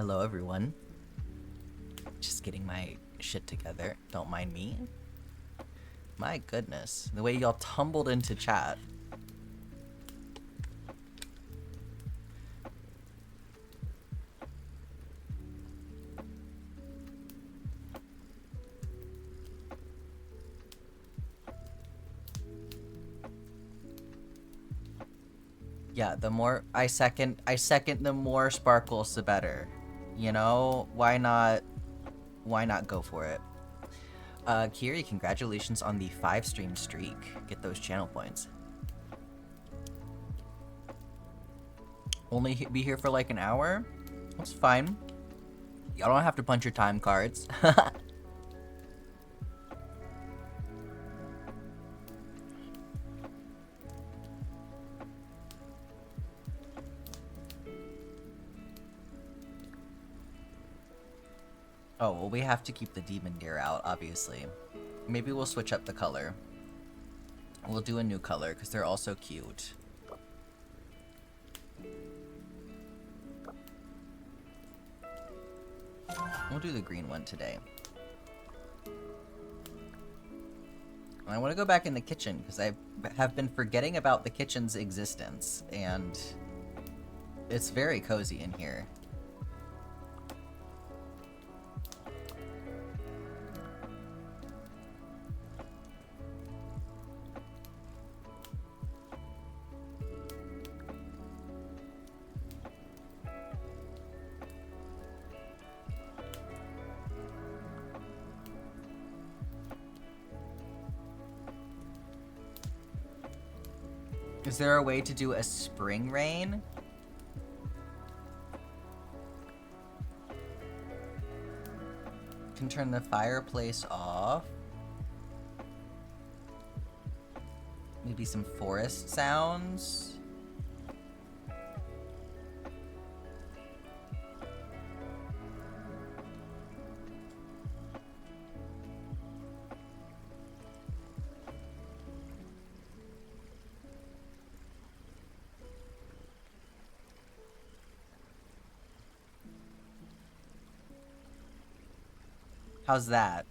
Hello, everyone. Just getting my shit together. Don't mind me. My goodness. The way y'all tumbled into chat. Yeah, the more I second the more sparkles the better. You know, why not go for it? Kiri, congratulations on the 5-stream streak. Get those channel points. Only be here for like an hour? That's fine. Y'all don't have to punch your time cards. Oh, well, we have to keep the demon deer out, obviously. Maybe we'll switch up the color. We'll do a new color, because they're also cute. We'll do the green one today. I want to go back in the kitchen, because I have been forgetting about the kitchen's existence, and it's very cozy in here. Is there a way to do a spring rain? Can turn the fireplace off. Maybe some forest sounds. How's that?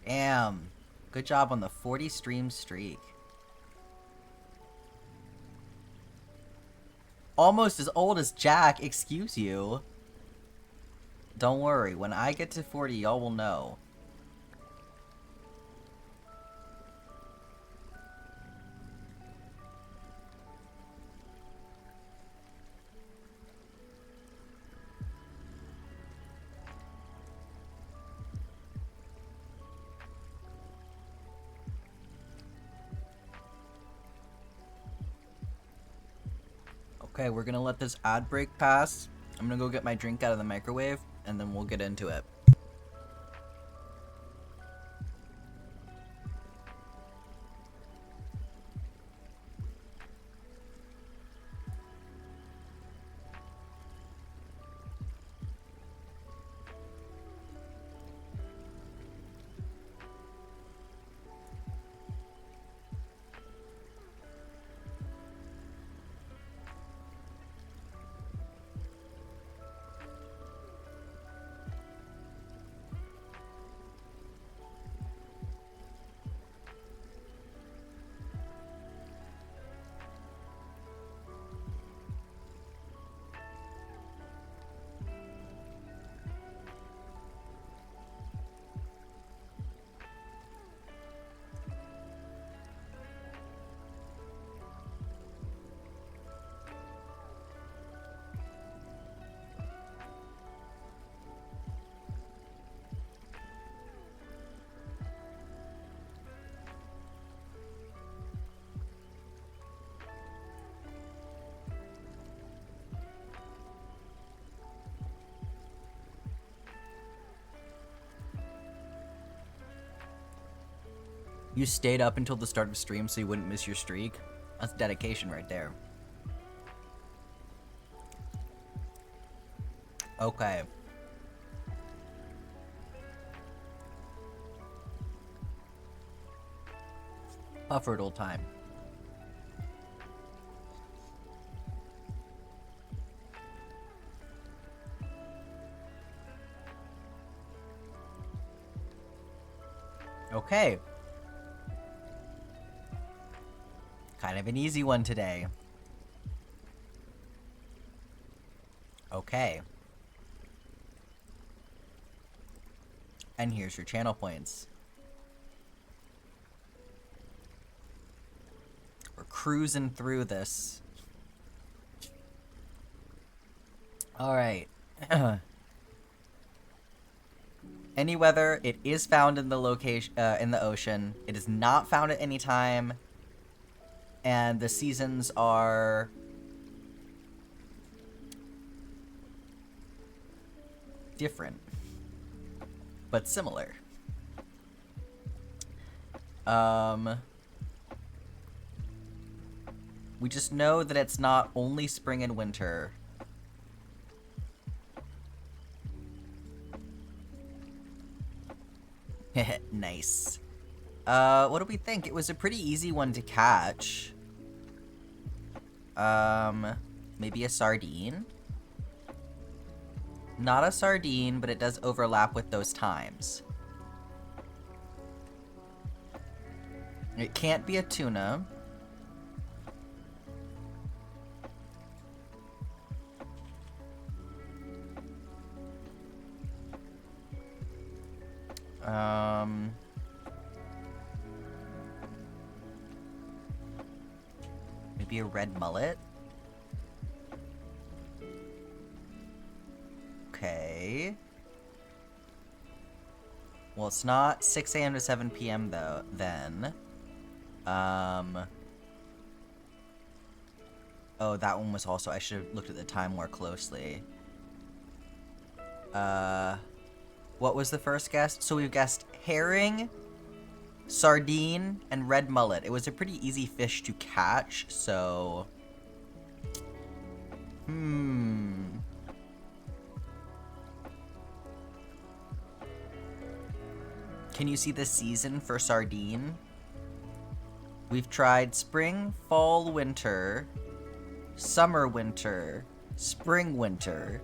Damn. Good job on the 40-stream streak. Almost as old as Jack, excuse you. Don't worry, when I get to 40, y'all will know. Okay, we're gonna let this ad break pass. I'm gonna go get my drink out of the microwave, and then we'll get into it. You stayed up until the start of stream so you wouldn't miss your streak? That's dedication right there. Okay. A fertile time. Okay. Kind of an easy one today. Okay. And here's your channel points. We're cruising through this. Alright. Any weather, it is found in the location, in the ocean. It is not found at any time. And the seasons are different, but similar. We just know that it's not only spring and winter. Nice. What do we think? It was a pretty easy one to catch. Maybe a sardine? Not a sardine, but it does overlap with those times. It can't be a tuna. Maybe a red mullet? Okay. Well, it's not 6 a.m. to 7 p.m. though, then. Oh, that one was also... I should have looked at the time more closely. What was the first guess? So we've guessed herring, sardine, and red mullet. It was a pretty easy fish to catch, so... Can you see the season for sardine? We've tried spring, fall, winter, summer, winter, spring, winter.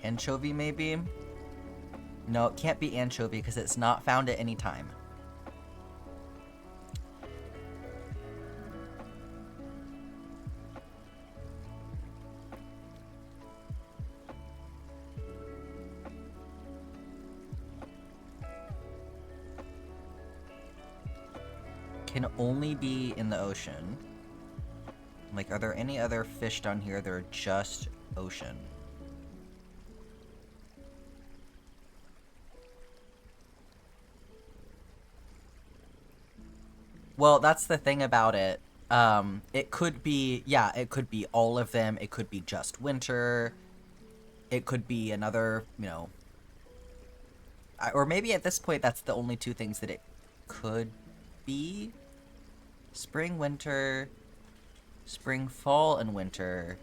Anchovy, maybe? No, it can't be anchovy because it's not found at any time. Can only be in the ocean. Like, are there any other fish down here that are just ocean? Well, that's the thing about it. It could be, yeah, it could be all of them. It could be just winter. It could be another, you know... Or maybe at this point, that's the only two things that it could be. Spring, winter, spring, fall, and winter,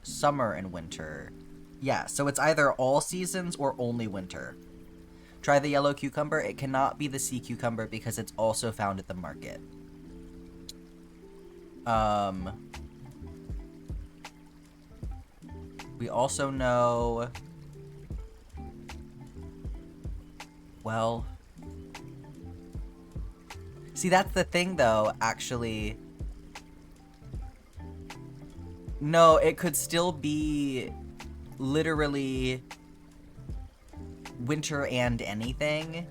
summer, and winter. Yeah, so it's either all seasons or only winter. Try the yellow cucumber. It cannot be the sea cucumber because it's also found at the market. We also know... Well... See, that's the thing, though, actually. No, it could still be literally winter and anything.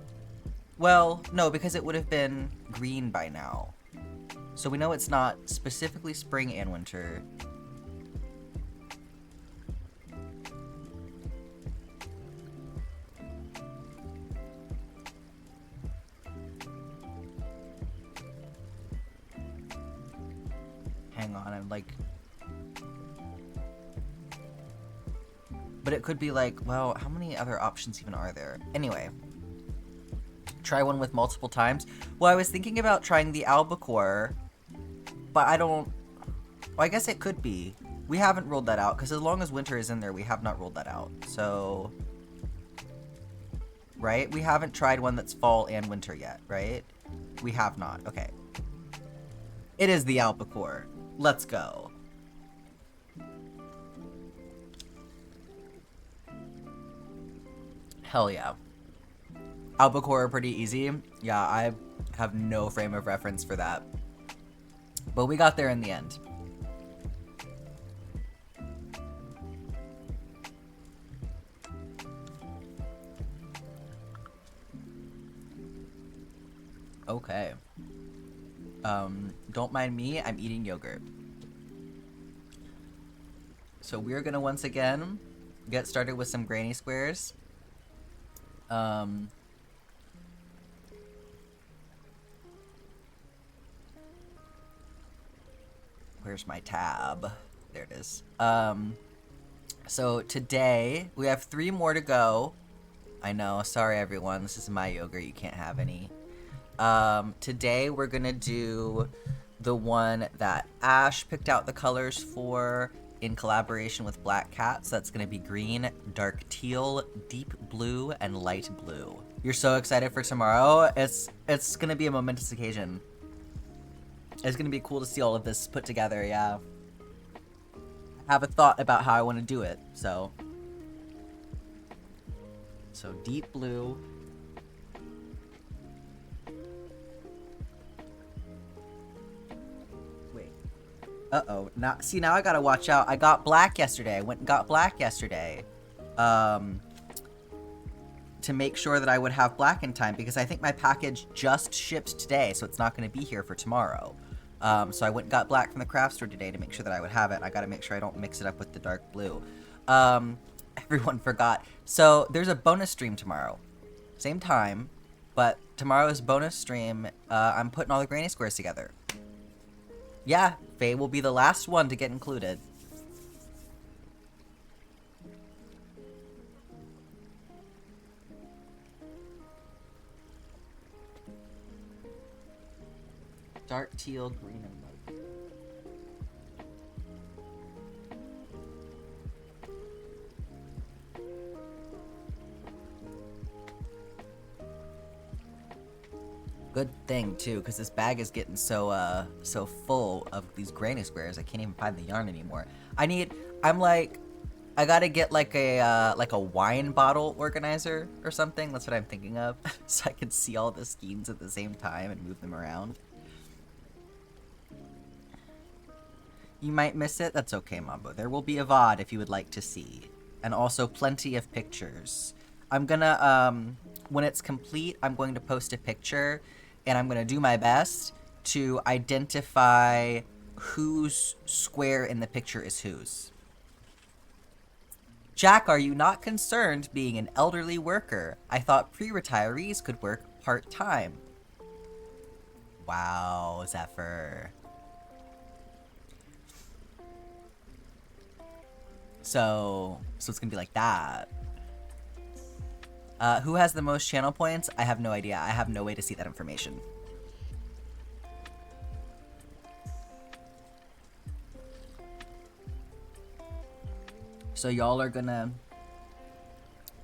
Well, no, because it would have been green by now. So we know it's not specifically spring and winter. Hang on, I'm like... But it could be like, well, how many other options even are there? Anyway. Try one with multiple times. Well, I was thinking about trying the albacore, but I don't... Well, I guess it could be. We haven't ruled that out, because as long as winter is in there, we have not ruled that out. So... Right? We haven't tried one that's fall and winter yet, right? We have not. Okay. It is the albacore. Let's go. Hell yeah. Albacore are pretty easy. Yeah, I have no frame of reference for that. But we got there in the end. Okay. Don't mind me, I'm eating yogurt. So we're gonna once again get started with some granny squares. Where's my tab? There it is. So today we have 3 more to go. I know, sorry everyone, this is my yogurt, you can't have any. Today we're gonna do the one that Ash picked out the colors for in collaboration with Black Cat. So that's gonna be green, dark teal, deep blue, and light blue. You're so excited for tomorrow. It's gonna be a momentous occasion. It's gonna be cool to see all of this put together, yeah. I have a thought about how I want to do it, so deep blue. Uh-oh. Now I gotta watch out. I got black yesterday. I went and got black yesterday. To make sure that I would have black in time, because I think my package just shipped today, so it's not going to be here for tomorrow. So I went and got black from the craft store today to make sure that I would have it. I gotta make sure I don't mix it up with the dark blue. Everyone forgot. So there's a bonus stream tomorrow. Same time, but tomorrow's bonus stream, I'm putting all the granny squares together. Yeah, Faye will be the last one to get included. Dark teal, green, and white. Good thing too, because this bag is getting so full of these granny squares. I can't even find the yarn anymore. I gotta get like a wine bottle organizer or something. That's what I'm thinking of, so I can see all the skeins at the same time and move them around. You might miss it. That's okay, Mambo. There will be a VOD if you would like to see, and also plenty of pictures. I'm gonna when it's complete, I'm going to post a picture. And I'm going to do my best to identify whose square in the picture is whose. Jack, are you not concerned being an elderly worker? I thought pre-retirees could work part-time. Wow, Zephyr. So it's going to be like that. Who has the most channel points? I have no idea. I have no way to see that information. So y'all are gonna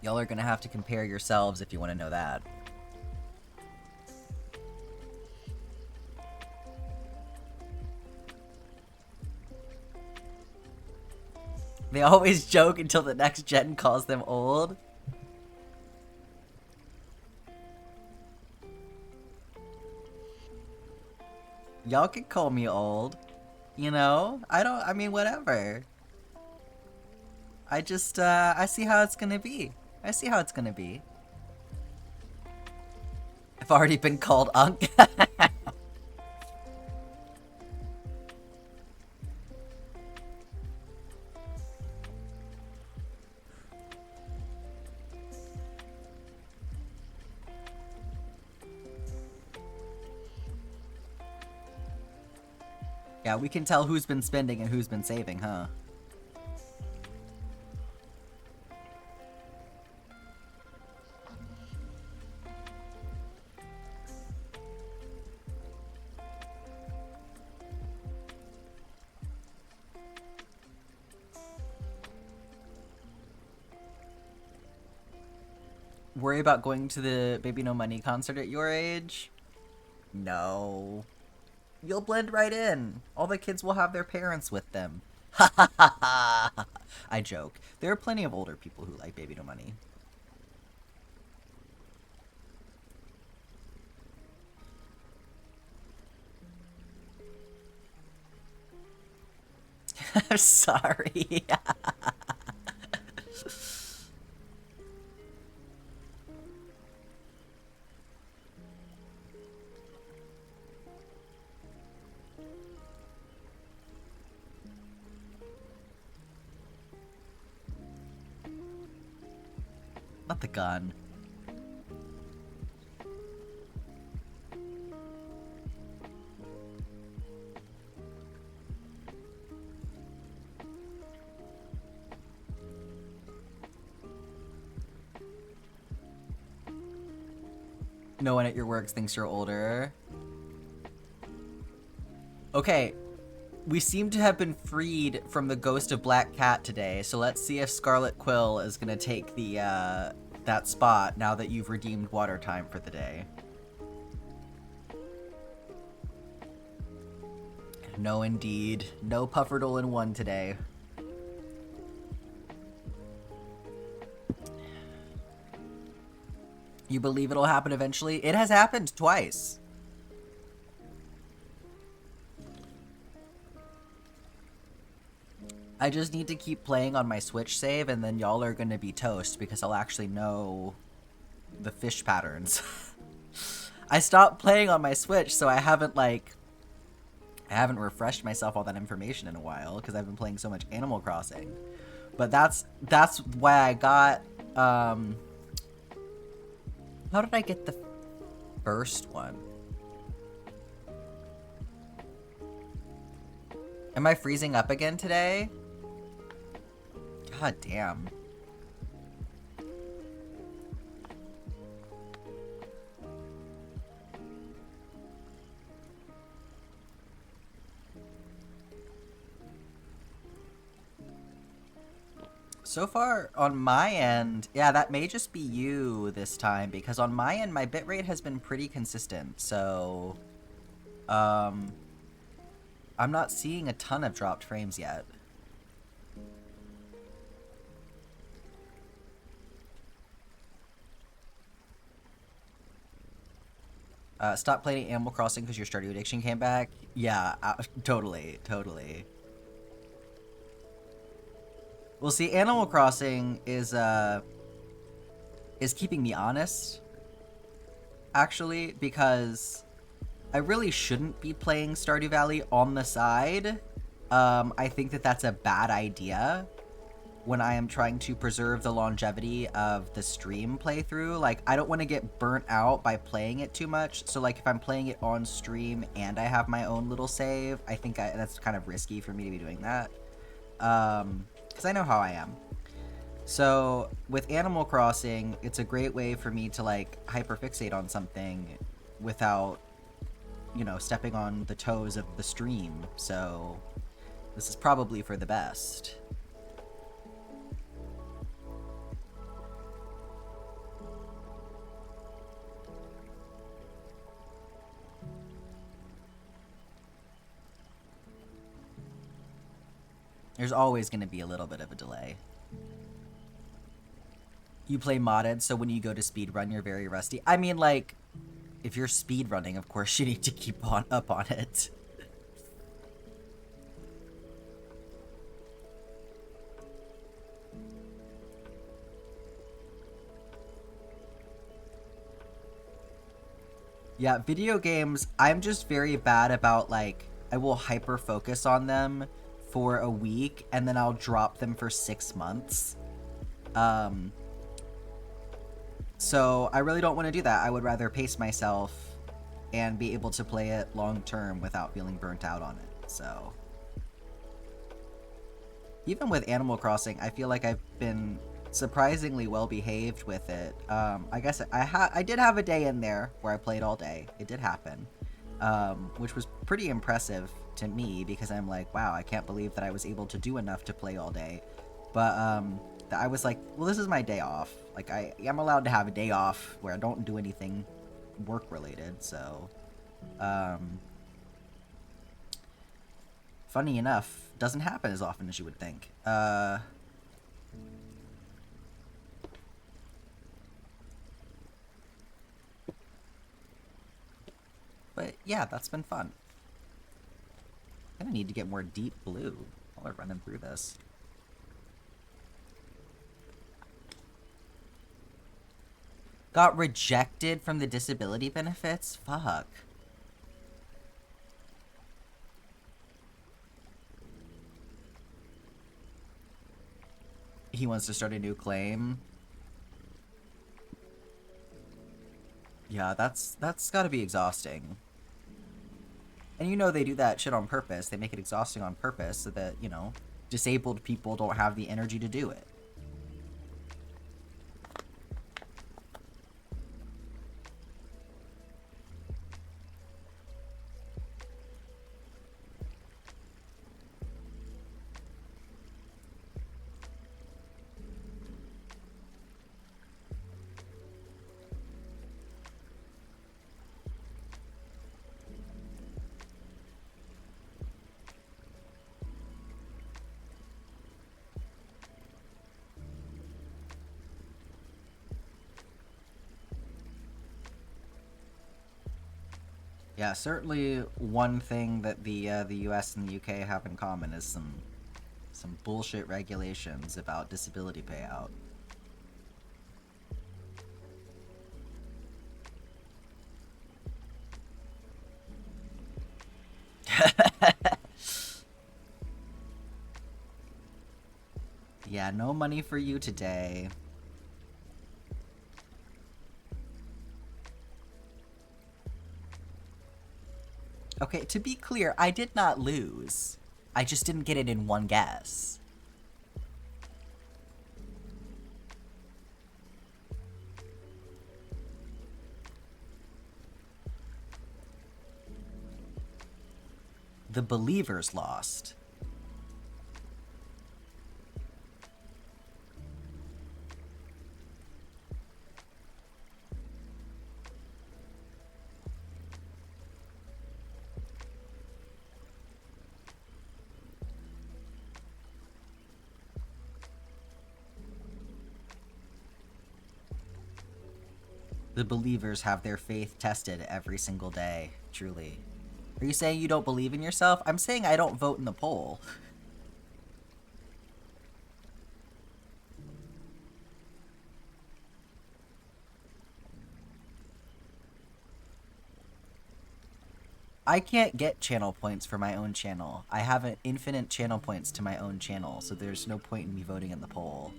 have to compare yourselves if you want to know that. They always joke until the next gen calls them old. Y'all can call me old, you know? I mean, whatever. I just, I see how it's gonna be. I see how it's gonna be. I've already been called Unk. Yeah, we can tell who's been spending and who's been saving, huh? worry about going to the Baby No Money concert at your age? No. You'll blend right in. All the kids will have their parents with them. Ha ha ha ha! I joke. There are plenty of older people who like Baby No Money. I'm sorry. Not the gun. No one at your work thinks you're older. Okay, we seem to have been freed from the ghost of Black Cat today, so let's see if Scarlet Quill is gonna take the, that spot now that you've redeemed water time for the day. No indeed. No Pufferdole in one today. You believe it'll happen eventually? It has happened twice. I just need to keep playing on my Switch save, and then y'all are gonna be toast because I'll actually know the fish patterns. I stopped playing on my Switch, so I haven't refreshed myself all that information in a while because I've been playing so much Animal Crossing. But that's why I got, how did I get the first one? Am I freezing up again today? God damn. So far, on my end, yeah, that may just be you this time, because on my end, my bitrate has been pretty consistent, so, I'm not seeing a ton of dropped frames yet. Stop playing Animal Crossing because your Stardew addiction came back? Yeah, totally. Well, see, Animal Crossing is keeping me honest, actually, because I really shouldn't be playing Stardew Valley on the side. I think that that's a bad idea when I am trying to preserve the longevity of the stream playthrough. Like, I don't want to get burnt out by playing it too much. So, like, if I'm playing it on stream and I have my own little save, I think that's kind of risky for me to be doing that. Because I know how I am. So, with Animal Crossing, it's a great way for me to, like, hyperfixate on something without, you know, stepping on the toes of the stream. So, this is probably for the best. There's always going to be a little bit of a delay. You play modded, so when you go to speedrun, you're very rusty. I mean, like, if you're speedrunning, of course you need to keep up on it. Yeah, video games, I'm just very bad about, like, I will hyper focus on them for a week, and then I'll drop them for 6 months. So I really don't want to do that. I would rather pace myself and be able to play it long term without feeling burnt out on it. So even with Animal Crossing, I feel like I've been surprisingly well behaved with it. I guess I did have a day in there where I played all day. It did happen, which was pretty impressive to me because I'm like, wow, I can't believe that I was able to do enough to play all day. But I was like, well, this is my day off. Like, I am allowed to have a day off where I don't do anything work-related, so... Funny enough, doesn't happen as often as you would think. But yeah, that's been fun. I'm gonna need to get more deep blue while we're running through this. Got rejected from the disability benefits? Fuck. He wants to start a new claim. Yeah, that's gotta be exhausting. And you know they do that shit on purpose. They make it exhausting on purpose so that, you know, disabled people don't have the energy to do it. Yeah, certainly one thing that the US and the UK have in common is some bullshit regulations about disability payout. Yeah, no money for you today. Okay, to be clear, I did not lose. I just didn't get it in one guess. The believers lost. The believers have their faith tested every single day, truly. Are you saying you don't believe in yourself? I'm saying I don't vote in the poll. I can't get channel points for my own channel. I have an infinite channel points to my own channel, so there's no point in me voting in the poll.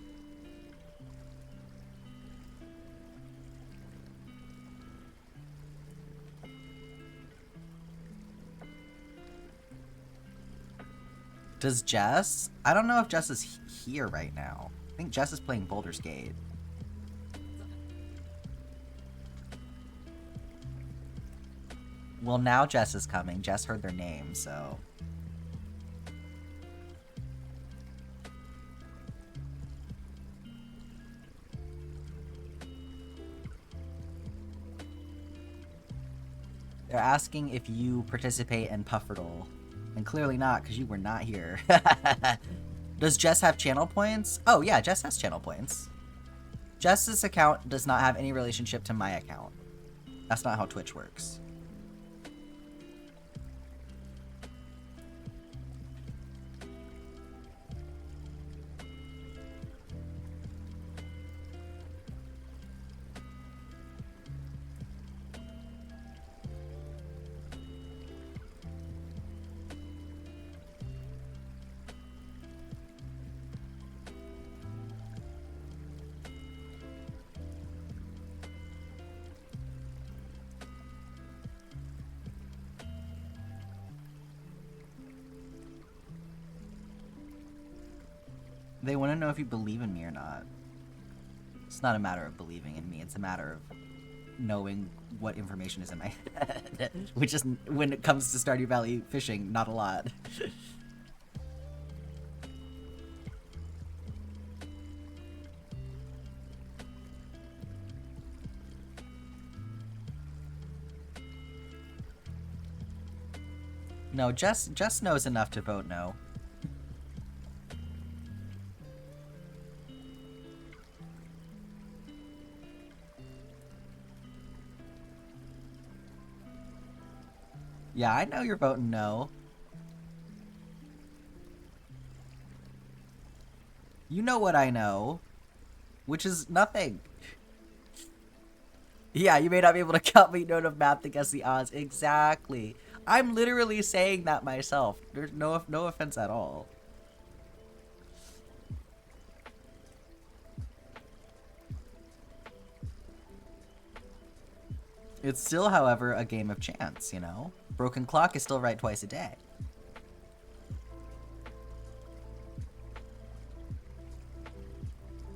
Does Jess? I don't know if Jess is here right now. I think Jess is playing Baldur's Gate. Well, now Jess is coming. Jess heard their name, so... They're asking if you participate in Pufferdle. And clearly not, because you were not here. Does Jess have channel points? Oh yeah, Jess has channel points. Jess's account does not have any relationship to my account. That's not how Twitch works. They want to know if you believe in me or not. It's not a matter of believing in me, it's a matter of knowing what information is in my head. Which is, when it comes to Stardew Valley fishing, not a lot. No, Jess knows enough to vote no. Yeah, I know you're voting no. You know what I know, which is nothing. Yeah, you may not be able to complete note of math to guess the odds. Exactly. I'm literally saying that myself. There's no offense at all. It's still, however, a game of chance, you know? Broken clock is still right twice a day.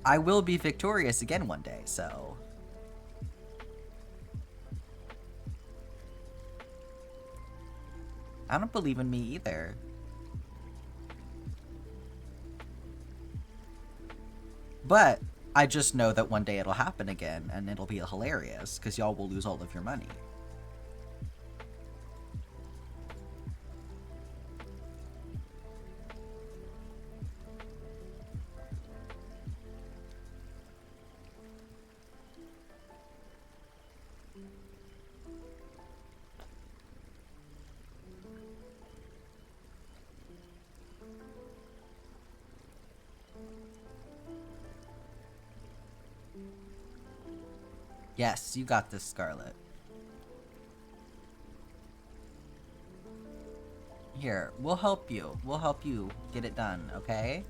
I will be victorious again one day, so... I don't believe in me either. But I just know that one day it'll happen again, and it'll be hilarious, because y'all will lose all of your money. Yes, you got this, Scarlet. Here, we'll help you. We'll help you get it done, okay?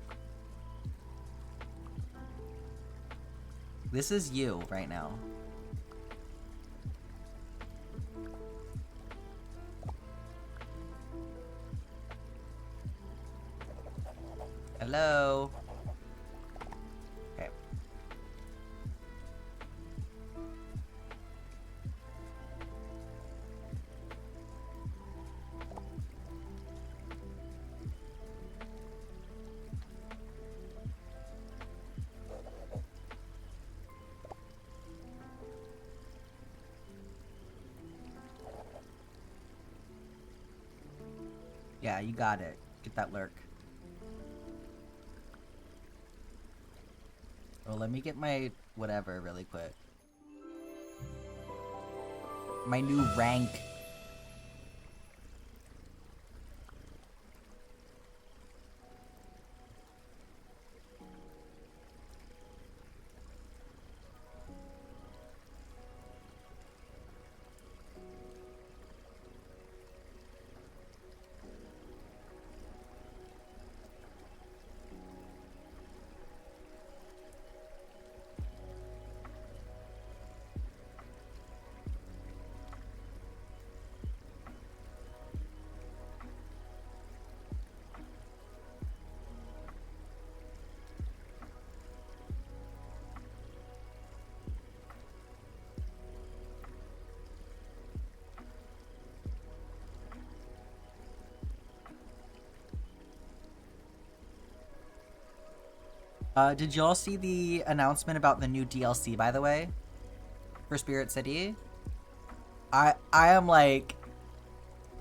This is you right now. Hello? Okay. Yeah, you got it. Get that lurk. Well, let me get my whatever really quick. My new rank. Did y'all see the announcement about the new DLC, by the way? For Spirit City? I am like...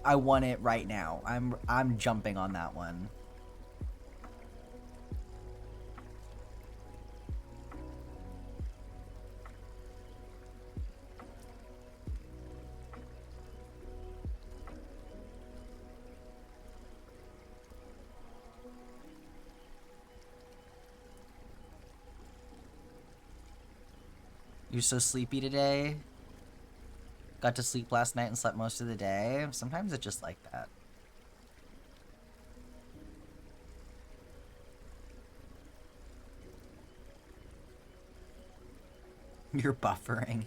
I want it right now. I'm jumping on that one. You're so sleepy today? Got to sleep last night and slept most of the day? Sometimes it's just like that. You're buffering.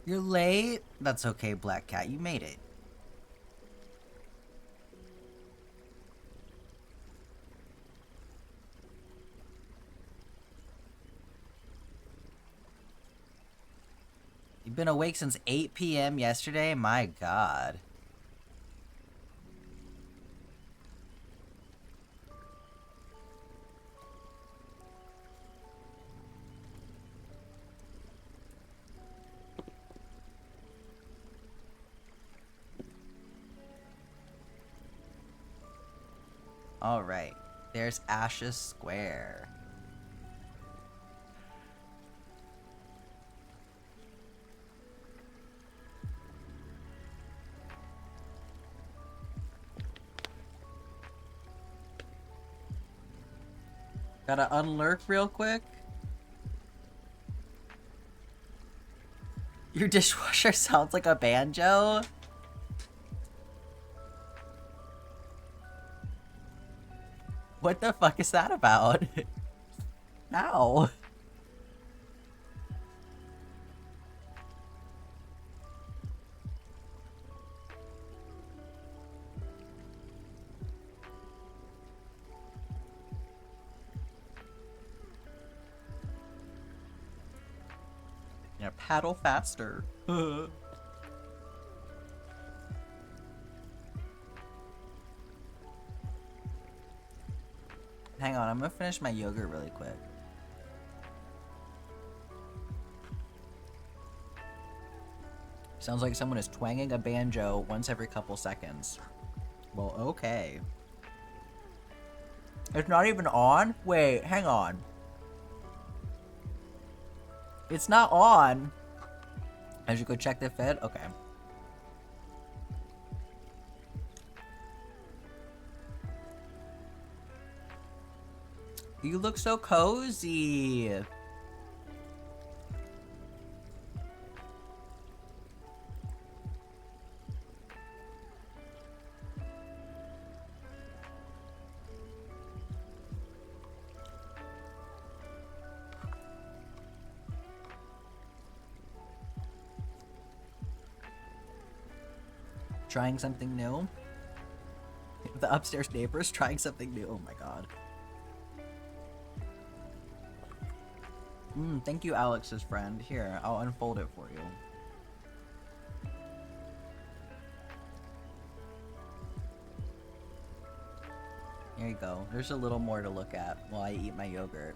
You're late? That's okay, Black Cat. You made it. You've been awake since 8 p.m. yesterday? My god. Alright. There's Ashes Square. Gotta unlurk real quick. Your dishwasher sounds like a banjo? What the fuck is that about? Ow. Yeah, paddle faster. Hang on, I'm gonna finish my yogurt really quick. Sounds like someone is twanging a banjo once every couple seconds. Well, okay. It's not even on? Wait, hang on. It's not on. I should go check the feed? Okay. You look so cozy. Trying something new? The upstairs neighbors trying something new. Oh my god. Thank you, Alex's friend. Here, I'll unfold it for you. Here you go. There's a little more to look at while I eat my yogurt.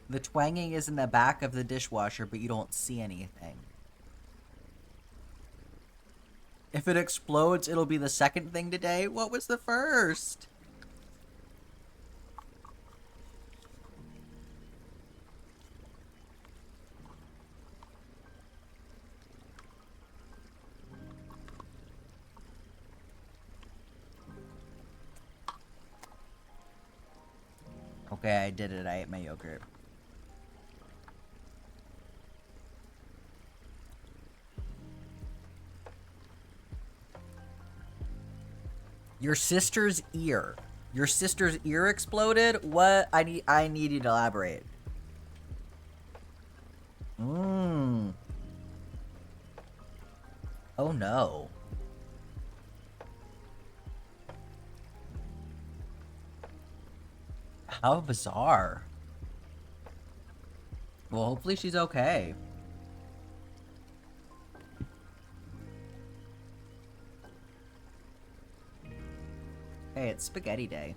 The twanging is in the back of the dishwasher, but you don't see anything. If it explodes, it'll be the second thing today. What was the first? Okay, I did it. I ate my yogurt. Your sister's ear. Your sister's ear exploded? What? I need you to elaborate. Oh no. How bizarre. Well, hopefully she's okay. Hey, it's spaghetti day.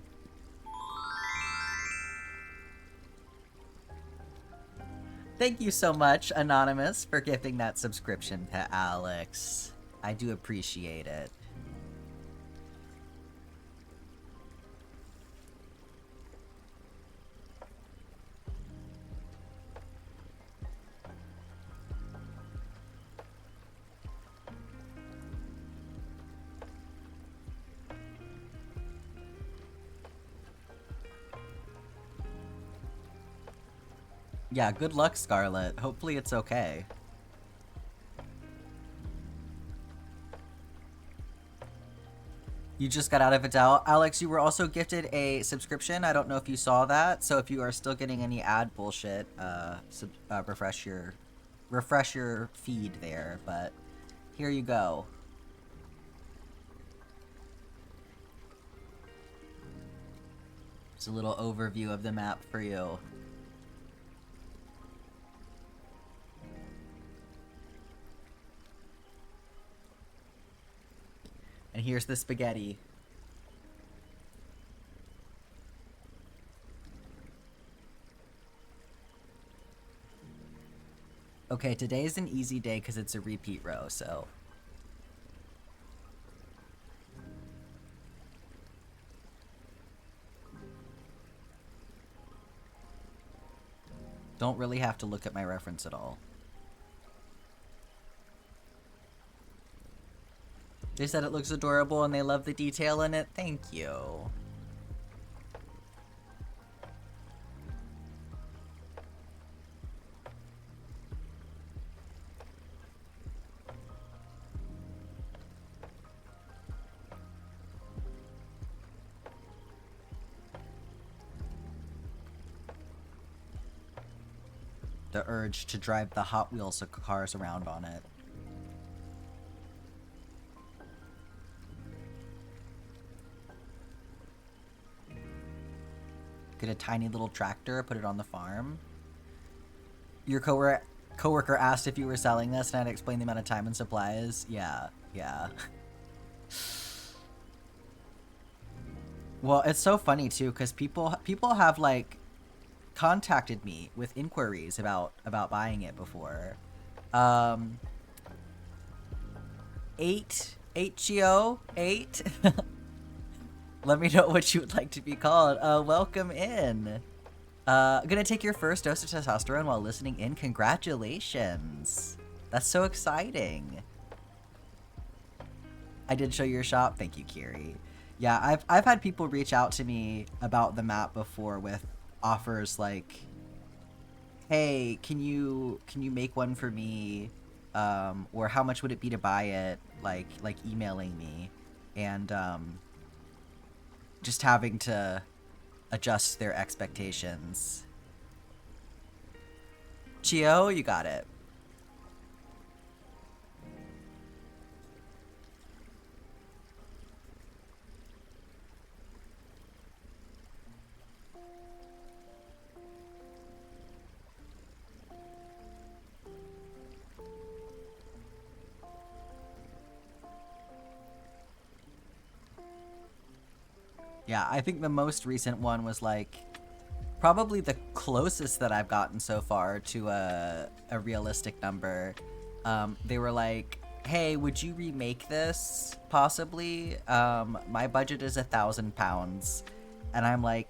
Thank you so much, Anonymous, for gifting that subscription to Alex. I do appreciate it. Yeah, good luck, Scarlet. Hopefully it's okay. You just got out of a doubt. Alex, you were also gifted a subscription. I don't know if you saw that. So if you are still getting any ad bullshit, refresh your refresh your feed there, but here you go. It's a little overview of the map for you. And here's the spaghetti. Okay, today is an easy day because it's a repeat row, so... Don't really have to look at my reference at all. They said it looks adorable and they love the detail in it. Thank you. The urge to drive the Hot Wheels cars around on it. Get a tiny little tractor, put it on the farm. Your coworker asked if you were selling this, and I'd explain the amount of time and supplies. Yeah. Well, it's so funny too, because people have like contacted me with inquiries about buying it before. 8 Geo 8. Let me know what you would like to be called. Welcome in. Gonna take your first dose of testosterone while listening in. Congratulations. That's so exciting. I did show your shop. Thank you, Kiri. Yeah, I've had people reach out to me about the map before with offers like, hey, can you make one for me? Or how much would it be to buy it? Like emailing me. And just having to adjust their expectations. Chio, you got it. Yeah, I think the most recent one was like probably the closest that I've gotten so far to a realistic number. They were like, hey, would you remake this possibly? My budget is £1,000. And I'm like,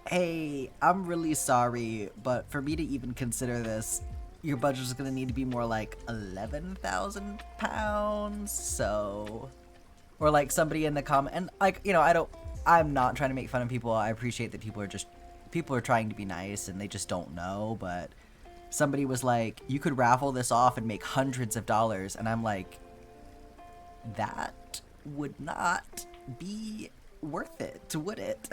hey, I'm really sorry, but for me to even consider this, your budget is gonna need to be more like £11,000. So, or like somebody in the comment, and like, you know, I'm not trying to make fun of people. I appreciate that people are trying to be nice and they just don't know, but somebody was like, you could raffle this off and make hundreds of dollars, and I'm like, that would not be worth it, would it?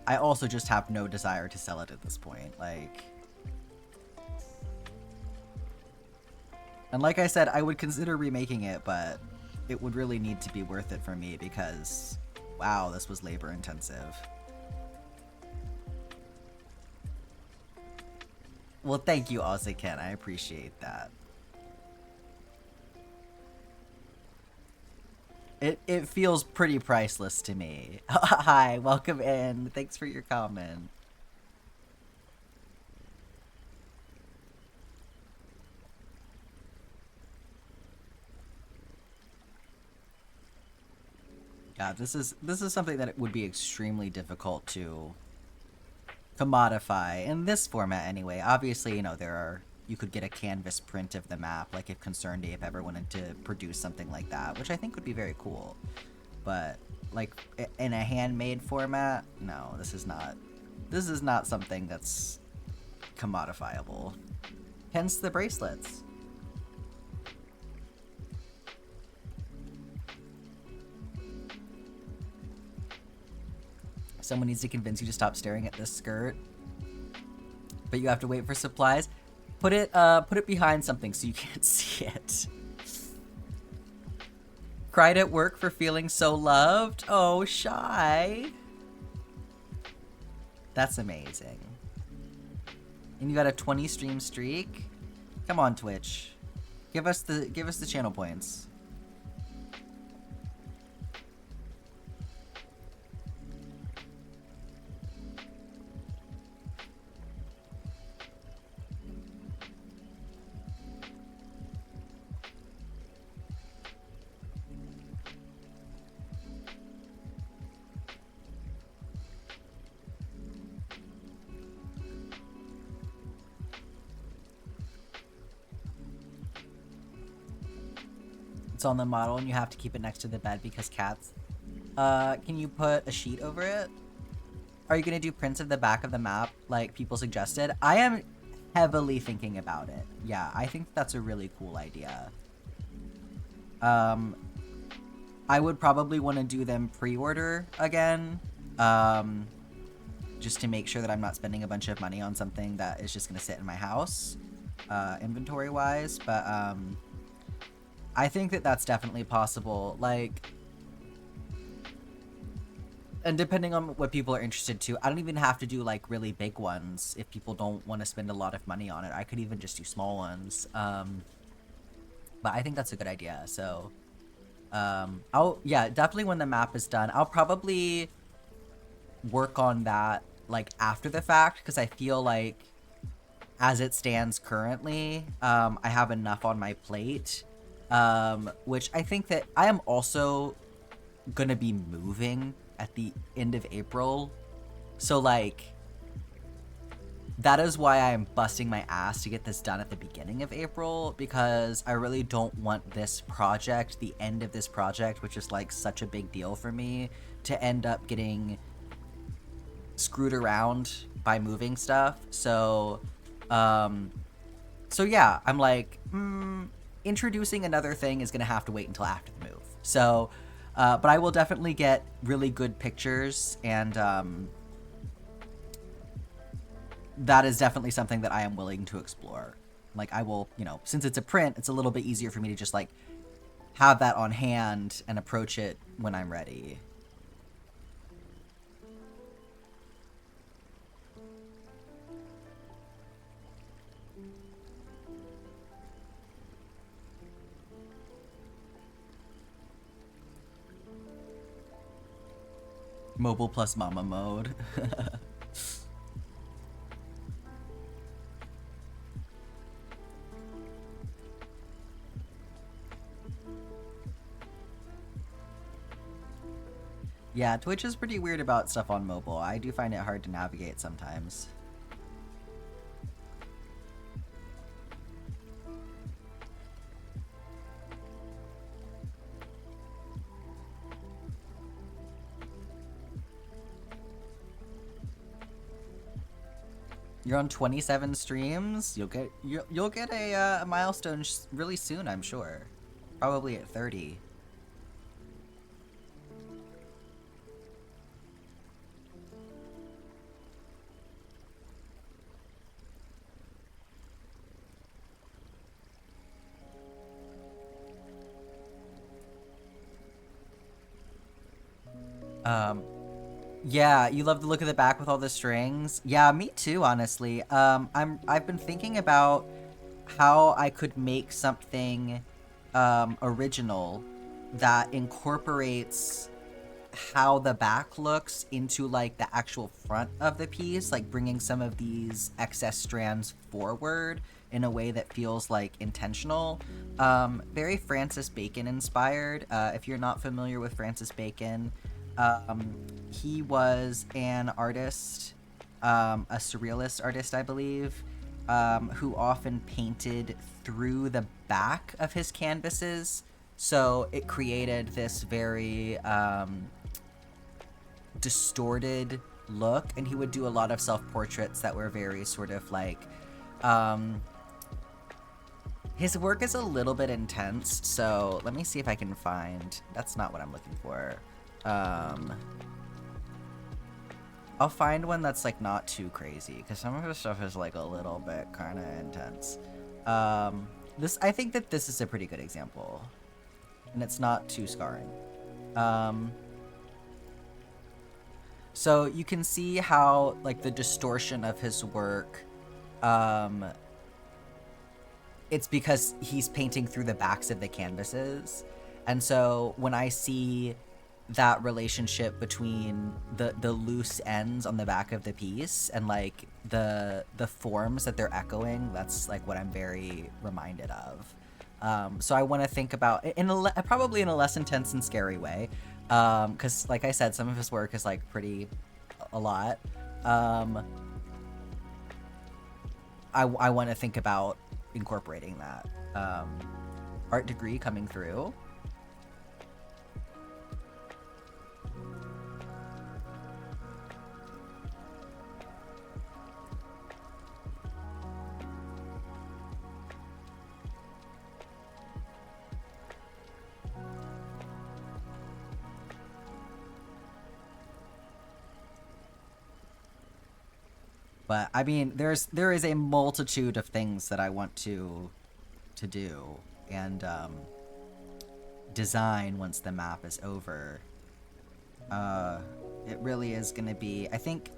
I also just have no desire to sell it at this point, like... And like I said, I would consider remaking it, but it would really need to be worth it for me because, wow, this was labor intensive. Well, thank you, Ozzyken. I appreciate that. It feels pretty priceless to me. Hi, welcome in. Thanks for your comment. Yeah, this is something that would be extremely difficult to modify in this format anyway. Obviously, you know, you could get a canvas print of the map, like if Concerned Ape ever wanted to produce something like that, which I think would be very cool. but like in a handmade format, no, this is not something that's commodifiable. Hence the bracelets. Someone needs to convince you to stop staring at this skirt, but you have to wait for supplies. Put it behind something so you can't see it. Cried at work for feeling so loved. Oh, shy. That's amazing. And you got a 20 stream streak. Come on, Twitch. Give us the channel points. It's on the model and you have to keep it next to the bed because cats. Can you put a sheet over it? Are you gonna do prints of the back of the map like people suggested? I am heavily thinking about it. Yeah, I think that's a really cool idea. I would probably want to do them pre-order again. Just to make sure that I'm not spending a bunch of money on something that is just gonna sit in my house, inventory-wise, but, I think that that's definitely possible, like, and depending on what people are interested to, I don't even have to do, like, really big ones if people don't want to spend a lot of money on it. I could even just do small ones, but I think that's a good idea, so, yeah, definitely when the map is done, I'll probably work on that, like, after the fact, because I feel like, as it stands currently, I have enough on my plate. Which I think that I am also gonna be moving at the end of April. So, like, that is why I'm busting my ass to get this done at the beginning of April, because I really don't want this project, the end of this project, which is, like, such a big deal for me, to end up getting screwed around by moving stuff. So, yeah, I'm like, introducing another thing is going to have to wait until after the move. So, but I will definitely get really good pictures, and that is definitely something that I am willing to explore. Like, I will, you know, since it's a print, it's a little bit easier for me to just, like, have that on hand and approach it when I'm ready. Mobile plus mama mode. Yeah, Twitch is pretty weird about stuff on mobile. I do find it hard to navigate sometimes. You're on 27 streams. You'll get a milestone really soon, I'm sure. Probably at 30. Yeah, you love the look of the back with all the strings. Yeah, me too, honestly. I've been thinking about how I could make something original that incorporates how the back looks into, like, the actual front of the piece, like bringing some of these excess strands forward in a way that feels, like, intentional. Very Francis Bacon inspired. If you're not familiar with Francis Bacon, he was an artist, a surrealist artist, I believe, who often painted through the back of his canvases So it created this very distorted look, and he would do a lot of self-portraits that were very sort of like his work is a little bit intense, so let me see if I can find, that's not what I'm looking for. I'll find one that's like not too crazy, because some of his stuff is like a little bit kind of intense. I think that this is a pretty good example, and it's not too scarring. So you can see how like the distortion of his work, it's because he's painting through the backs of the canvases. And so when I see that relationship between the loose ends on the back of the piece and like the forms that they're echoing, that's like what I'm very reminded of. So I want to think about probably in a less intense and scary way, because like I said, some of his work is like pretty a lot. I want to think about incorporating that. Art degree coming through. But I mean, there is a multitude of things that I want to do and design once the map is over. It really is going to be. I think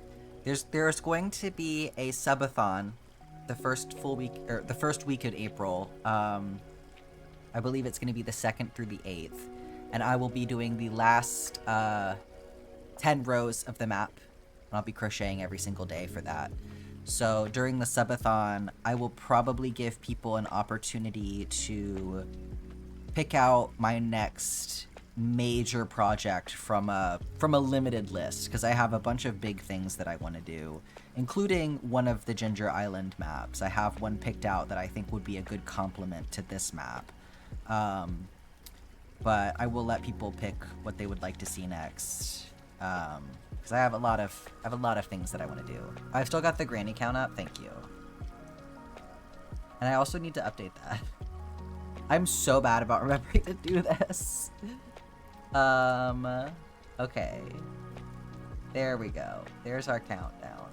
there's going to be a subathon, the first full week or the first week of April. I believe it's going to be the 2nd through the 8th, and I will be doing the last 10 rows of the map. I'll be crocheting every single day for that. So during the subathon, I will probably give people an opportunity to pick out my next major project from a limited list, because I have a bunch of big things that I want to do, including one of the Ginger Island maps. I have one picked out that I think would be a good complement to this map. But I will let people pick what they would like to see next. Because I have a lot of things that I want to do. I've still got the granny count up, thank you. And I also need to update that. I'm so bad about remembering to do this. Okay. There we go. There's our countdown.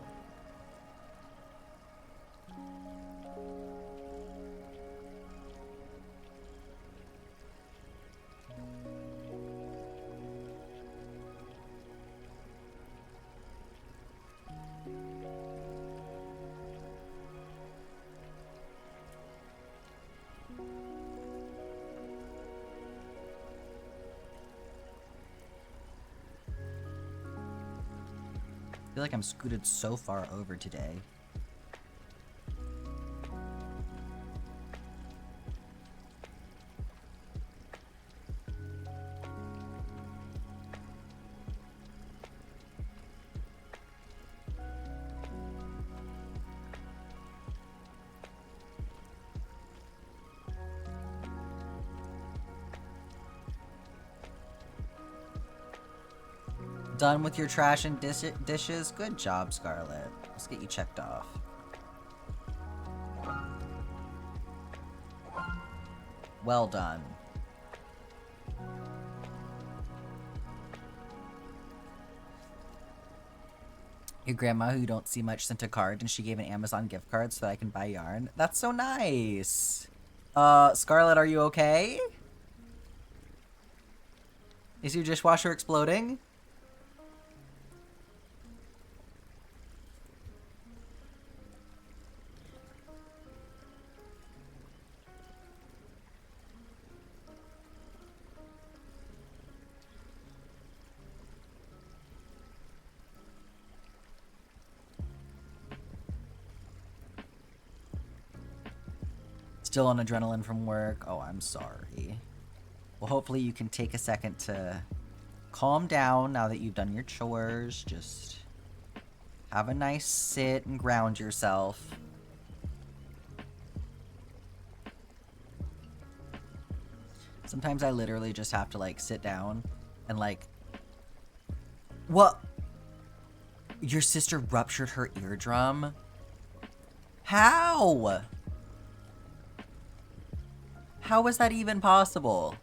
I feel like I'm scooted so far over today. Done with your trash and dishes? Good job, Scarlet. Let's get you checked off. Well done. Your grandma, who you don't see much, sent a card, and she gave an Amazon gift card so that I can buy yarn. That's so nice. Scarlet, are you okay? Is your dishwasher exploding? Still on adrenaline from work? Oh, I'm sorry. Well, hopefully you can take a second to calm down now that you've done your chores. Just have a nice sit and ground yourself. Sometimes I literally just have to, like, sit down and, like... What? Your sister ruptured her eardrum? How? How is that even possible?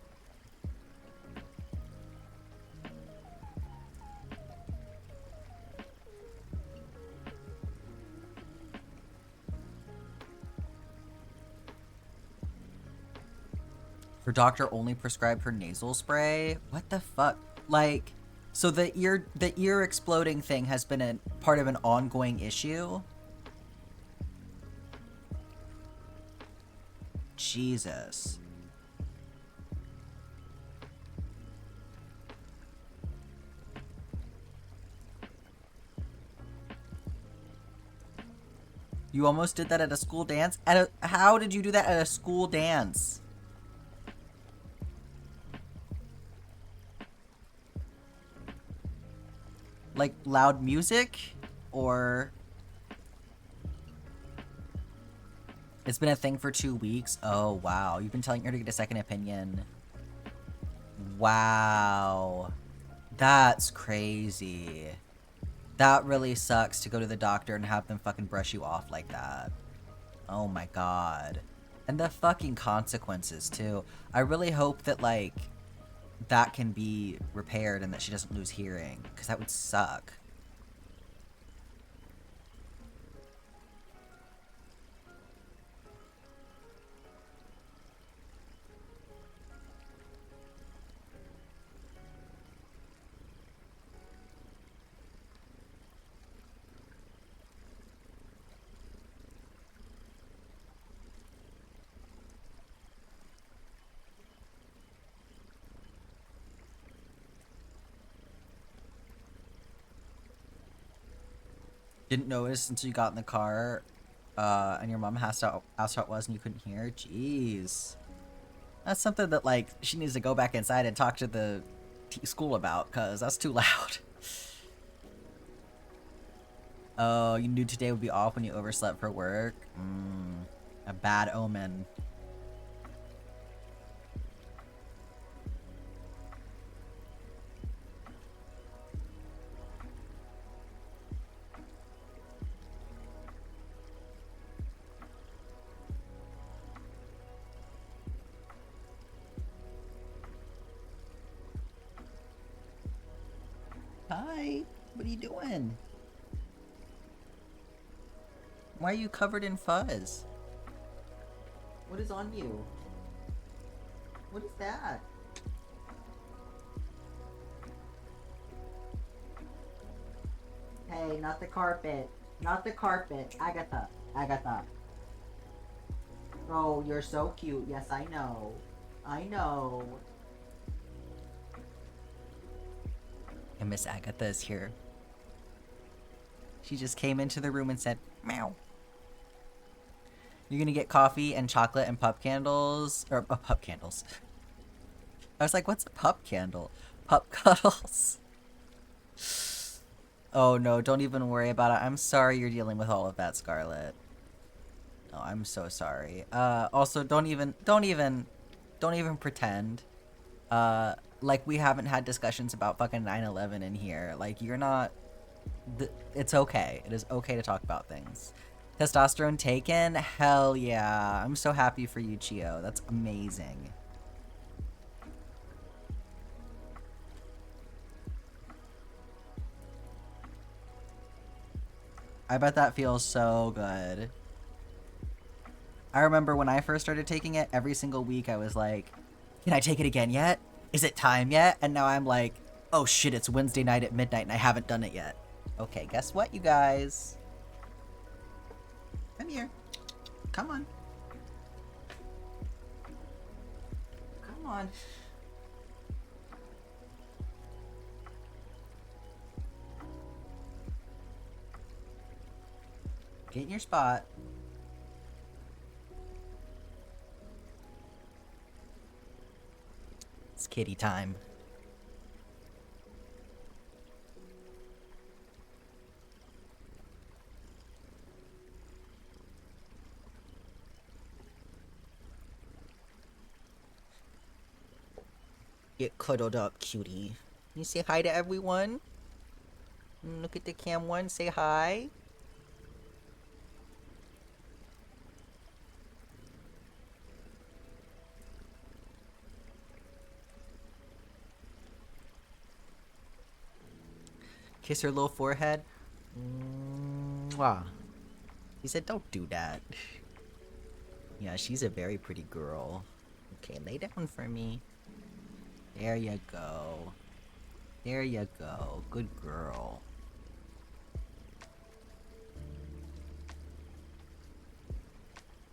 Her doctor only prescribed her nasal spray? What the fuck? Like, so the ear exploding thing has been a part of an ongoing issue? Jesus. You almost did that at a school dance? How did you do that at a school dance? Like, loud music? Or... It's been a thing for 2 weeks? Oh, wow. You've been telling her to get a second opinion. Wow. That's crazy. That really sucks to go to the doctor and have them fucking brush you off like that. Oh my god. And the fucking consequences, too. I really hope that, like, that can be repaired and that she doesn't lose hearing, because that would suck. Didn't notice until you got in the car, and your mom asked how it was and you couldn't hear? Jeez. That's something that, like, she needs to go back inside and talk to the school about, because that's too loud. Oh, you knew today would be off when you overslept for work? A bad omen. Hi, what are you doing? Why are you covered in fuzz? What is on you? What is that? Hey, not the carpet. Not the carpet. Agatha. Agatha. Oh, you're so cute. Yes, I know. I know. And Miss Agatha is here. She just came into the room and said, meow. You're gonna get coffee and chocolate and pup candles. Or, pup candles. I was like, what's a pup candle? Pup cuddles. Oh no, don't even worry about it. I'm sorry you're dealing with all of that, Scarlett. Oh, I'm so sorry. Also, don't even pretend. Like we haven't had discussions about fucking 9/11 in here. Like, you're not... It's okay. It is okay to talk about things. Testosterone taken? Hell yeah. I'm so happy for you, Chio. That's amazing. I bet that feels so good. I remember when I first started taking it, every single week I was like, can I take it again yet? Is it time yet? And now I'm like, oh shit, it's Wednesday night at midnight and I haven't done it yet. Okay, guess what, you guys? Come here. Come on. Come on. Get in your spot. It's kitty time. Get cuddled up, cutie. You say hi to everyone? Look at the cam one, say hi. Kiss her little forehead. Mwah. He said, don't do that. Yeah, she's a very pretty girl. Okay, lay down for me. There you go. There you go. Good girl.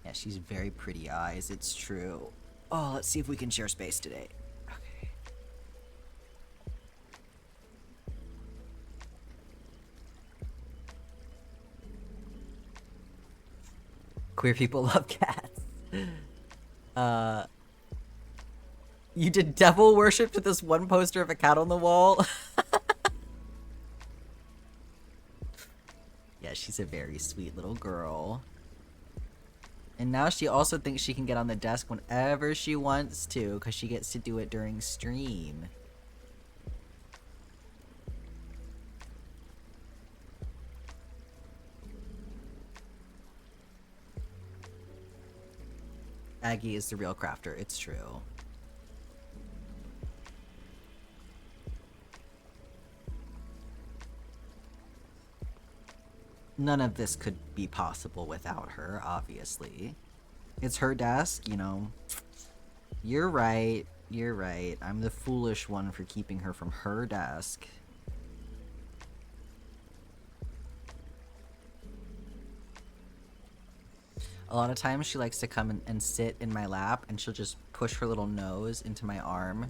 Yeah, she's very pretty eyes, it's true. Oh, let's see if we can share space today. Okay. Queer people love cats. You did devil worship to this one poster of a cat on the wall? Yeah, she's a very sweet little girl. And now she also thinks she can get on the desk whenever she wants to, because she gets to do it during stream. Aggie is the real crafter, it's true. None of this could be possible without her, obviously. It's her desk, you know. You're right. You're right. I'm the foolish one for keeping her from her desk. A lot of times she likes to come and sit in my lap, and she'll just push her little nose into my arm.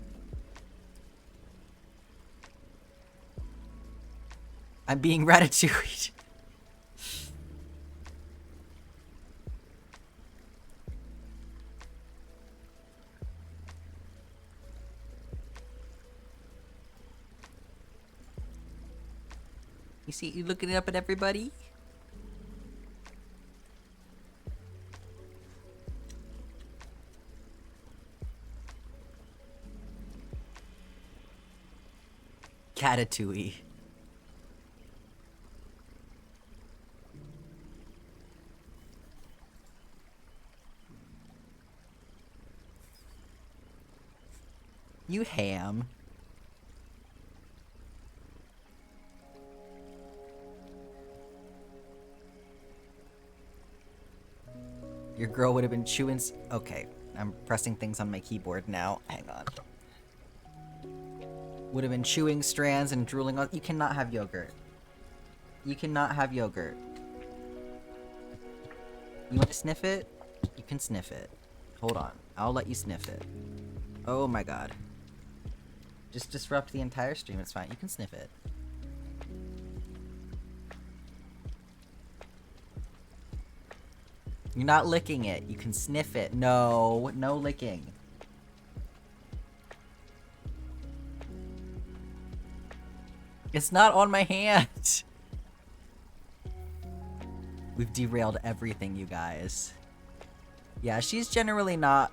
I'm being ratatouille. You see, you looking up at everybody? Catatouille. You ham. Your girl would have been chewing okay, I'm pressing things on my keyboard now. Hang on. Would have been chewing strands and drooling on- You cannot have yogurt. You cannot have yogurt. You want to sniff it? You can sniff it. Hold on. I'll let you sniff it. Oh my god. Just disrupt the entire stream, it's fine. You can sniff it. You're not licking it. You can sniff it. No, no licking. It's not on my hand. We've derailed everything, you guys. Yeah, she's generally not,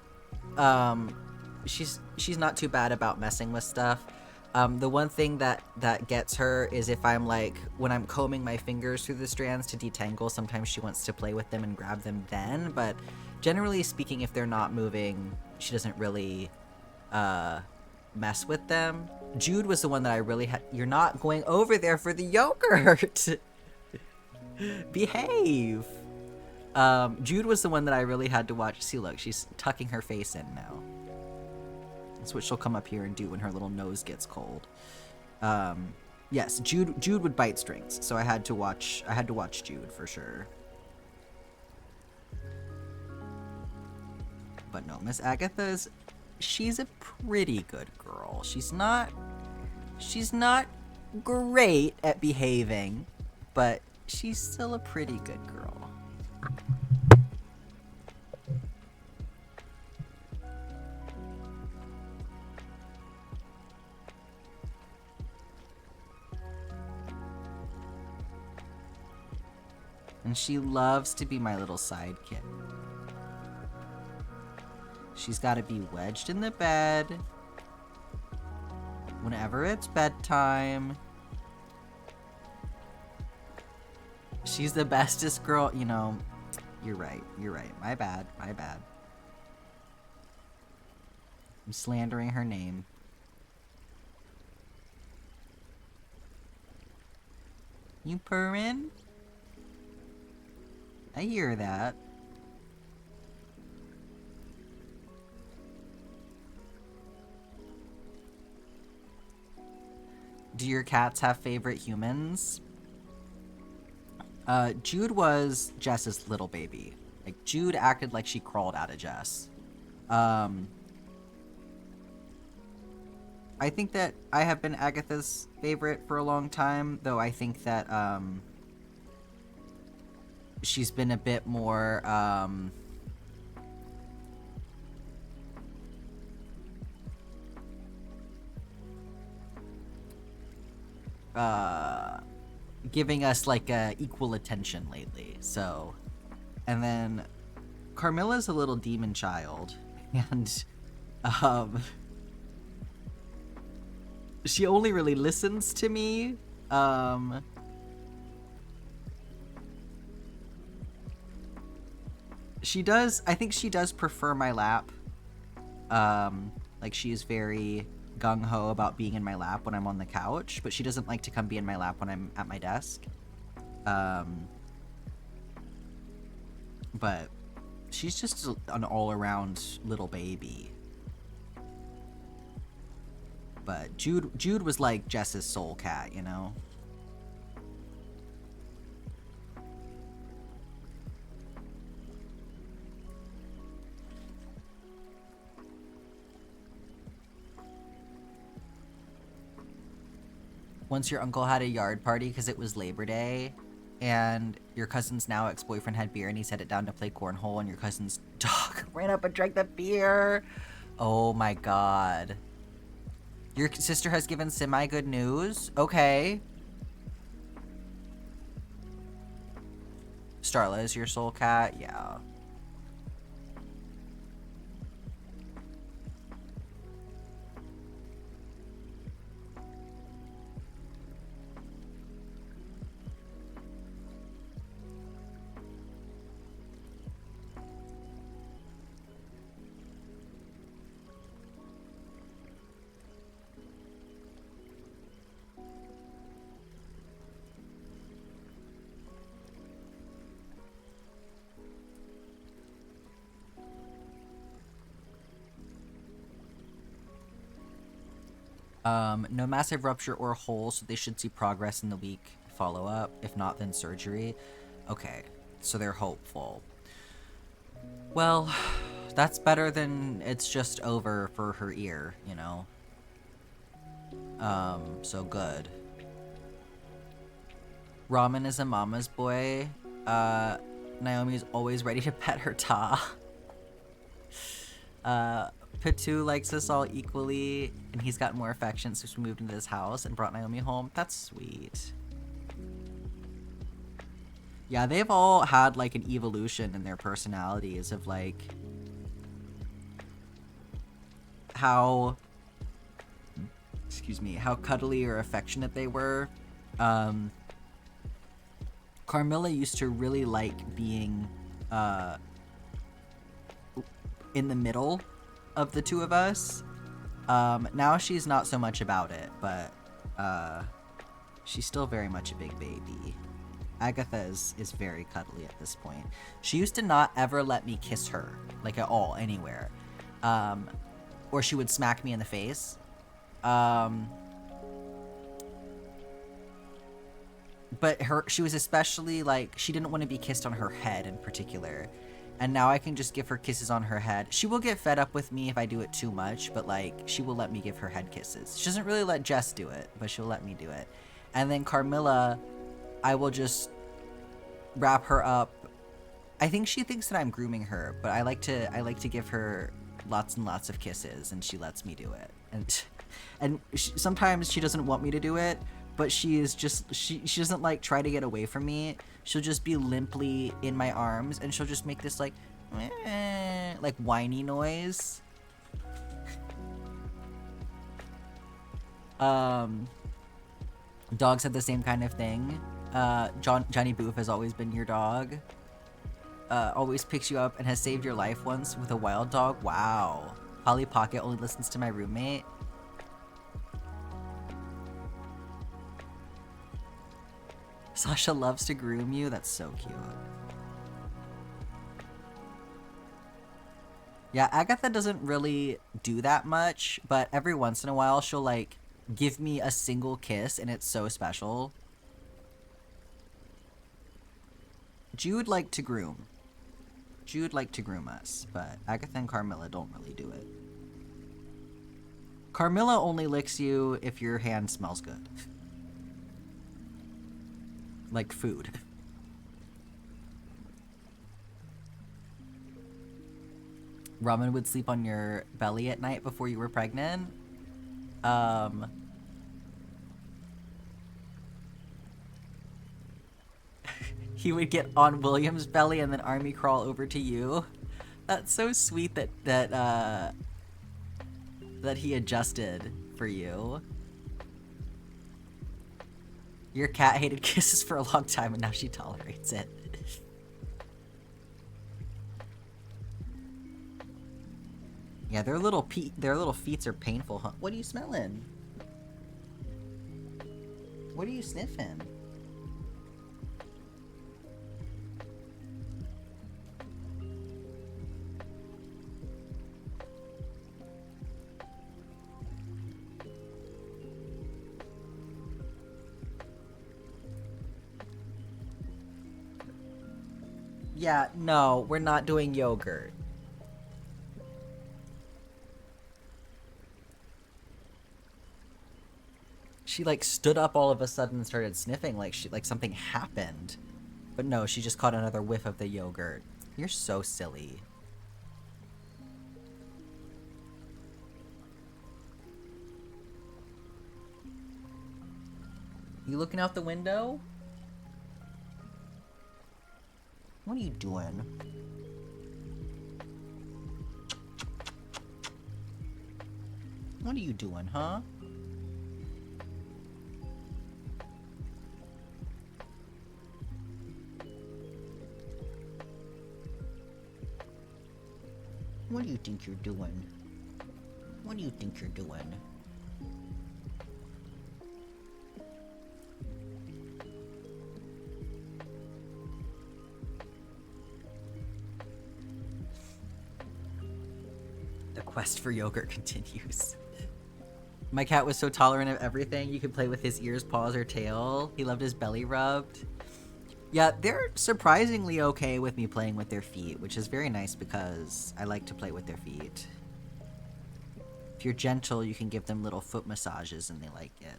she's not too bad about messing with stuff. The one thing that gets her is if I'm like, when I'm combing my fingers through the strands to detangle, sometimes she wants to play with them and grab them then, but generally speaking, if they're not moving, she doesn't really, mess with them. Jude was the one that I really had- You're not going over there for the yogurt! Behave! Jude was the one that I really had to watch. See, look, she's tucking her face in now. That's what she'll come up here and do when her little nose gets cold. Yes, Jude would bite strings, so I had to watch Jude for sure. But no, Miss Agatha's, she's a pretty good girl. She's not great at behaving, but she's still a pretty good girl. And she loves to be my little sidekick. She's got to be wedged in the bed. Whenever it's bedtime. She's the bestest girl, you know. You're right. You're right. My bad. My bad. I'm slandering her name. You purring? I hear that. Do your cats have favorite humans? Jude was Jess's little baby. Like, Jude acted like she crawled out of Jess. I think that I have been Agatha's favorite for a long time, though I think that, she's been a bit more, giving us, like, equal attention lately, so... And then, Carmilla's a little demon child, and, she only really listens to me, she does, I think she does prefer my lap, like, she's very gung-ho about being in my lap when I'm on the couch, but she doesn't like to come be in my lap when I'm at my desk. But she's just an all-around little baby. But Jude was like Jess's soul cat, you know? Once your uncle had a yard party because it was Labor Day, and your cousin's now ex-boyfriend had beer and he set it down to play cornhole, and your cousin's dog ran up and drank the beer. Oh my god. Your sister has given semi-good news? Okay. Starla is your soul cat? Yeah. No massive rupture or hole, so they should see progress in the week follow-up. If not, then surgery. Okay, so they're hopeful. Well, that's better than it's just over for her ear, you know? So good. Ramen is a mama's boy. Naomi's always ready to pet her ta. Pitu likes us all equally, and he's got more affection since we moved into this house and brought Naomi home. That's sweet. Yeah, they've all had, like, an evolution in their personalities of, like, how, excuse me, how cuddly or affectionate they were. Carmilla used to really like being, in the middle of the two of us. Now she's not so much about it, but she's still very much a big baby. Agatha is very cuddly at this point. She used to not ever let me kiss her, like, at all, anywhere. Or she would smack me in the face. But she was especially, like, she didn't want to be kissed on her head in particular. And now I can just give her kisses on her head. She will get fed up with me if I do it too much, but, like, she will let me give her head kisses. She doesn't really let Jess do it, but she'll let me do it. And then Carmilla, I will just wrap her up. I think she thinks that I'm grooming her, but I like to give her lots and lots of kisses, and she lets me do it. And sometimes she doesn't want me to do it, but she is just, she doesn't, like, try to get away from me. She'll just be limply in my arms, and she'll just make this, like, like, whiny noise. Dogs had the same kind of thing. Johnny Booth has always been your dog. Always picks you up and has saved your life once with a wild dog. Wow. Polly Pocket only listens to my roommate. Sasha loves to groom you. That's so cute. Yeah, Agatha doesn't really do that much, but every once in a while she'll like give me a single kiss and it's so special. Jude liked to groom. Jude liked to groom us, but Agatha and Carmilla don't really do it. Carmilla only licks you if your hand smells good. Like food. Ramen would sleep on your belly at night before you were pregnant. He would get on William's belly and then army crawl over to you. That's so sweet that he adjusted for you. Your cat hated kisses for a long time and now she tolerates it. Yeah, their little feet are painful, huh? What are you smelling? What are you sniffing? Yeah, no, we're not doing yogurt. She like stood up all of a sudden and started sniffing like something happened. But no, she just caught another whiff of the yogurt. You're so silly. You looking out the window? What are you doing? What are you doing, huh? What do you think you're doing? What do you think you're doing? The quest for yogurt continues. My cat was so tolerant of everything. You could play with his ears, paws, or tail. He loved his belly rubbed. Yeah, they're surprisingly okay with me playing with their feet, which is very nice because I like to play with their feet. If you're gentle, you can give them little foot massages and they like it.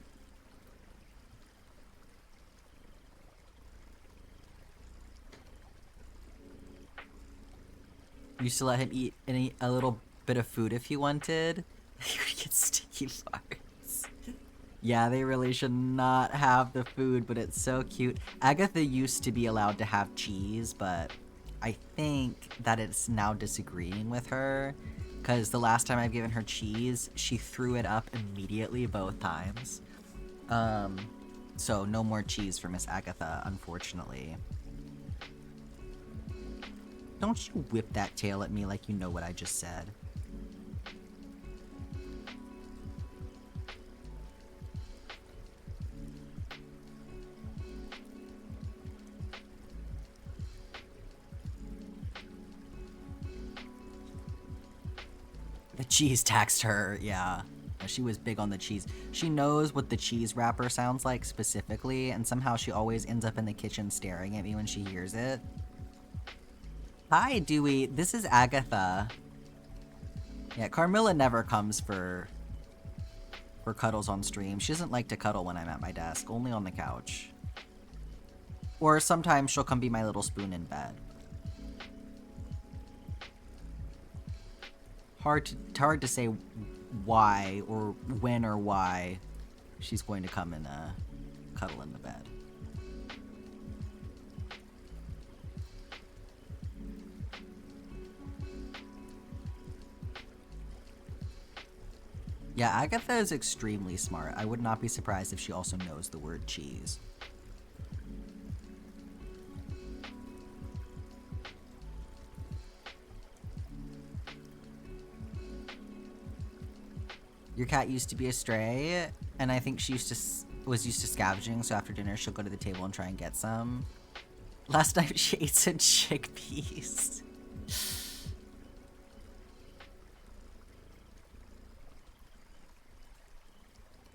You used to let him eat a little bit of food if he wanted. He would get sticky farts. Yeah, they really should not have the food, but it's so cute. Agatha used to be allowed to have cheese, but I think that it's now disagreeing with her. Because the last time I've given her cheese, she threw it up immediately both times. So no more cheese for Miss Agatha, unfortunately. Don't you whip that tail at me like you know what I just said. The cheese taxed her, yeah. She was big on the cheese. She knows what the cheese wrapper sounds like specifically, and somehow she always ends up in the kitchen staring at me when she hears it. Hi, Dewey. This is Agatha. Yeah, Carmilla never comes for cuddles on stream. She doesn't like to cuddle when I'm at my desk, only on the couch. Or sometimes she'll come be my little spoon in bed. Hard to say why or when or why she's going to come and cuddle in the bed. Yeah, Agatha is extremely smart. I would not be surprised if she also knows the word cheese. Your cat used to be a stray, and I think she was used to scavenging, so after dinner she'll go to the table and try and get some. Last night she ate some chickpeas.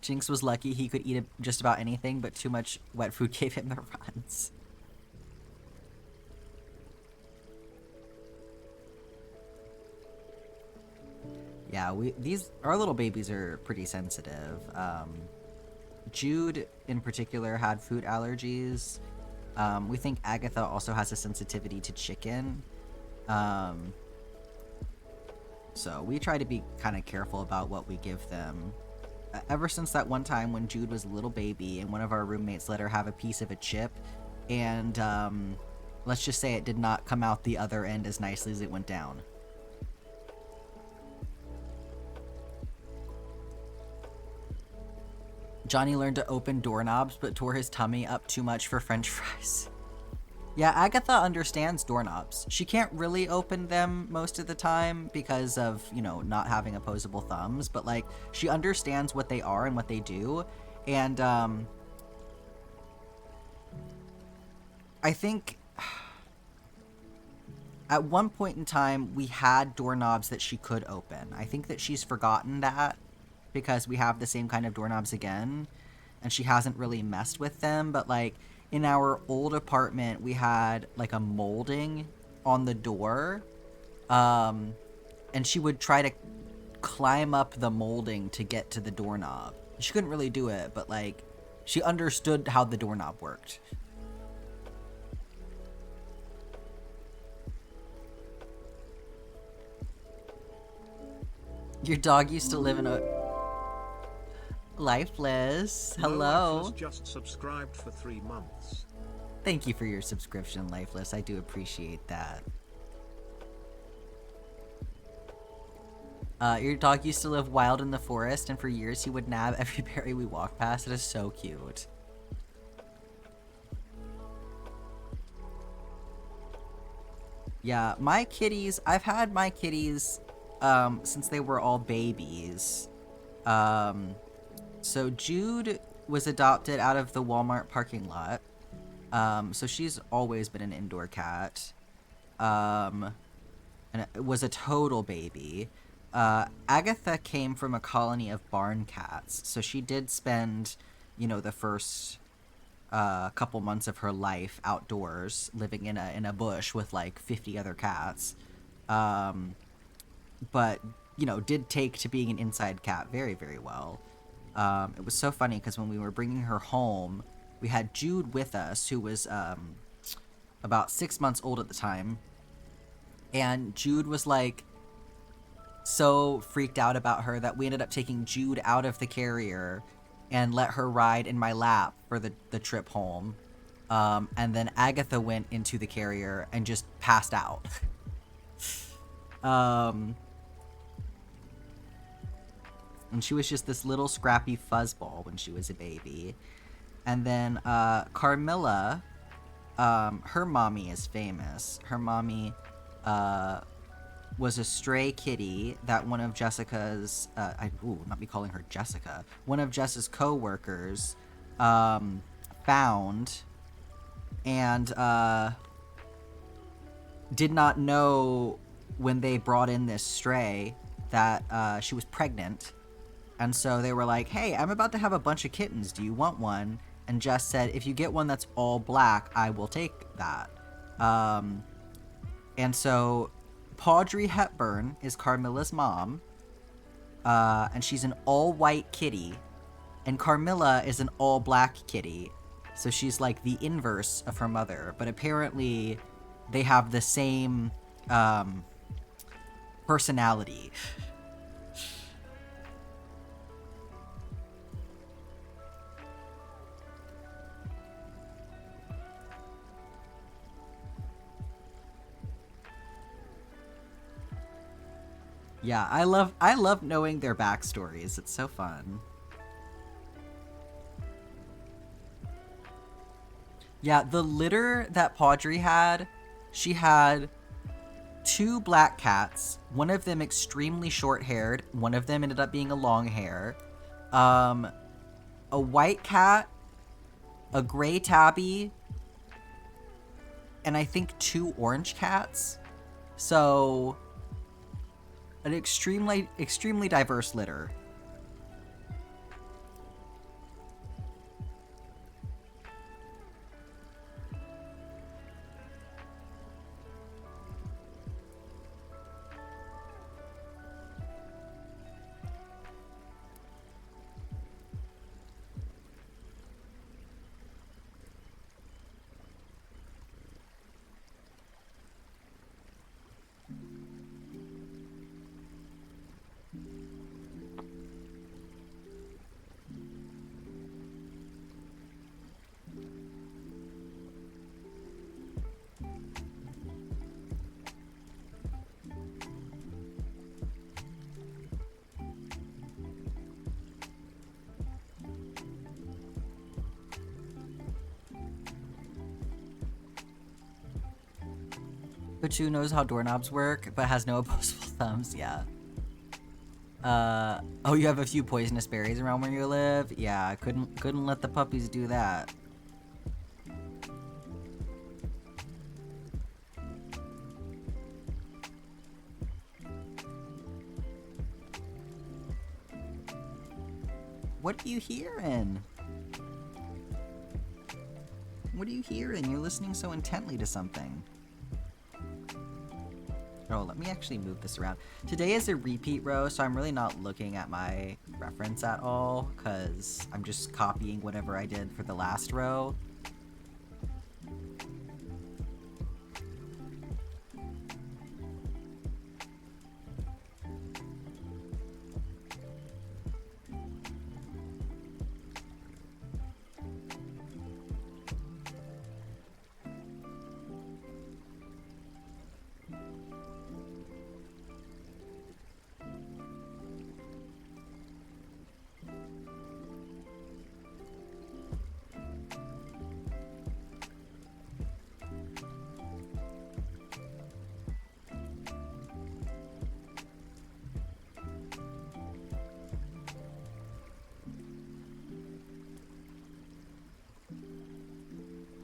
Jinx was lucky he could eat just about anything, but too much wet food gave him the runs. Yeah, our little babies are pretty sensitive. Jude in particular had food allergies. We think Agatha also has a sensitivity to chicken. So we try to be kind of careful about what we give them. Ever since that one time when Jude was a little baby and one of our roommates let her have a piece of a chip, and let's just say it did not come out the other end as nicely as it went down. Johnny learned to open doorknobs but tore his tummy up too much for french fries. Yeah, Agatha understands doorknobs. She can't really open them most of the time because of, you know, not having opposable thumbs, but, like, she understands what they are and what they do, and, I think at one point in time we had doorknobs that she could open. I think that she's forgotten that because we have the same kind of doorknobs again, and she hasn't really messed with them, but, like, in our old apartment, we had, like, a molding on the door, and she would try to climb up the molding to get to the doorknob. She couldn't really do it, but, like, she understood how the doorknob worked. Your dog used to live in a... Lifeless, hello. Lifeless just subscribed for 3 months. Thank you for your subscription, Lifeless. I do appreciate that. Your dog used to live wild in the forest, and for years he would nab every berry we walked past. It is so cute. Yeah, my kitties, I've had my kitties since they were all babies. So Jude was adopted out of the Walmart parking lot. So she's always been an indoor cat. And it was a total baby. Agatha came from a colony of barn cats. So she did spend, you know, the first couple months of her life outdoors, living in a bush with like 50 other cats. But, you know, did take to being an inside cat very, very well. It was so funny because when we were bringing her home, we had Jude with us, who was about 6 months old at the time. And Jude was like so freaked out about her that we ended up taking Jude out of the carrier and let her ride in my lap for the trip home. And then Agatha went into the carrier and just passed out. And she was just this little scrappy fuzzball when she was a baby. And then Carmilla, her mommy is famous. Her mommy was a stray kitty that one of Jessica's, I will not be calling her Jessica, one of Jess's co-workers found and did not know when they brought in this stray that she was pregnant. And so they were like, hey, I'm about to have a bunch of kittens. Do you want one? And Jess said, if you get one that's all black, I will take that. And so Audrey Hepburn is Carmilla's mom. And she's an all-white kitty. And Carmilla is an all-black kitty. So she's like the inverse of her mother. But apparently they have the same personality. Yeah, I love knowing their backstories. It's so fun. Yeah, the litter that Paudry had, she had 2 black cats, one of them extremely short-haired, one of them ended up being a long hair, a white cat, a gray tabby, and I think 2 orange cats. So, an extremely diverse litter. Pichu knows how doorknobs work, but has no opposable thumbs. Yeah. Oh, you have a few poisonous berries around where you live? Yeah, I couldn't let the puppies do that. What are you hearing? What are you hearing? You're listening so intently to something. Oh, let me actually move this around. Today is a repeat row, so I'm really not looking at my reference at all, because I'm just copying whatever I did for the last row.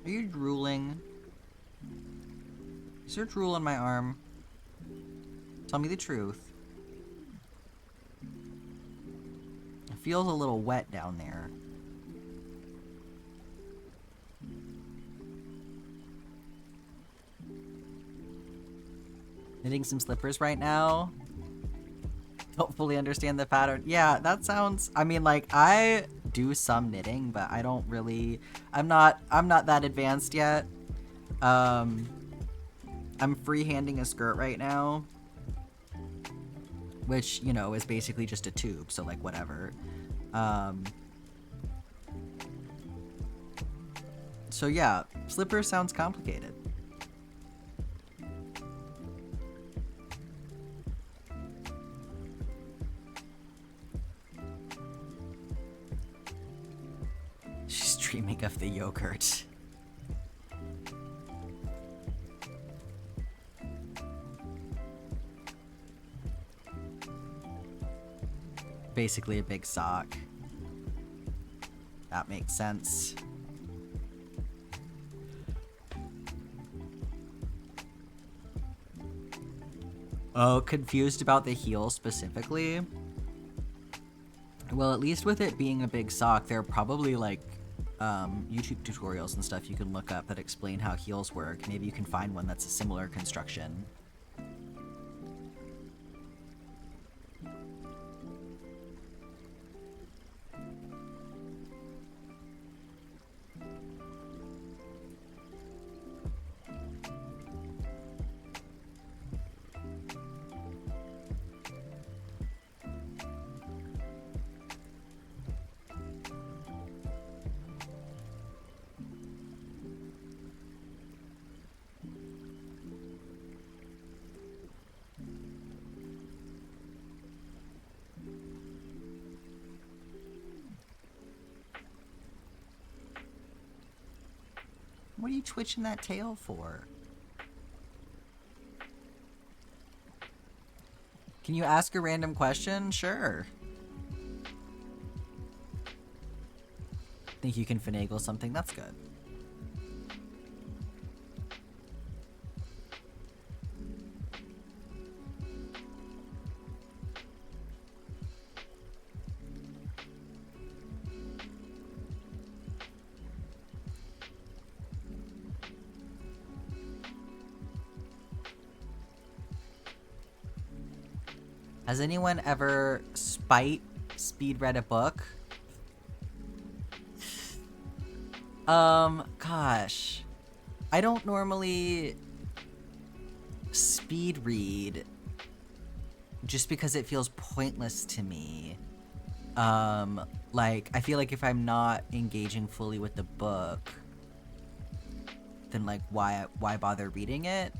Are you drooling? Is there drool on my arm? Tell me the truth. It feels a little wet down there. Knitting some slippers right now. Don't fully understand the pattern. Yeah, that sounds, I mean, like, I do some knitting, but I don't really, I'm not that advanced yet. I'm freehanding a skirt right now, which, you know, is basically just a tube, so like whatever. So yeah, slippers sounds complicated. She's dreaming of the yogurt. Basically a big sock. That makes sense. Oh, confused about the heel specifically? Well, at least with it being a big sock, there are probably like YouTube tutorials and stuff you can look up that explain how heels work. Maybe you can find one that's a similar construction. What are you twitching that tail for? Can you ask a random question? Sure. Think you can finagle something? That's good. Has anyone ever speed read a book? Gosh. I don't normally speed read just because it feels pointless to me. Like, I feel like if I'm not engaging fully with the book, then like why bother reading it?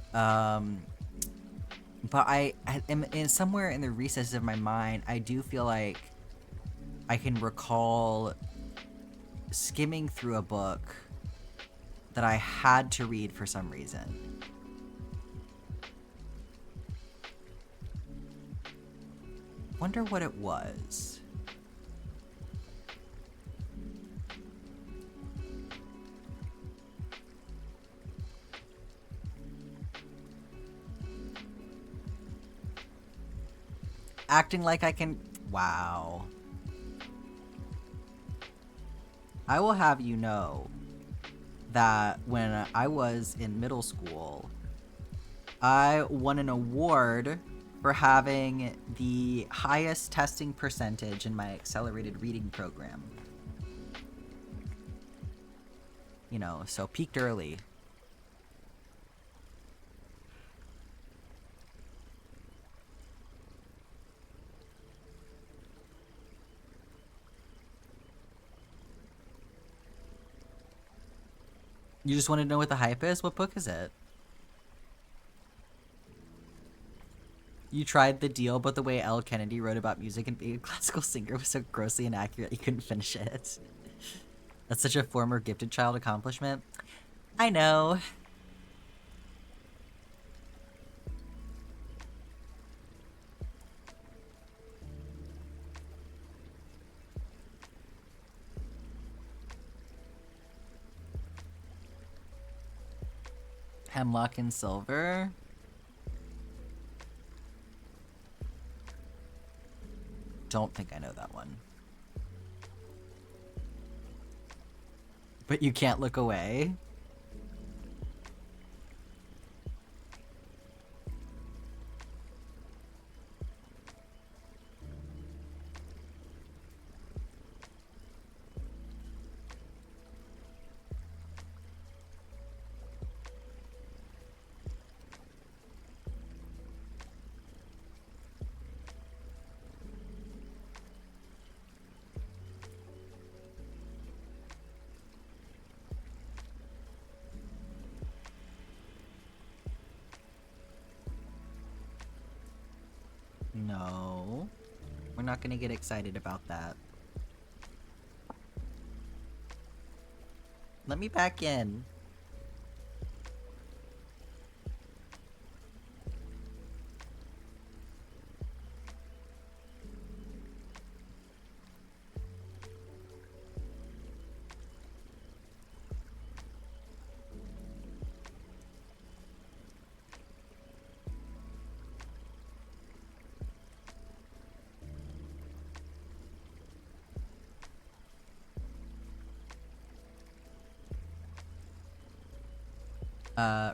But I am in somewhere in the recesses of my mind, I do feel like I can recall skimming through a book that I had to read for some reason. Wonder what it was. Acting like I can... Wow. I will have you know that when I was in middle school, I won an award for having the highest testing percentage in my accelerated reading program. You know, so peaked early. You just want to know what the hype is? What book is it? You tried The Deal, but the way L. Kennedy wrote about music and being a classical singer was so grossly inaccurate you couldn't finish it. That's such a former gifted child accomplishment. I know. Hemlock and Silver. Don't think I know that one. But you can't look away? No. We're not gonna get excited about that. Let me back in.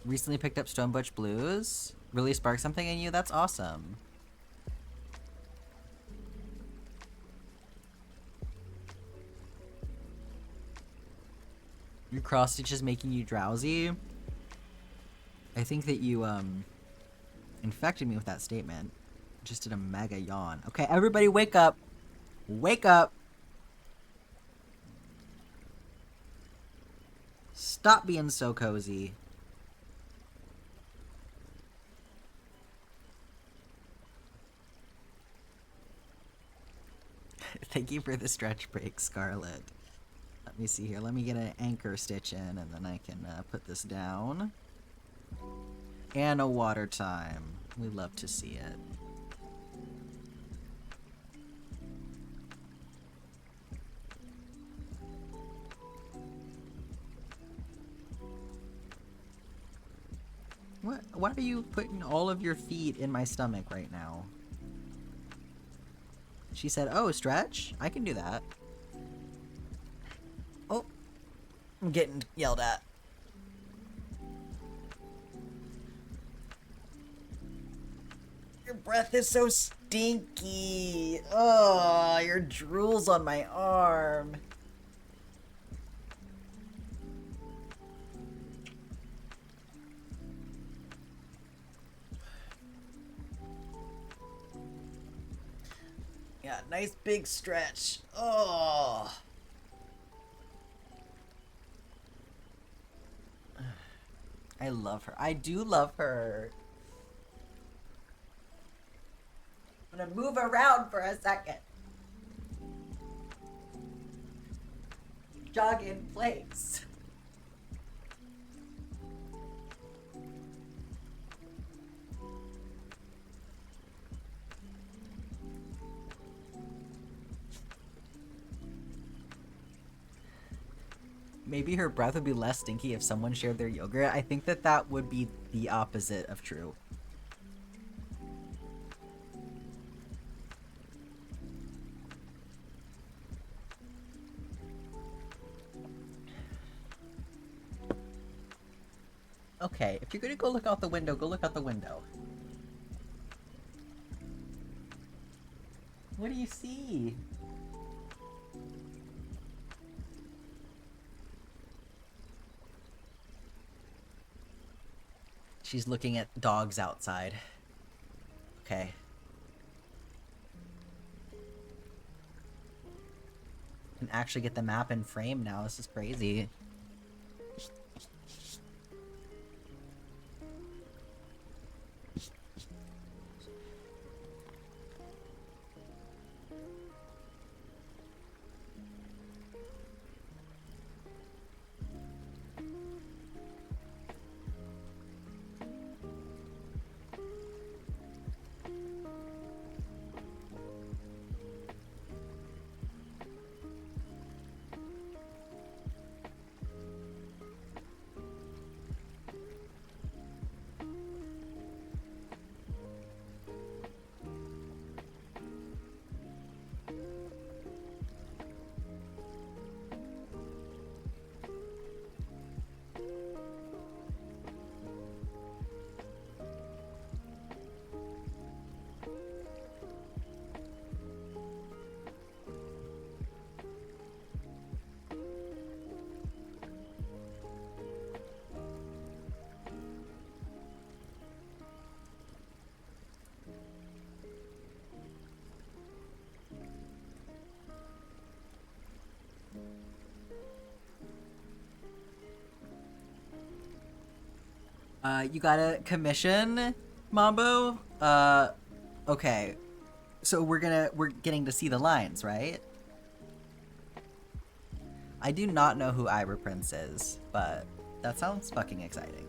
Recently picked up Stone Butch Blues. Really sparked something in you? That's awesome. Your cross stitch is making you drowsy? I think that you, infected me with that statement. Just did a mega yawn. Okay, everybody wake up. Wake up. Stop being so cozy. Thank you for the stretch break, Scarlet. Let me see here. Let me get an anchor stitch in, and then I can put this down. And a water time. We love to see it. What? Why are you putting all of your feet in my stomach right now? She said, oh, stretch? I can do that. Oh, I'm getting yelled at. Your breath is so stinky. Oh, your drool's on my arm. Yeah, nice big stretch. Oh. I love her. I do love her. I'm gonna move around for a second. Jog in place. Maybe her breath would be less stinky if someone shared their yogurt. I think that that would be the opposite of true. Okay, if you're gonna go look out the window, go look out the window. What do you see? She's looking at dogs outside. Okay. Can actually get the map in frame now. This is crazy. You got a commission, Mambo? Okay. So we're getting to see the lines, right? I do not know who Ira Prince is, but that sounds fucking exciting.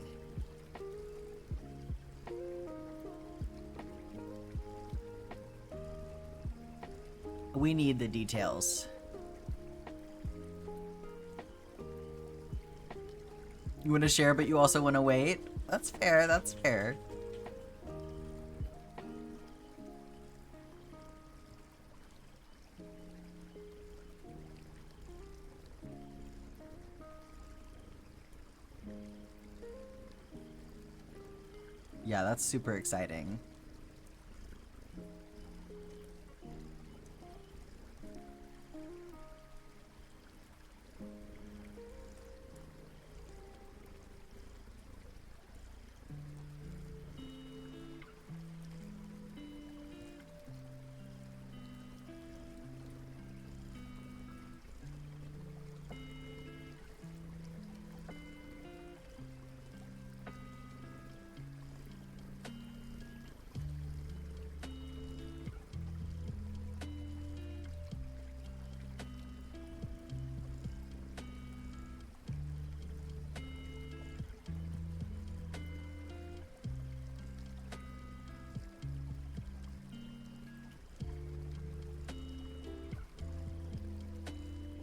We need the details. You want to share, but you also want to wait? That's fair, that's fair. Yeah, that's super exciting.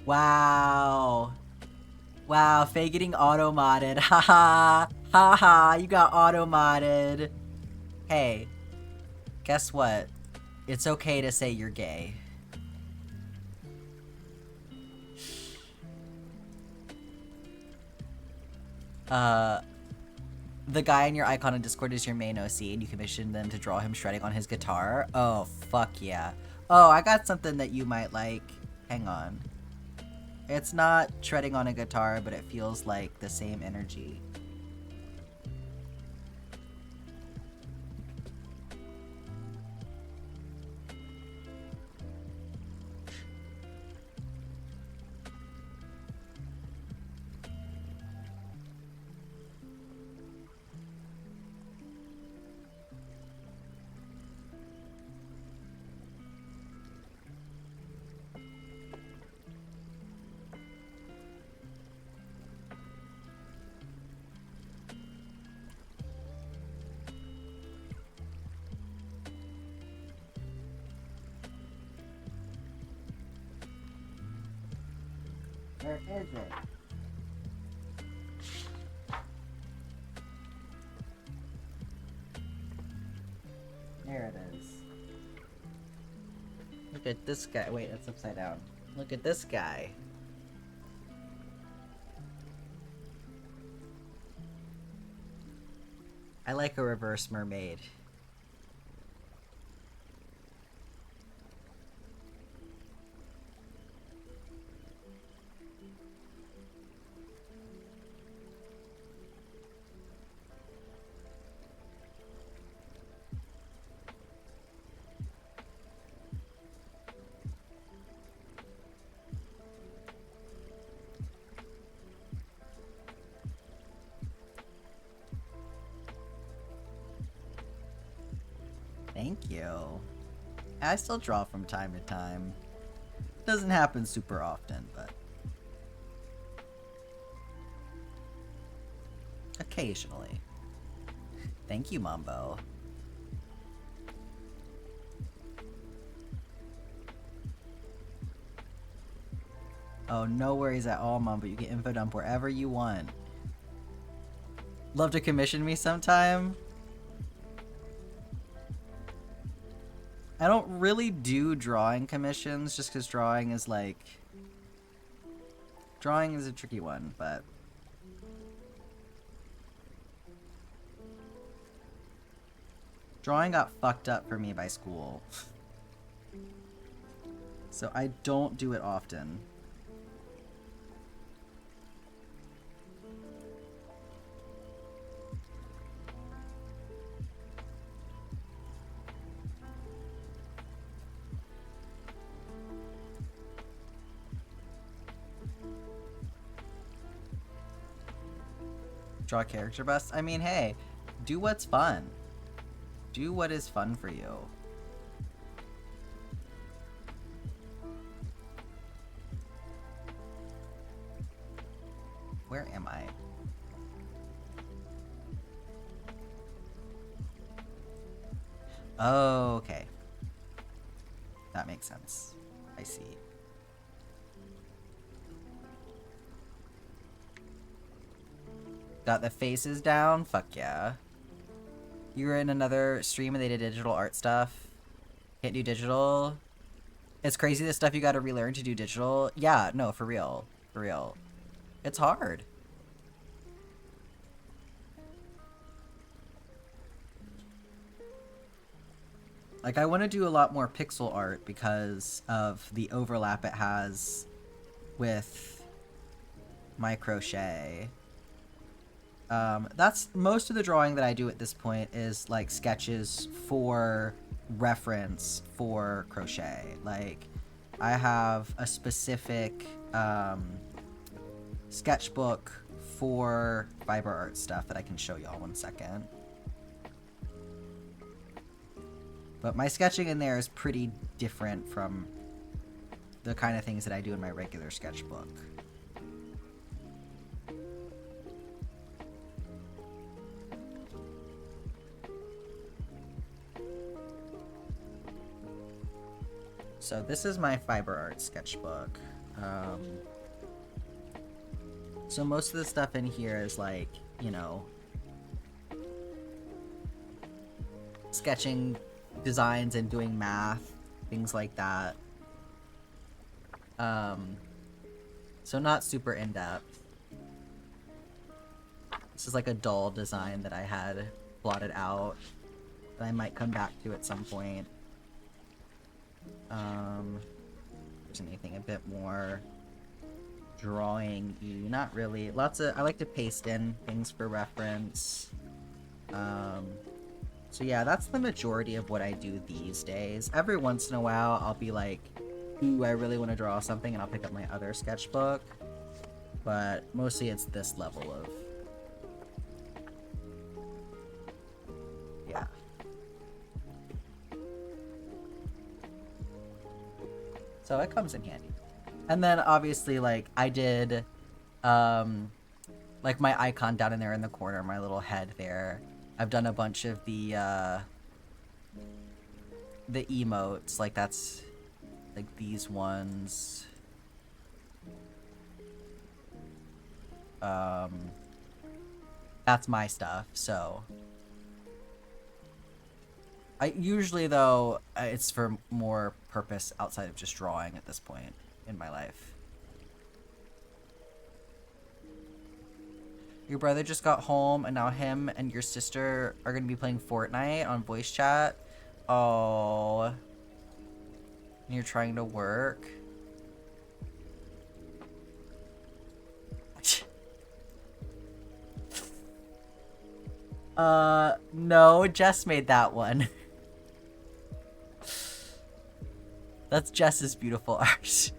Wow. Wow, Faye getting auto-modded. Haha. Haha, you got auto-modded. Hey, guess what? It's okay to say you're gay. The guy in your icon on Discord is your main OC, and you commissioned them to draw him shredding on his guitar? Oh, fuck yeah. Oh, I got something that you might like. Hang on. It's not shredding on a guitar, but it feels like the same energy. Where is it? There it is. Look at this guy. Wait, it's upside down. Look at this guy. I like a reverse mermaid. Thank you. I still draw from time to time. Doesn't happen super often, but occasionally. Thank you, Mambo. Oh, no worries at all, Mambo. You can info dump wherever you want. Love to commission me sometime? I don't really do drawing commissions just because drawing is like... Drawing is a tricky one, but... Drawing got fucked up for me by school. So I don't do it often. Draw character busts? I mean, hey, do what's fun. Do what is fun for you. Where am I? Oh, okay. That makes sense. I see. Got the faces down? Fuck yeah. You were in another stream and they did digital art stuff. Can't do digital. It's crazy the stuff you gotta relearn to do digital. Yeah, no, for real. For real. It's hard. Like, I want to do a lot more pixel art because of the overlap it has with my crochet. That's most of the drawing that I do at this point is like sketches for reference for crochet. Like, I have a specific sketchbook for fiber art stuff that I can show y'all 1 second. But my sketching in there is pretty different from the kind of things that I do in my regular sketchbook. So this is my fiber art sketchbook. Um, so most of the stuff in here is like, you know, sketching designs and doing math, things like that. So not super in-depth. This is like a dull design that I had blotted out that I might come back to at some point. There's anything a bit more drawing-y? Not really. I like to paste in things for reference. So yeah, that's the majority of what I do these days. Every once in a while, I'll be like, ooh, I really want to draw something, and I'll pick up my other sketchbook. But mostly it's this level of... yeah. So it comes in handy. And then obviously, like, I did, like my icon down in there in the corner, my little head there. I've done a bunch of the emotes, like that's, like these ones. That's my stuff, so. I usually, though, it's for more purpose outside of just drawing at this point in my life. Your brother just got home, and now him and your sister are going to be playing Fortnite on voice chat. Oh. And you're trying to work. No, Jess made that one. That's Jess's beautiful art.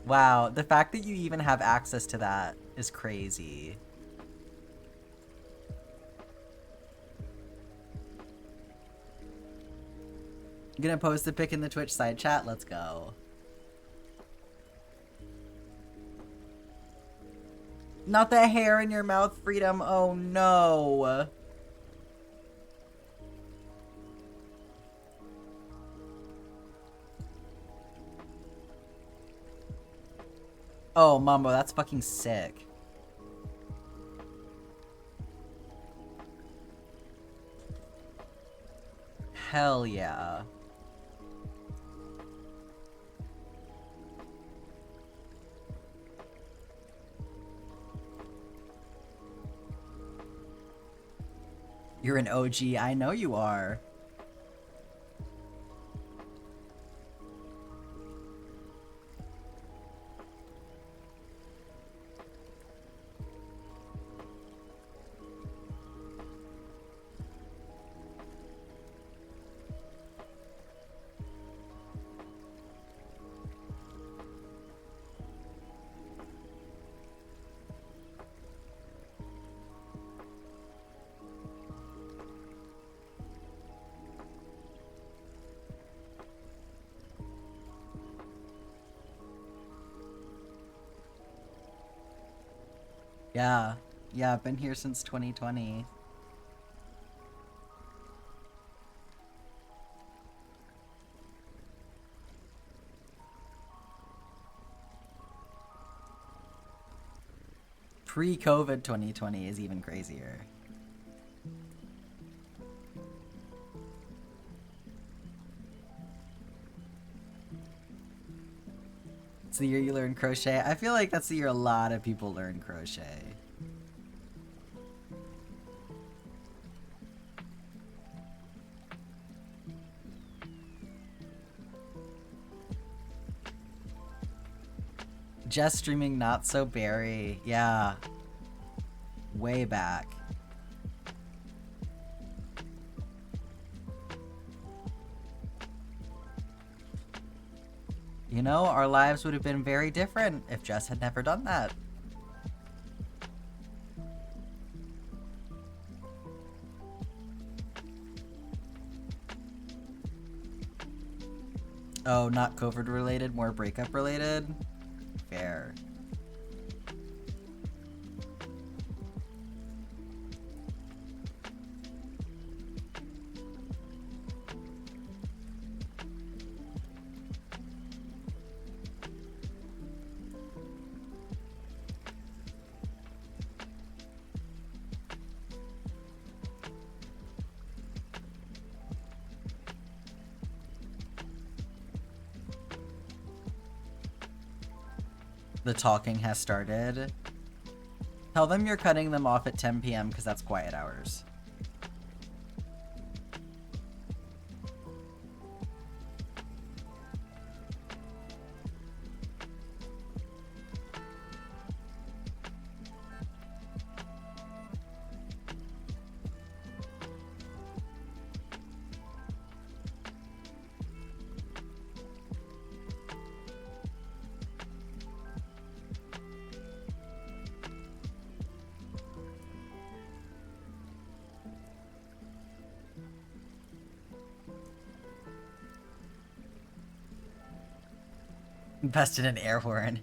Wow, the fact that you even have access to that is crazy. You gonna post the pic in the Twitch side chat? Let's go. Not the hair in your mouth, Freedom. Oh no. Oh, Mambo, that's fucking sick. Hell yeah. You're an OG. I know you are. Yeah. Yeah, I've been here since 2020. Pre-COVID 2020 is even crazier. It's the year you learn crochet. I feel like that's the year a lot of people learn crochet. Just streaming Not So Berry. Yeah. Way back. You know, our lives would have been very different if Jess had never done that. Oh, not COVID related, more breakup related? Fair. The talking has started. Tell them you're cutting them off at 10 p.m. because that's quiet hours. Invested in an air horn.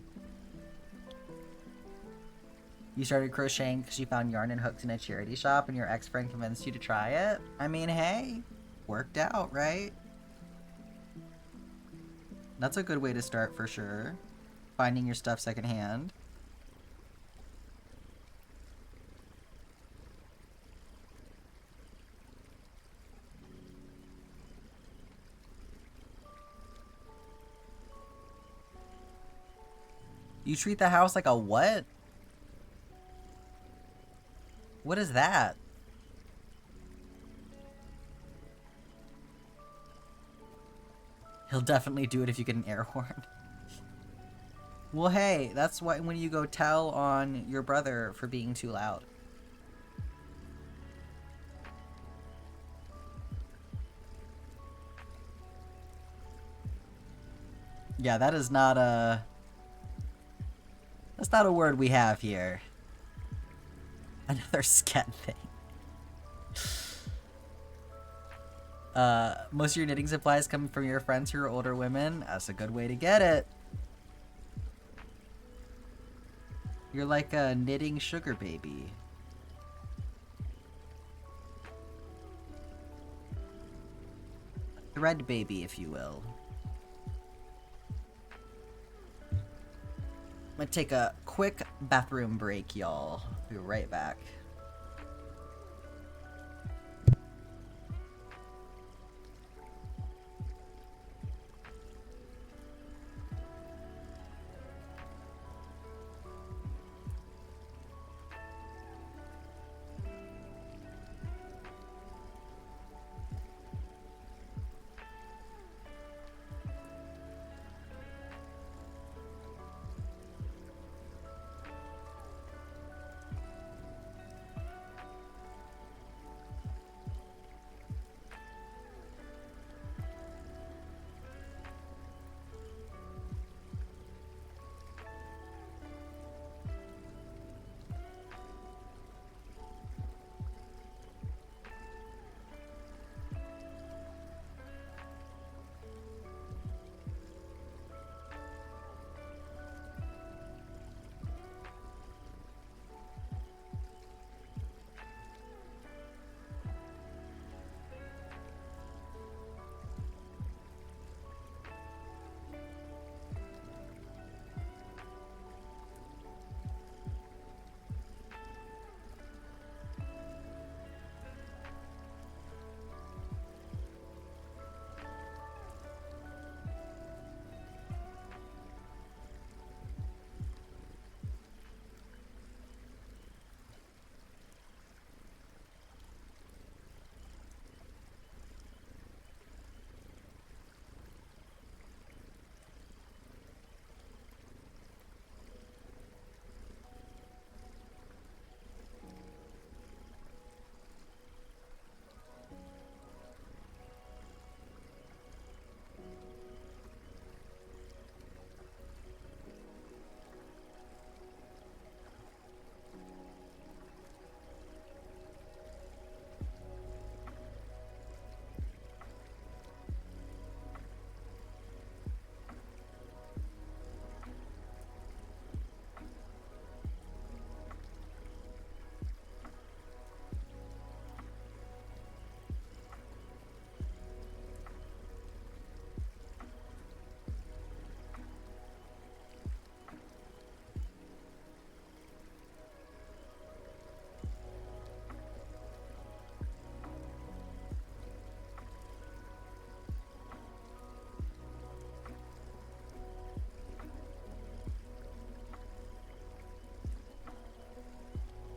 You started crocheting because you found yarn and hooks in a charity shop and your ex-friend convinced you to try it? I mean, hey, worked out, right? That's a good way to start for sure. Finding your stuff secondhand. You treat the house like a what? What is that? He'll definitely do it if you get an air horn. Well, hey, that's why when you go tell on your brother for being too loud. Yeah, that is not a... That's not a word we have here. Another scat thing. Most of your knitting supplies come from your friends who are older women. That's a good way to get it. You're like a knitting sugar baby. Thread baby, if you will. I'm gonna take a quick bathroom break, y'all. Be right back.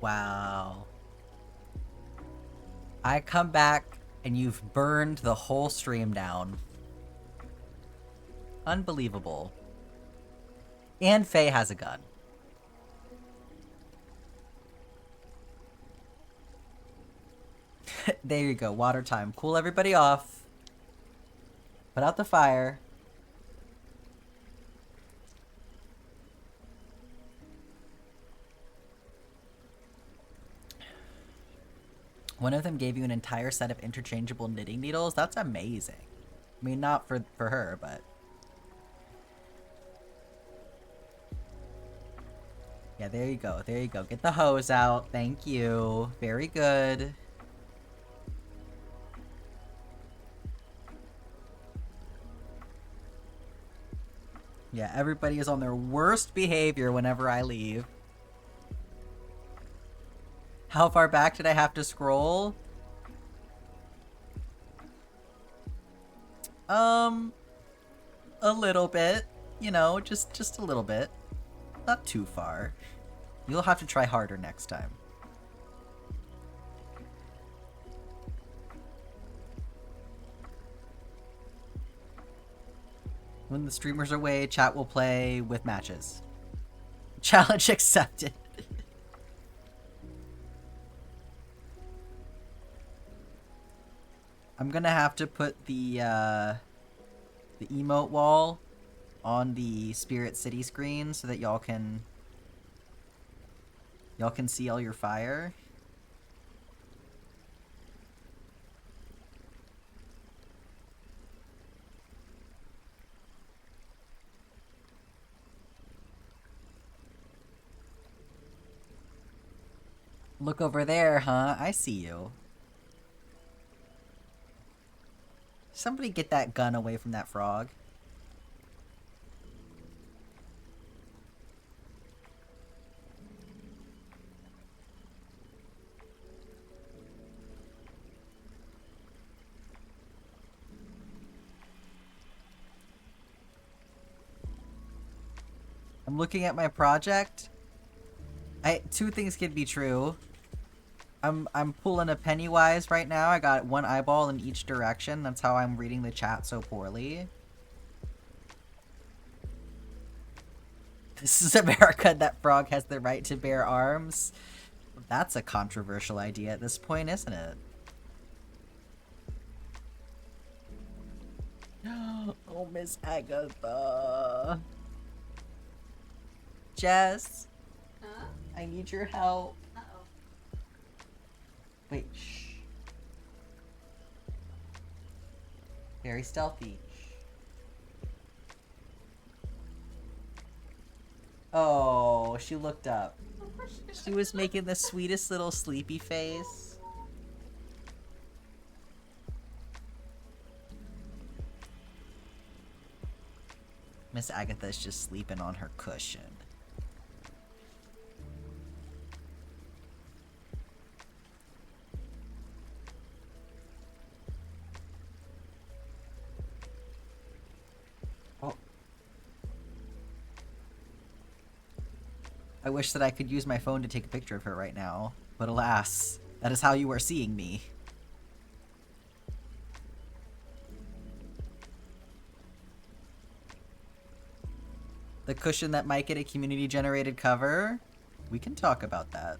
Wow. I come back and you've burned the whole stream down. Unbelievable. And Faye has a gun. There you go, water time. Cool everybody off. Put out the fire. One of them gave you an entire set of interchangeable knitting needles? That's amazing. I mean, not for her, but... Yeah, there you go. There you go. Get the hose out. Thank you. Very good. Yeah, everybody is on their worst behavior whenever I leave. How far back did I have to scroll? A little bit. You know, just a little bit. Not too far. You'll have to try harder next time. When the streamer's away, chat will play with matches. Challenge accepted. I'm gonna have to put the emote wall on the Spirit City screen so that y'all can see all your fire. Look over there, huh? I see you. Somebody get that gun away from that frog. I'm looking at my project. Two things can be true. I'm pulling a Pennywise right now. I got one eyeball in each direction. That's how I'm reading the chat so poorly. This is America. That frog has the right to bear arms. That's a controversial idea at this point, isn't it? Oh, Miss Agatha. Jess. Huh? I need your help. Uh-oh. Wait, shh. Very stealthy. Oh, she looked up. She was making the sweetest little sleepy face. Miss Agatha's just sleeping on her cushion. Oh. I wish that I could use my phone to take a picture of her right now, but alas, that is how you are seeing me. The cushion that might get a community-generated cover? We can talk about that.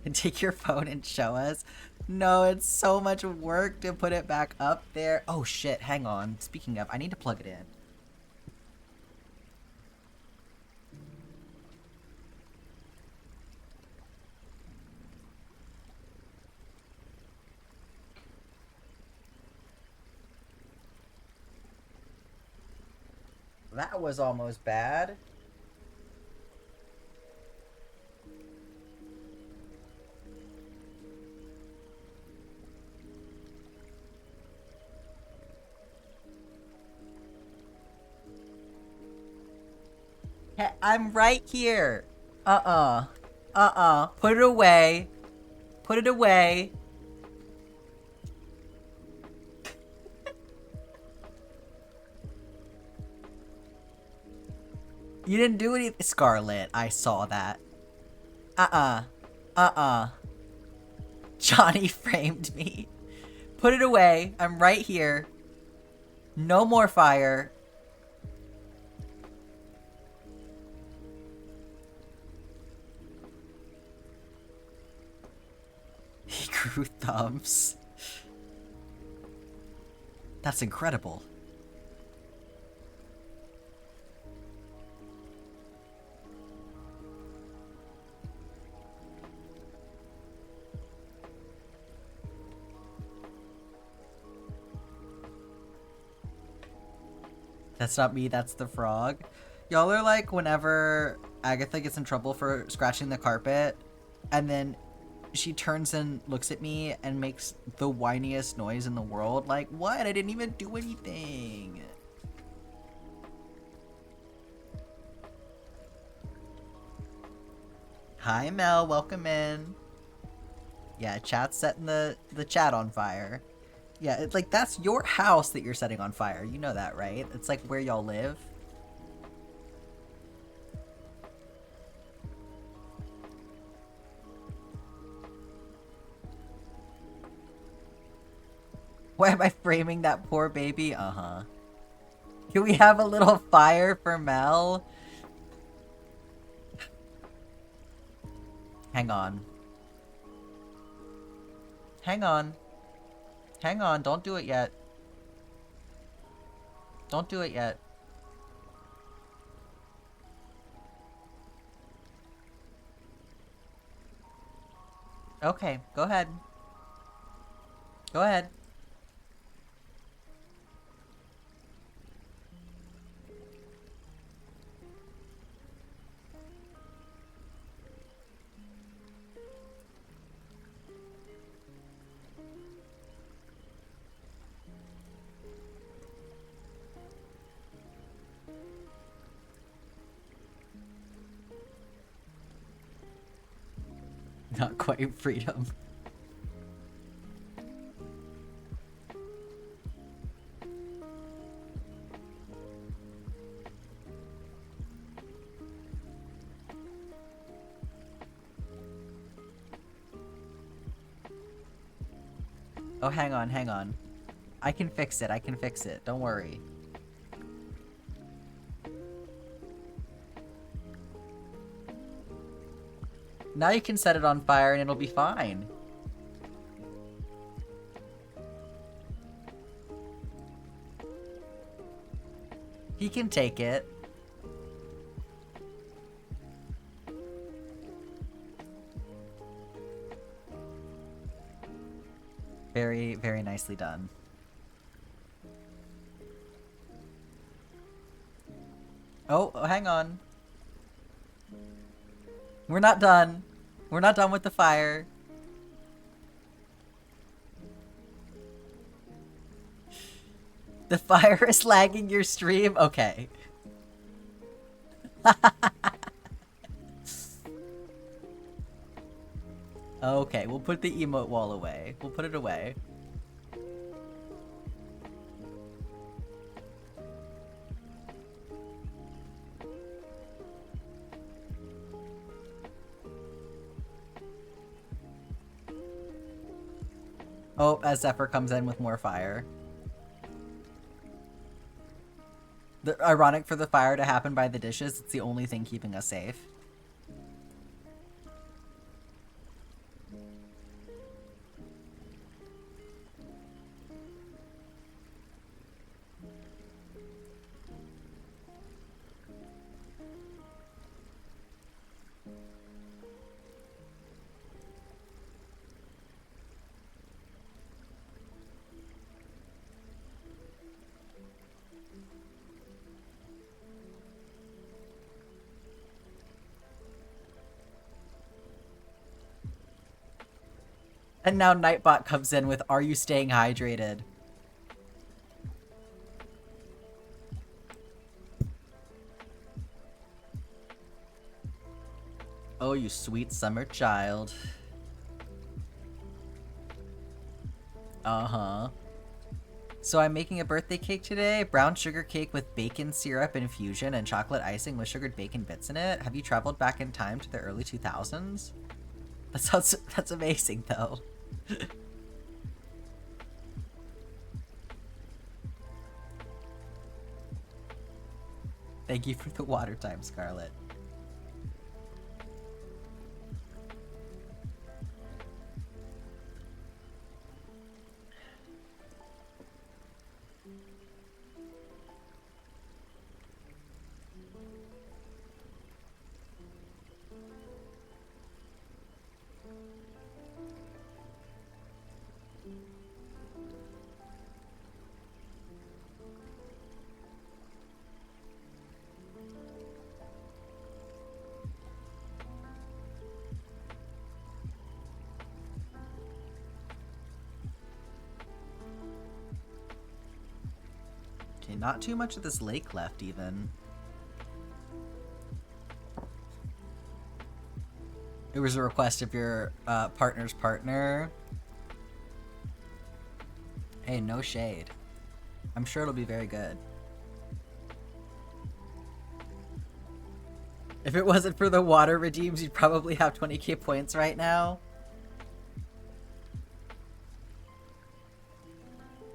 And take your phone and show us? No, it's so much work to put it back up there. Oh shit, hang on. Speaking of, I need to plug it in. That was almost bad. I'm right here. Put it away. Put it away. You didn't do anything, Scarlet. I saw that. Johnny framed me. Put it away. I'm right here. No more fire. He grew thumbs. That's incredible. That's not me, that's the frog. Y'all are like whenever Agatha gets in trouble for scratching the carpet, and then she turns and looks at me and makes the whiniest noise in the world. Like, what? I didn't even do anything. Hi, Mel. Welcome in. Yeah, chat's setting the chat on fire. Yeah, it's like, that's your house that you're setting on fire. You know that, right? It's like where y'all live. Why am I framing that poor baby? Uh-huh. Can we have a little fire for Mel? Hang on. Hang on. Hang on, don't do it yet. Don't do it yet. Okay, go ahead. Go ahead. Not quite freedom. Oh, hang on, hang on. I can fix it, I can fix it. Don't worry. Now you can set it on fire and it'll be fine. He can take it. Very, very nicely done. Oh, hang on. We're not done. We're not done with the fire. The fire is lagging your stream? Okay. Okay, we'll put the emote wall away. We'll put it away. Oh, as Zephyr comes in with more fire. Ironic for the fire to happen by the dishes, it's the only thing keeping us safe. And now Nightbot comes in with, "Are you staying hydrated?" you sweet summer child. Uh-huh. So I'm making a birthday cake today. Brown sugar cake with bacon syrup infusion and chocolate icing with sugared bacon bits in it. Have you traveled back in time to the early 2000s? That's amazing, though. Thank you for the water time, Scarlet. Okay, not too much of this lake left, even. It was a request of your partner's partner. Hey, no shade. I'm sure it'll be very good. If it wasn't for the water redeems, you'd probably have 20k points right now.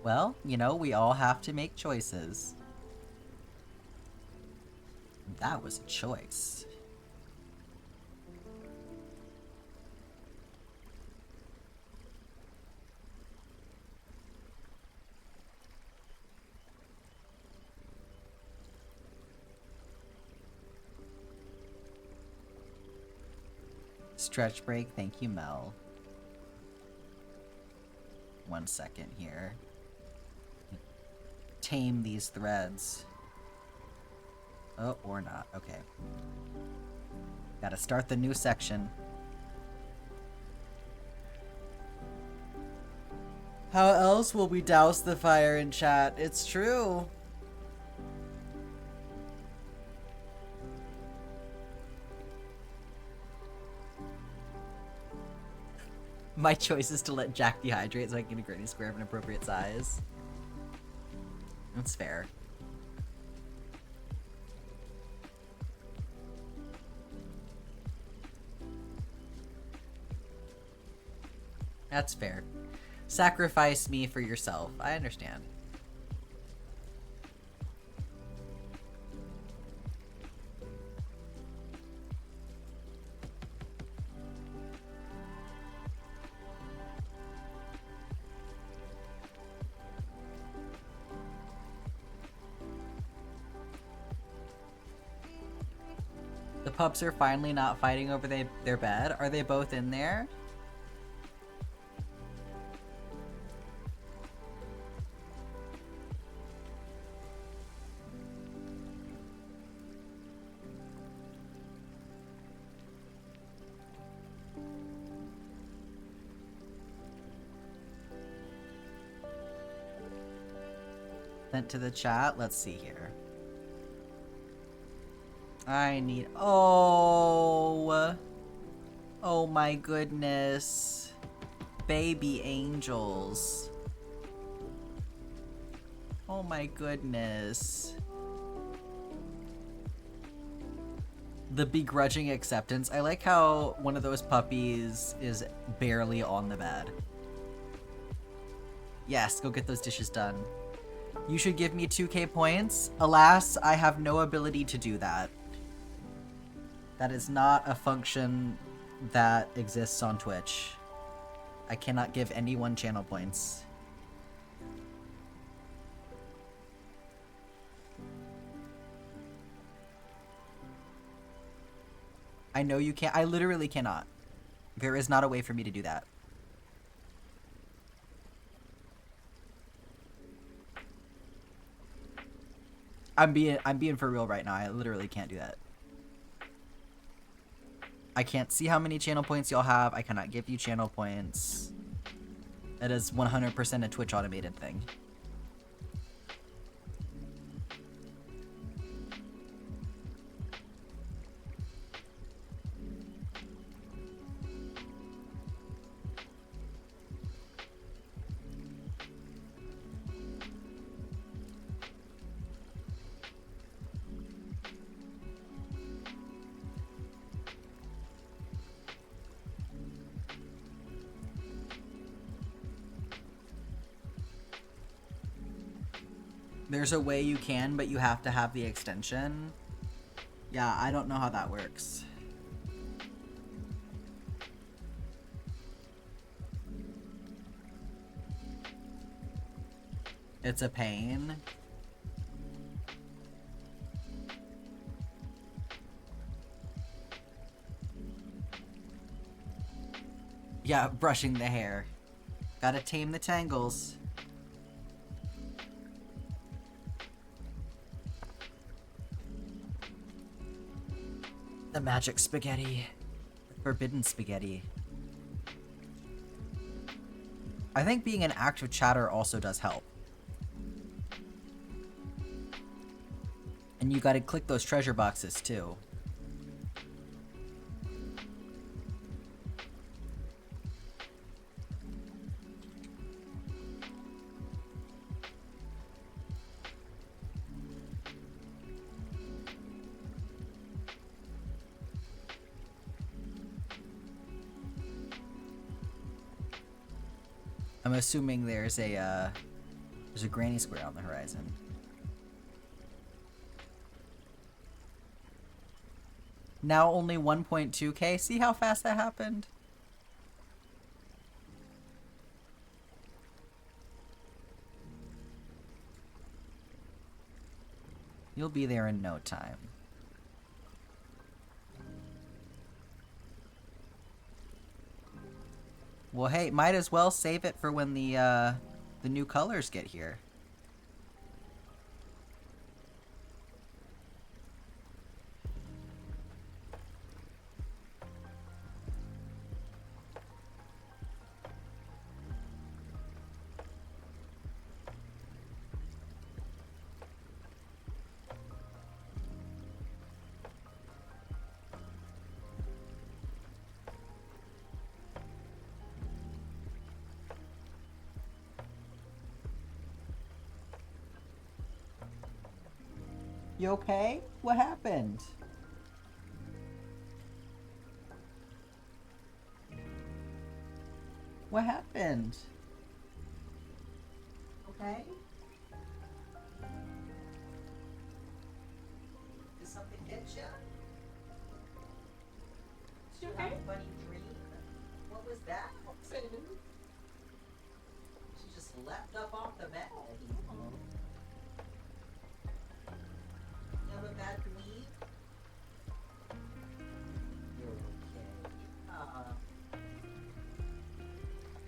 Well, you know, we all have to make choices. That was a choice. Stretch break, thank you, Mel. 1 second here. Tame these threads. Oh, or not. Okay. Gotta start the new section. How else will we douse the fire in chat? It's true. My choice is to let Jack dehydrate so I can get a granny square of an appropriate size. That's fair. That's fair. Sacrifice me for yourself. I understand. The pups are finally not fighting over their bed. Are they both in there? Sent to the chat. Let's see here. I need... Oh! Oh my goodness. Baby angels. Oh my goodness. The begrudging acceptance. I like how one of those puppies is barely on the bed. Yes, go get those dishes done. You should give me 2k points. Alas, I have no ability to do that. That is not a function that exists on Twitch. I cannot give anyone channel points. I know you can't. I literally cannot. There is not a way for me to do that. I'm being for real right now. I literally can't do that. I can't see how many channel points y'all have. I cannot give you channel points. It is 100% a Twitch automated thing. There's a way you can, but you have to have the extension. Yeah, I don't know how that works. It's a pain. Yeah, brushing the hair. Gotta tame the tangles. The magic spaghetti. The forbidden spaghetti. I think being an active chatter also does help. And you gotta click those treasure boxes too. I'm assuming there's a granny square on the horizon. Now only 1.2k. See how fast that happened? You'll be there in no time. Well, hey, might as well save it for when the new colors get here. You okay? What happened? What happened? Okay? Did something hit you? Did you have a funny dream? What was that? She just leapt up off the bed. You have a bad dream? You're okay.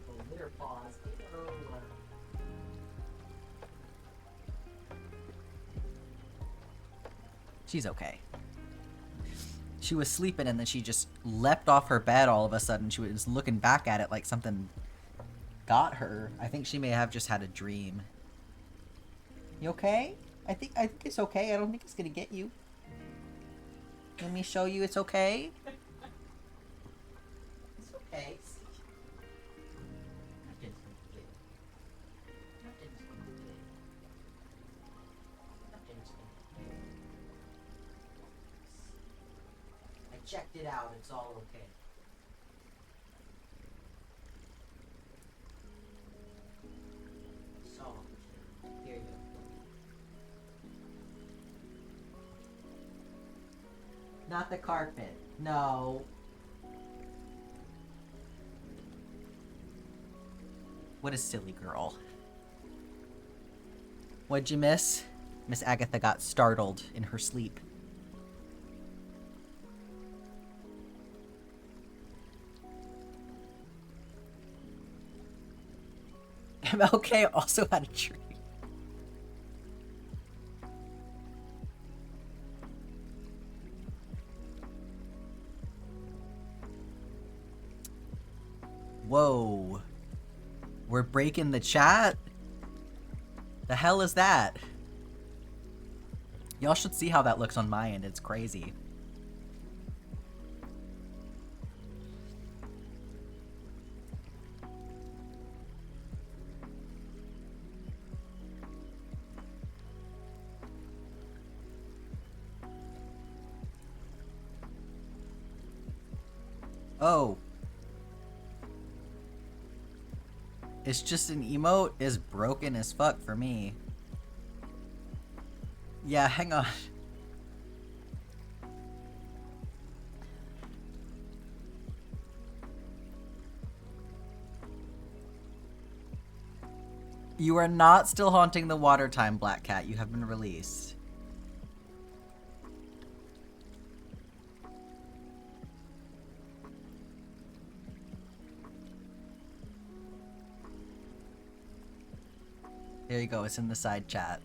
Oh, litter paws. Ew. She's okay. She was sleeping and then she just leapt off her bed all of a sudden. She was looking back at it like something got her. I think she may have just had a dream. You okay? I think it's okay. I don't think it's gonna get you. Let me show you it's okay. It's okay. Nothing's gonna get you. Nothing's gonna get you. Nothing's gonna get you. I checked it out. It's all okay. So, here you go. Not the carpet. No. What a silly girl. What'd you miss? Miss Agatha got startled in her sleep. MLK also had a dream. Whoa. We're breaking the chat? The hell is that? Y'all should see how that looks on my end. It's crazy. Oh. It's just an emote is broken as fuck for me. Yeah, hang on. You are not still haunting the water time, Black Cat. You have been released. There you go. It's in the side chat.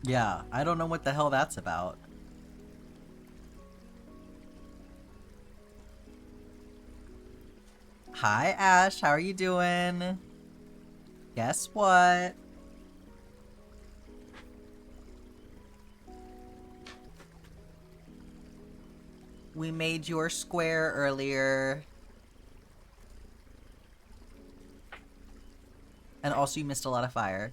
Yeah, I don't know what the hell that's about. Hi, Ash. How are you doing? Guess what? We made your square earlier. And also you missed a lot of fire.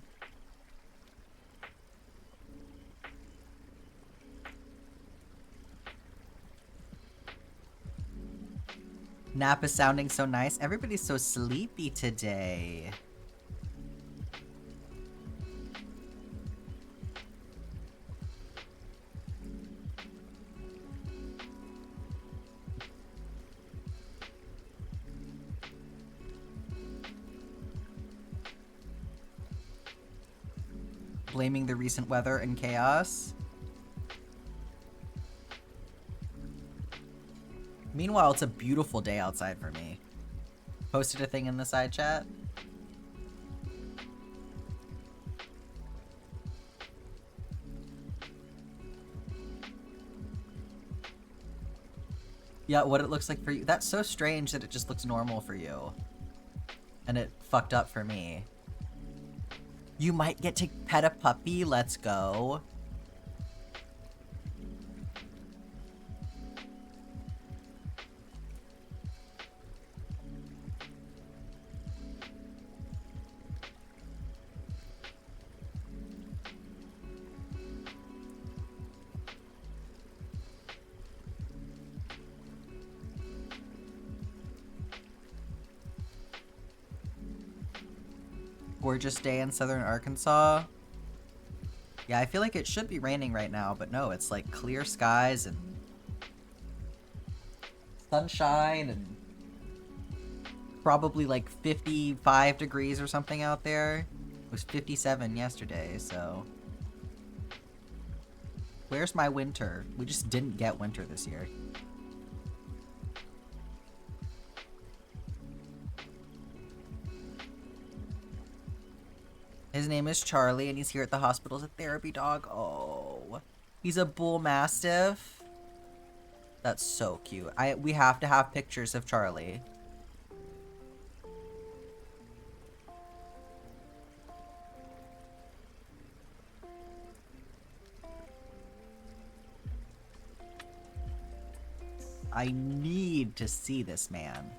Nap is sounding so nice. Everybody's so sleepy today. Blaming the recent weather and chaos. Meanwhile, it's a beautiful day outside for me. Posted a thing in the side chat. Yeah, what it looks like for you. That's so strange that it just looks normal for you. And it fucked up for me. You might get to pet a puppy. Let's go. Gorgeous day in southern Arkansas. Yeah, I feel like it should be raining right now, but no, it's like clear skies and sunshine and probably like 55 degrees or something out there. It was 57 yesterday, so... Where's my winter? We just didn't get winter this year. His name is Charlie, and he's here at the hospital as a therapy dog. Oh, he's a bull mastiff. That's so cute. We have to have pictures of Charlie. I need to see this man.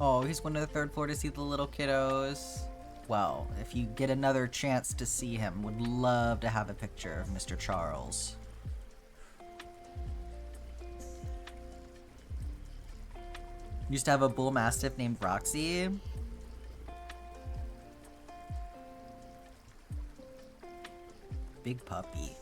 Oh, he's going to the third floor to see the little kiddos. Well, if you get another chance to see him, would love to have a picture of Mr. Charles. Used to have a bull mastiff named Roxy. Big puppy.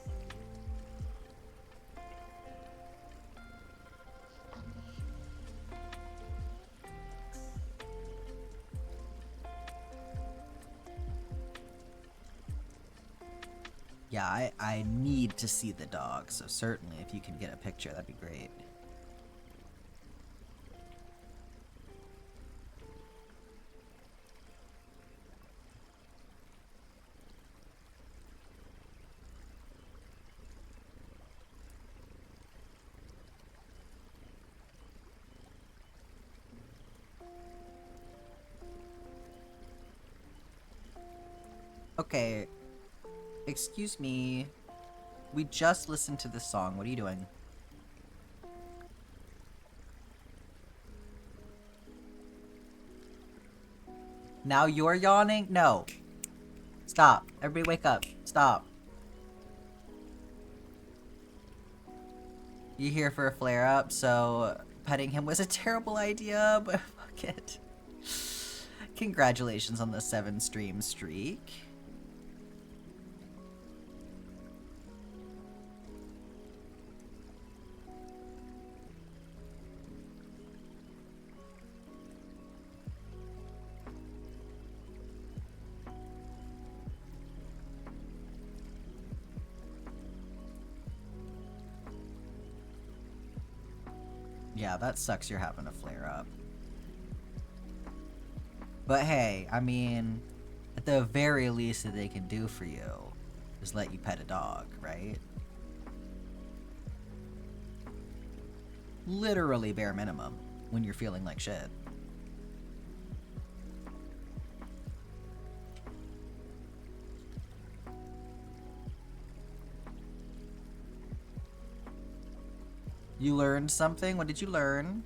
Yeah, I need to see the dog, so certainly if you can get a picture, that'd be great. Okay, excuse me. We just listened to this song. What are you doing? Now you're yawning? No. Stop. Everybody wake up. Stop. You're here for a flare-up, so petting him was a terrible idea, but fuck it. Congratulations on the 7-stream streak. Yeah, that sucks you're having a flare-up. But hey, I mean, at the very least that they can do for you is let you pet a dog, right? Literally bare minimum when you're feeling like shit. You learned something? What did you learn?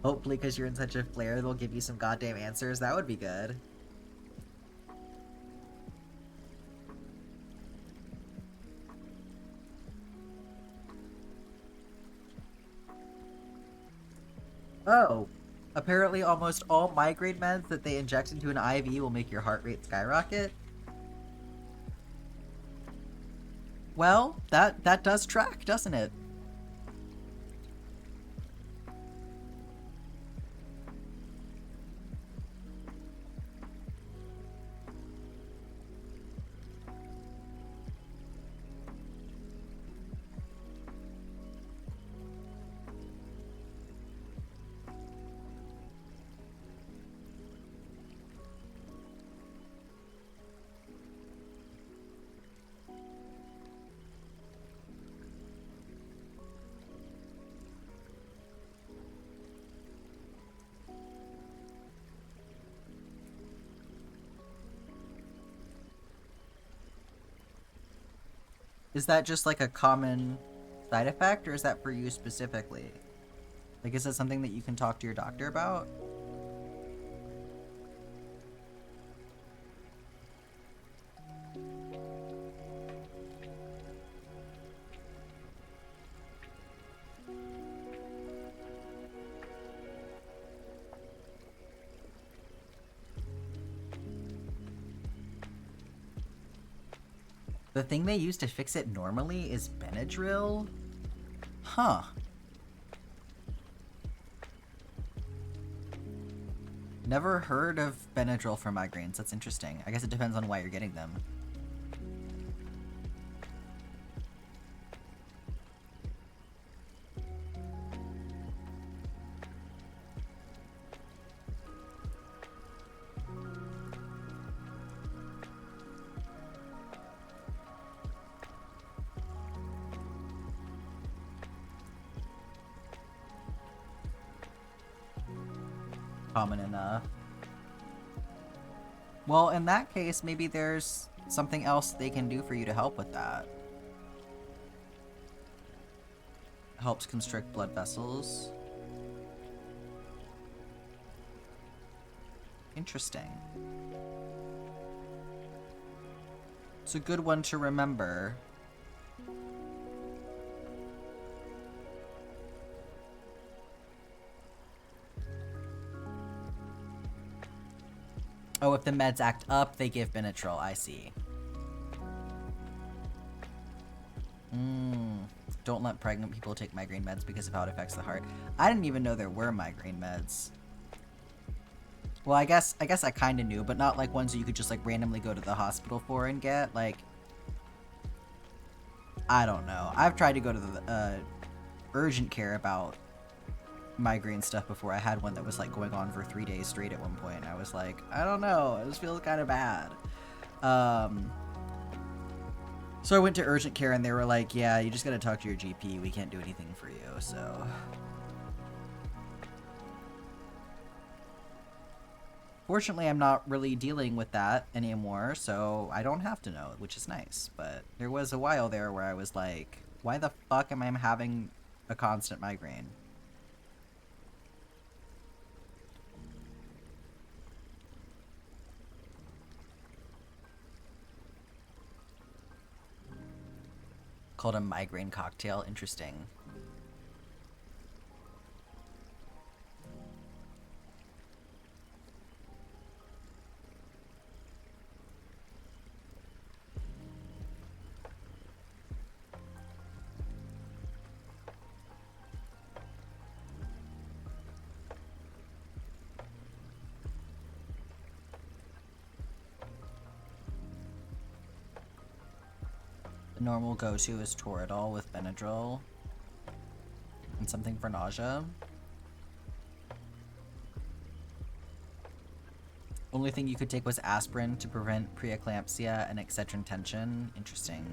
Hopefully, because you're in such a flare, they'll give you some goddamn answers. That would be good. Oh. Apparently almost all migraine meds that they inject into an IV will make your heart rate skyrocket. Well, that does track, doesn't it? Is that just like a common side effect, or is that for you specifically? Like, is that something that you can talk to your doctor about? The thing they use to fix it normally is Benadryl? Huh. Never heard of Benadryl for migraines. That's interesting. I guess it depends on why you're getting them. Common enough. Well, in that case, maybe there's something else they can do for you to help with that. Helps constrict blood vessels. Interesting. It's a good one to remember. Oh, if the meds act up, they give Benadryl. I see. Don't let pregnant people take migraine meds because of how it affects the heart. I didn't even know there were migraine meds. Well, I guess I kind of knew, but not like ones that you could just like randomly go to the hospital for and get. Like, I don't know. I've tried to go to the urgent care about migraine stuff before. I had one that was like going on for 3 days straight at one point. And I was like, I don't know. This feels kind of bad. So I went to urgent care and they were like, yeah, you just gotta talk to your GP. We can't do anything for you, so. Fortunately, I'm not really dealing with that anymore, so I don't have to know, which is nice. But there was a while there where I was like, why the fuck am I having a constant migraine? Called a migraine cocktail. Interesting. The normal go-to is Toradol with Benadryl and something for nausea. Only thing you could take was aspirin to prevent preeclampsia and Excedrin tension. Interesting.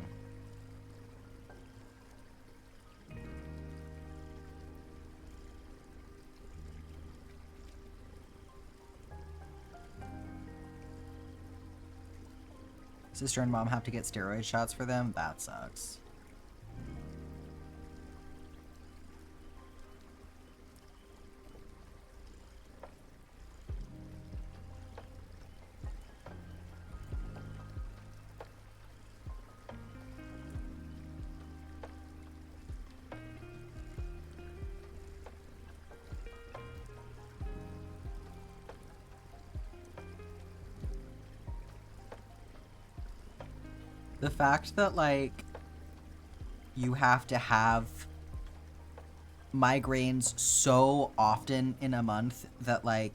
Sister and mom have to get steroid shots for them? That sucks. The fact that, like, you have to have migraines so often in a month that, like,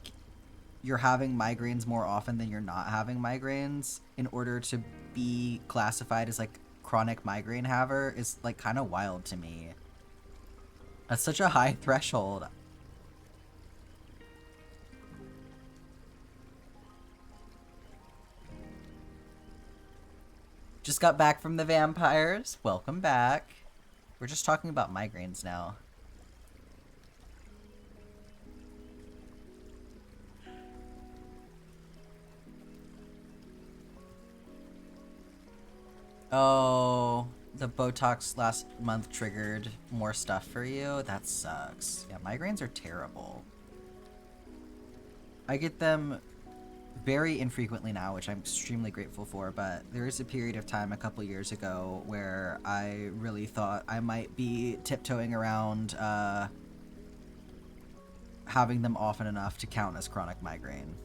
you're having migraines more often than you're not having migraines in order to be classified as, like, chronic migraine haver is, like, kind of wild to me. That's such a high threshold. Just got back from the vampires. Welcome back. We're just talking about migraines now. Oh, the Botox last month triggered more stuff for you? That sucks. Yeah, migraines are terrible. I get them very infrequently now, which I'm extremely grateful for, but there is a period of time a couple years ago where I really thought I might be tiptoeing around having them often enough to count as chronic migraine.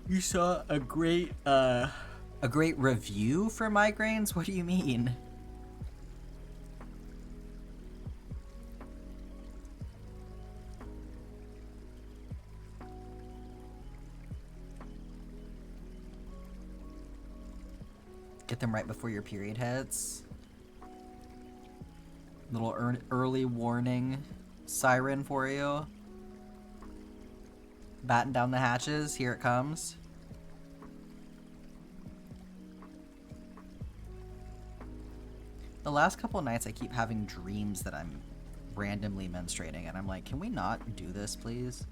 You saw a great review for migraines? What do you mean? Get them right before your period hits. Little early warning siren for you. Batten down the hatches. Here it comes. The last couple nights I keep having dreams that I'm randomly menstruating, and I'm like, can we not do this, please?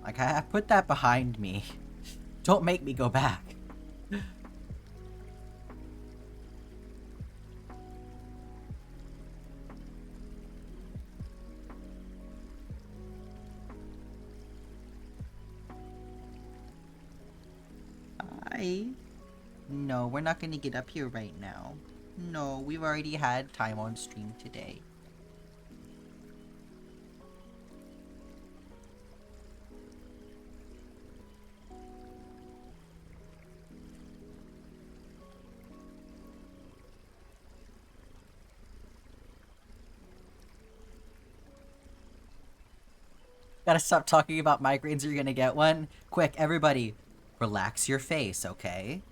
Like, I put that behind me. Don't make me go back. Hi. No, we're not gonna get up here right now. No, we've already had time on stream today. Gotta stop talking about migraines or you're gonna get one. Quick, everybody, relax your face, okay?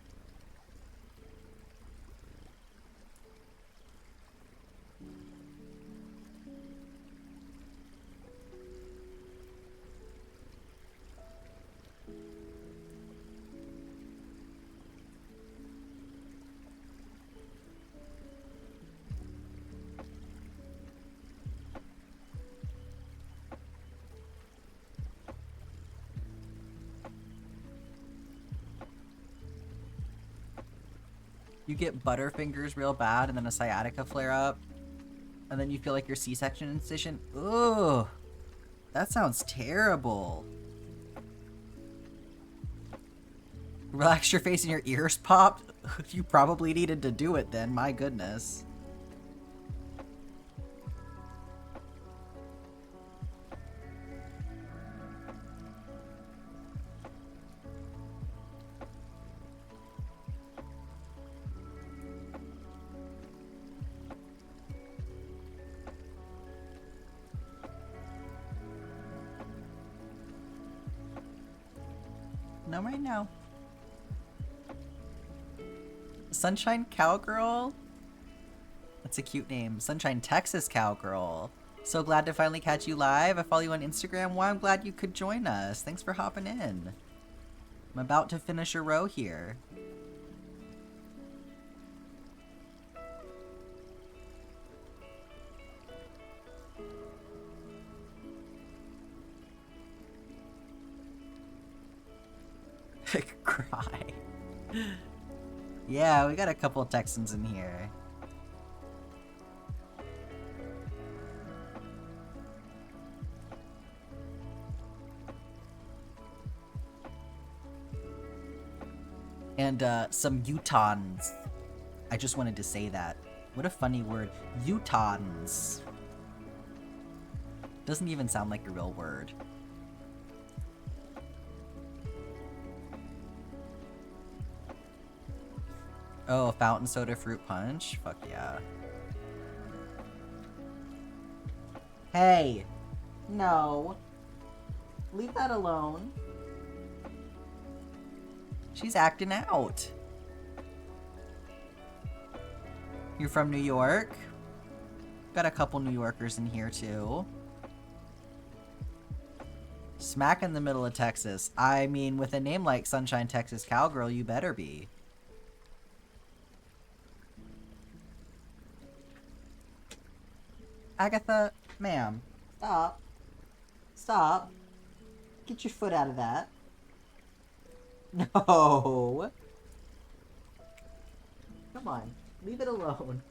You get butterfingers real bad and then a sciatica flare up. And then you feel like your C-section incision. Ugh. That sounds terrible. Relax your face and your ears popped? You probably needed to do it then, my goodness. No, right now. Sunshine Cowgirl? That's a cute name. Sunshine Texas Cowgirl. So glad to finally catch you live. I follow you on Instagram. Well, I'm glad you could join us. Thanks for hopping in. I'm about to finish a row here. Cry. Yeah, we got a couple Texans in here. And some Utahns. I just wanted to say that. What a funny word. Utahns. Doesn't even sound like a real word. Oh, fountain soda fruit punch? Fuck yeah. Hey! No. Leave that alone. She's acting out. You're from New York? Got a couple New Yorkers in here too. Smack in the middle of Texas. I mean, with a name like Sunshine Texas Cowgirl, you better be. Agatha, ma'am, stop. Stop. Get your foot out of that. No. Come on. Leave it alone.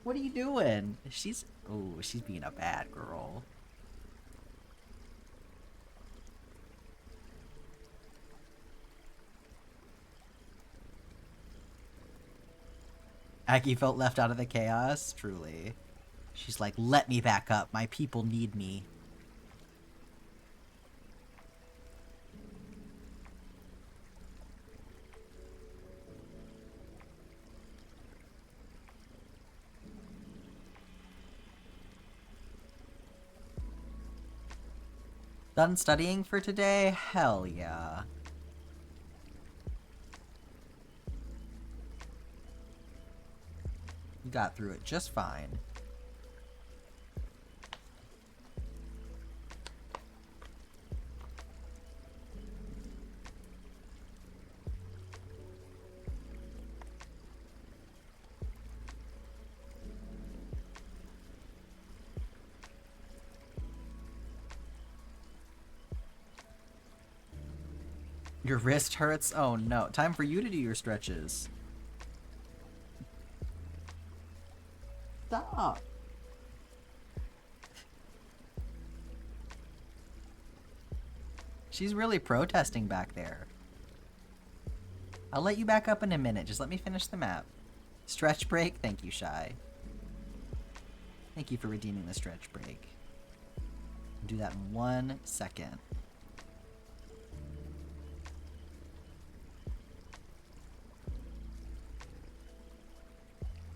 What are you doing? She's... Oh, she's being a bad girl. Aggie felt left out of the chaos? Truly. She's like, let me back up. My people need me. Done studying for today? Hell yeah. You got through it just fine. Your wrist hurts? Oh no. Time for you to do your stretches. Stop. She's really protesting back there. I'll let you back up in a minute. Just let me finish the map. Stretch break? Thank you, Shy. Thank you for redeeming the stretch break. I'll do that in 1 second.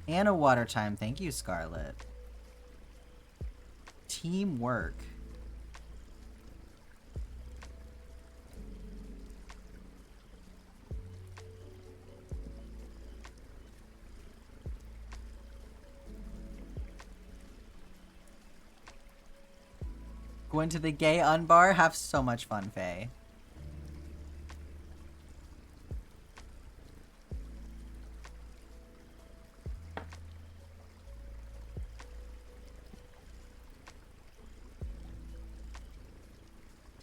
And a water time. Thank you, Scarlet. Teamwork. Going to the gay unbar? Have so much fun, Faye.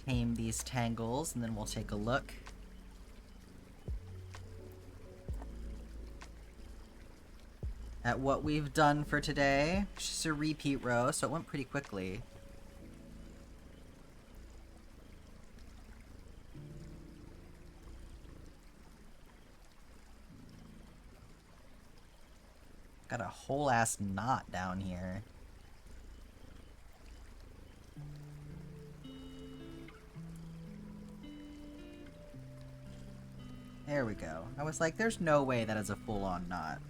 Tame these tangles, and then we'll take a look. At what we've done for today. It's just a repeat row, so it went pretty quickly. Got a whole ass knot down here. There we go. I was like, there's no way that is a full-on knot.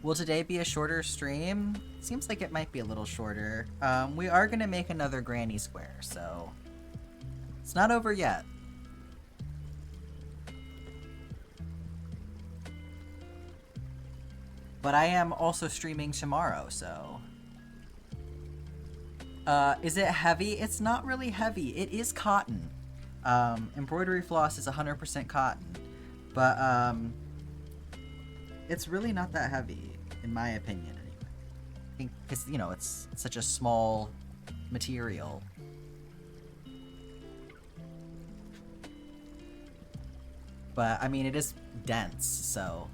Will today be a shorter stream? Seems like it might be a little shorter. We are gonna make another granny square, so it's not over yet. But I am also streaming tomorrow, so... is it heavy? It's not really heavy. It is cotton. Embroidery floss is 100% cotton. But, it's really not that heavy, in my opinion, anyway. I think, because, you know, it's such a small material. But, I mean, it is dense, so...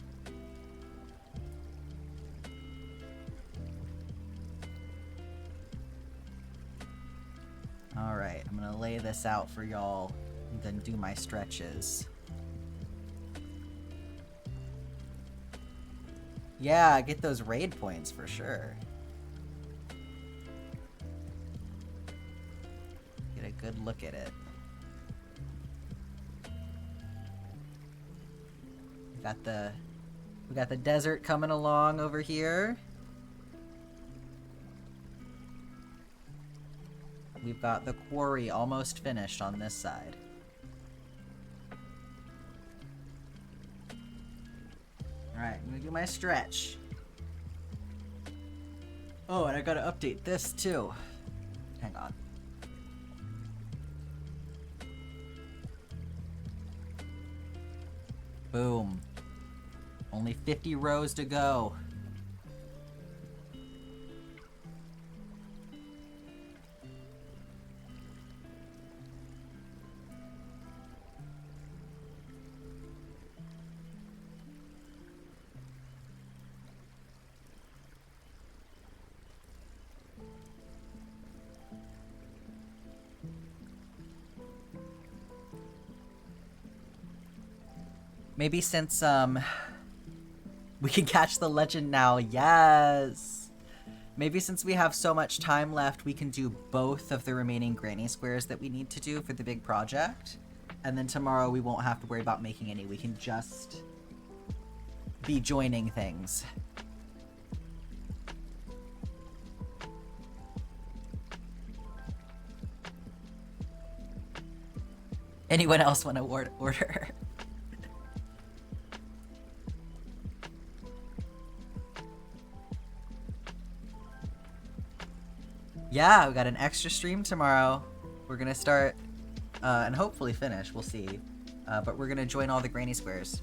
Alright, I'm gonna lay this out for y'all and then do my stretches. Yeah, get those raid points for sure. Get a good look at it. We got the desert coming along over here. We've got the quarry almost finished on this side. Alright, I'm gonna do my stretch. Oh, and I gotta update this too. Hang on. Boom. Only 50 rows to go. Maybe since, we can catch the legend now. Yes! Maybe since we have so much time left, we can do both of the remaining granny squares that we need to do for the big project. And then tomorrow we won't have to worry about making any. We can just be joining things. Anyone else want to order? Yeah, we got an extra stream tomorrow. We're gonna start, and hopefully finish, we'll see. But we're gonna join all the granny squares.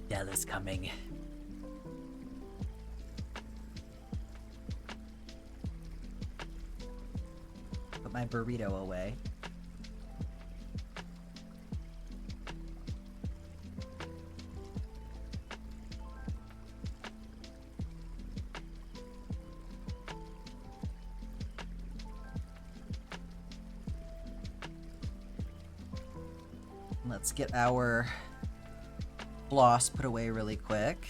Dell is coming. Put my burrito away. Let's get our floss put away really quick.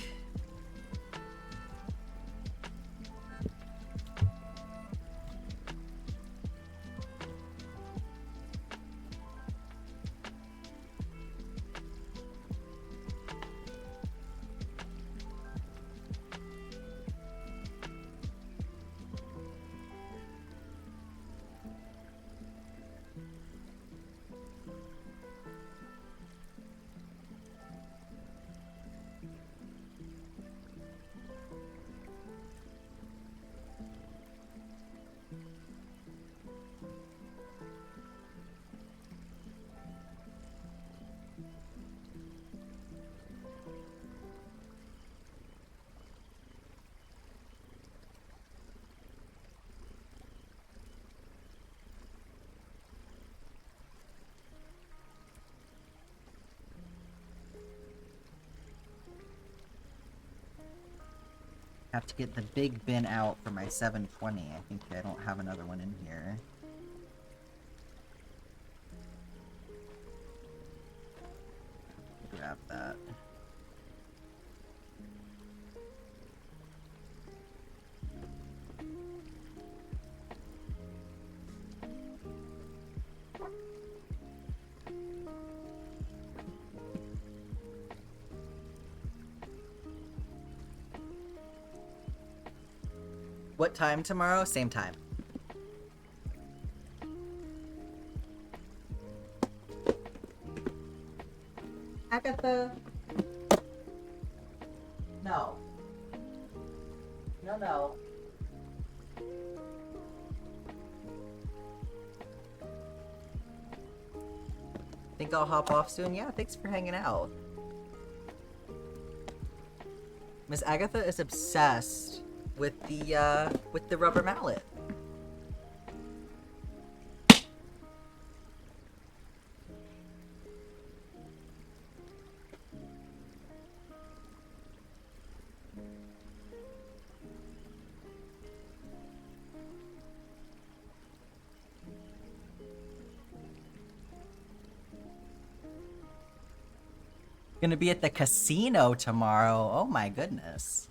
Have to get the big bin out for my 720. I think I don't have another one in here. Grab that. What time tomorrow? Same time. Agatha. No. No. Think I'll hop off soon? Yeah, thanks for hanging out. Miss Agatha is obsessed with the rubber mallet. Gonna be at the casino tomorrow. Oh my goodness.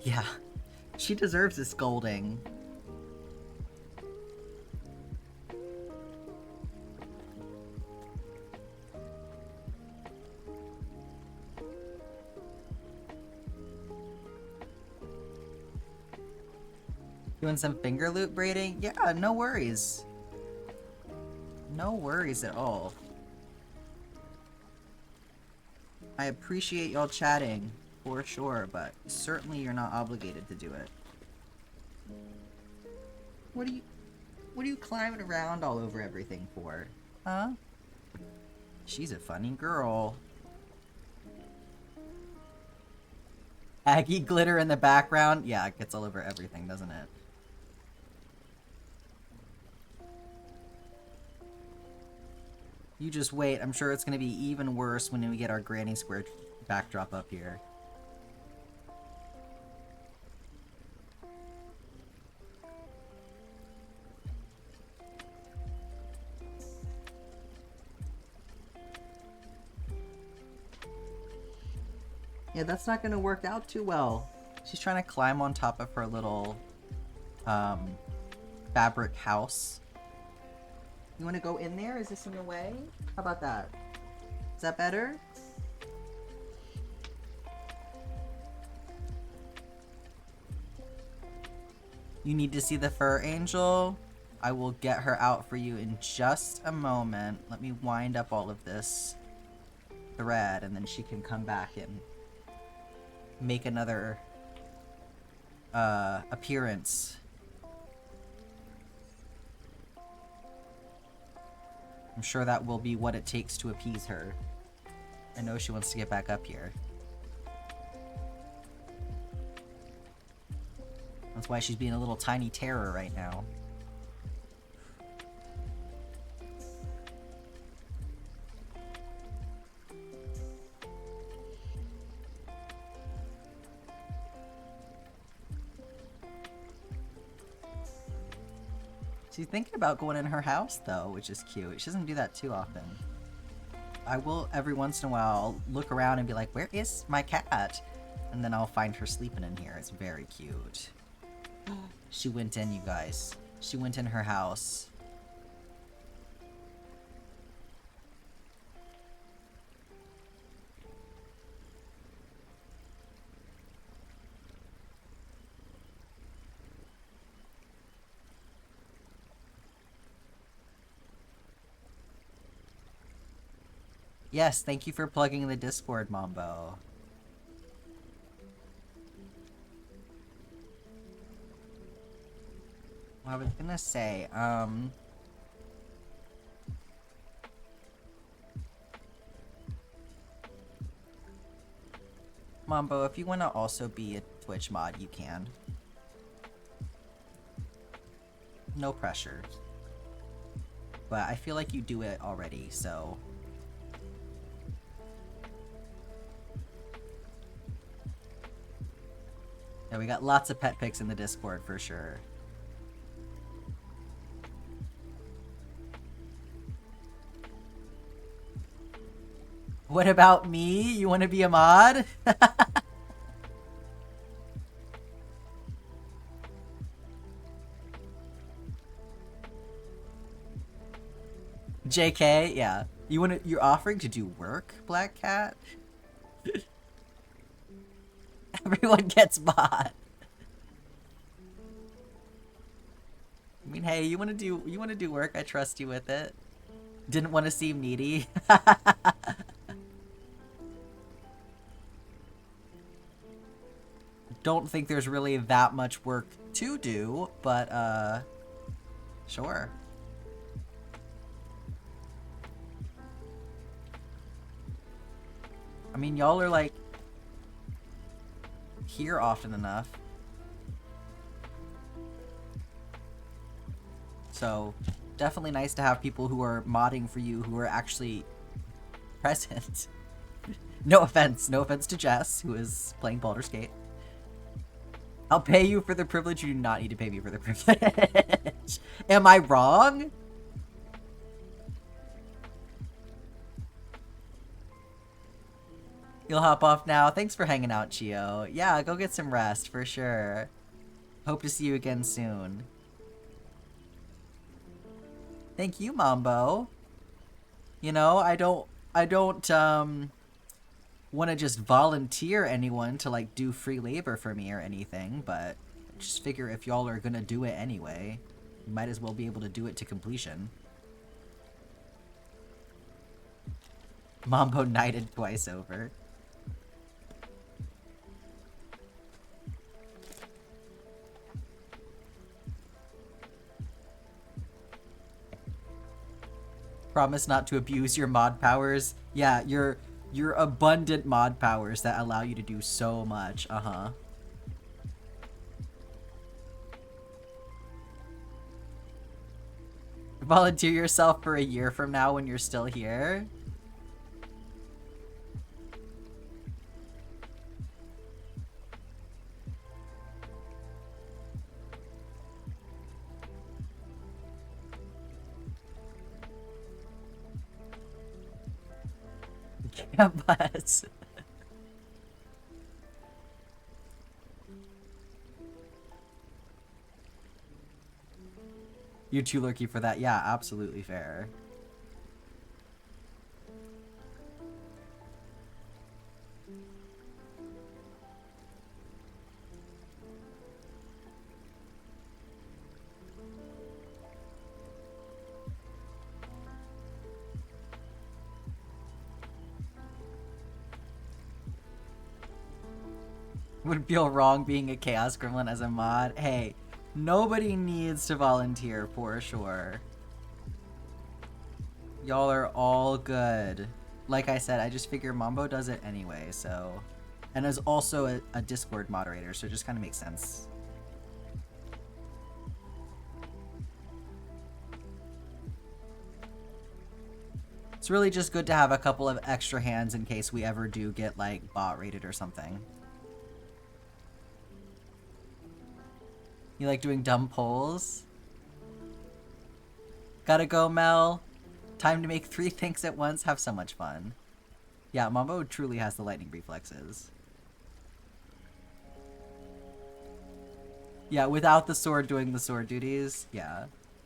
Yeah, she deserves a scolding. Doing some finger loop braiding? Yeah, no worries. No worries at all. I appreciate y'all chatting, for sure, but certainly you're not obligated to do it. What are you climbing around all over everything for? Huh? She's a funny girl. Aggie glitter in the background? Yeah, it gets all over everything, doesn't it? You just wait. I'm sure it's going to be even worse when we get our Granny Square backdrop up here. Yeah, that's not going to work out too well. She's trying to climb on top of her little fabric house. You want to go in there? Is this in the way? How about that? Is that better? You need to see the fur angel? I will get her out for you in just a moment. Let me wind up all of this thread and then she can come back and make another appearance. I'm sure that will be what it takes to appease her. I know she wants to get back up here. That's why she's being a little tiny terror right now. She's thinking about going in her house, though, which is cute. She doesn't do that too often. I will, every once in a while, look around and be like, where is my cat? And then I'll find her sleeping in here. It's very cute. She went in, you guys. She went in her house. Yes, thank you for plugging in the Discord, Mambo. Well, I was gonna say, Mambo, if you want to also be a Twitch mod, you can. No pressure. But I feel like you do it already, so... Yeah, we got lots of pet pics in the Discord for sure. What about me? You want to be a mod? JK, yeah. You're offering to do work, Black Cat? Everyone gets mod. I mean, hey, you wanna do work? I trust you with it. Didn't want to seem needy. Don't think there's really that much work to do, but sure. I mean, y'all are like here often enough. So, definitely nice to have people who are modding for you who are actually present. No offense to Jess, who is playing Baldur's Gate. I'll pay you for the privilege, you do not need to pay me for the privilege. Am I wrong? You'll hop off now. Thanks for hanging out, Chio. Yeah, go get some rest, for sure. Hope to see you again soon. Thank you, Mambo. You know, I don't want to just volunteer anyone to, like, do free labor for me or anything, but just figure if y'all are gonna do it anyway, you might as well be able to do it to completion. Mambo knighted twice over. Promise not to abuse your mod powers. Yeah, your abundant mod powers that allow you to do so much. Uh-huh. Volunteer yourself for a year from now when you're still here. Campus. You're too lurky for that. Yeah, absolutely fair. Would feel wrong being a Chaos Gremlin as a mod. Hey, nobody needs to volunteer for sure. Y'all are all good. like I said, I just figure Mambo does it anyway, so... And is also a Discord moderator, so it just kind of makes sense. It's really just good to have a couple of extra hands in case we ever do get, like, bot rated or something. You like doing dumb polls? Gotta go, Mel. Time to make 3 things at once. Have so much fun. Yeah, Mambo truly has the lightning reflexes. Yeah, without the sword doing the sword duties, yeah.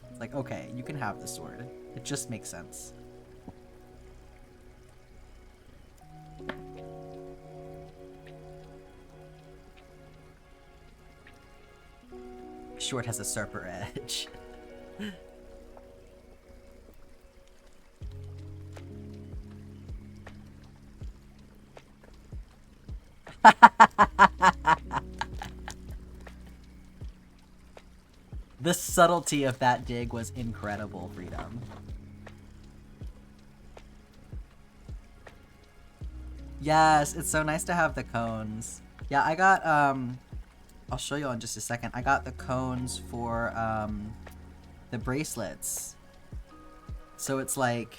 It's like, okay, you can have the sword. It just makes sense. Short has a sharper edge. The subtlety of that dig was incredible, Freedom. Yes, it's so nice to have the cones. Yeah, I got, I'll show you in just a second. I got the cones for, the bracelets. So it's like,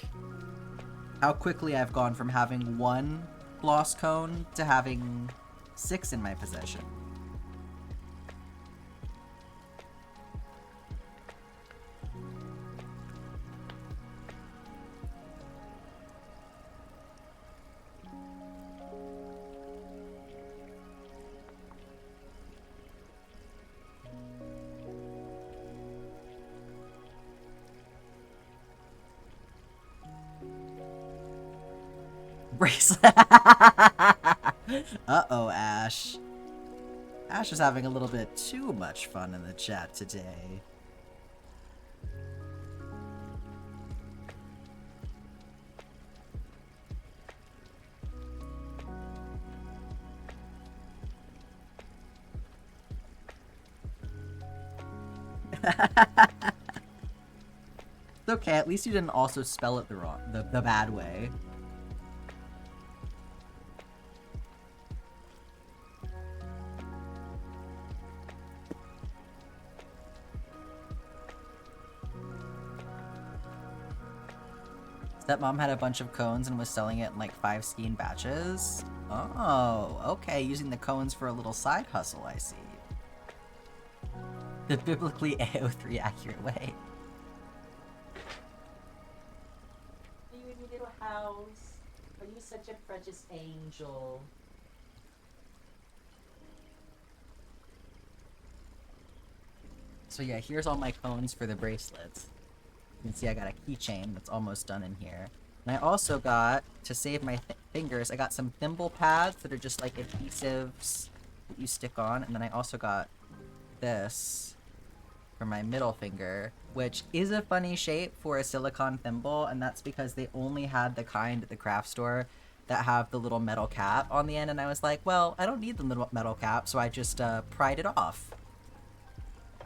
how quickly I've gone from having 1 floss cone to having 6 in my possession. Bracelet. Uh-oh, Ash. Ash is having a little bit too much fun in the chat today. It's okay, at least you didn't also spell it the bad way. Stepmom had a bunch of cones and was selling it in like 5 skein batches. Oh, okay, using the cones for a little side hustle, I see. The biblically AO3 accurate way. You little house, are you such a precious angel? So yeah, here's all my cones for the bracelets. You can see I got a keychain that's almost done in here. And I also got, to save my fingers, I got some thimble pads that are just like adhesives that you stick on. And then I also got this for my middle finger, which is a funny shape for a silicone thimble. And that's because they only had the kind at the craft store that have the little metal cap on the end. And I was like, well, I don't need the little metal cap, so I just pried it off.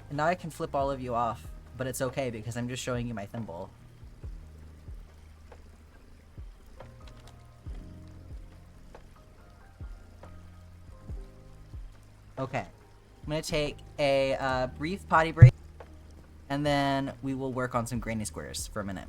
And now I can flip all of you off. But it's okay because I'm just showing you my thimble. Okay. I'm gonna take a brief potty break, and then we will work on some granny squares for a minute.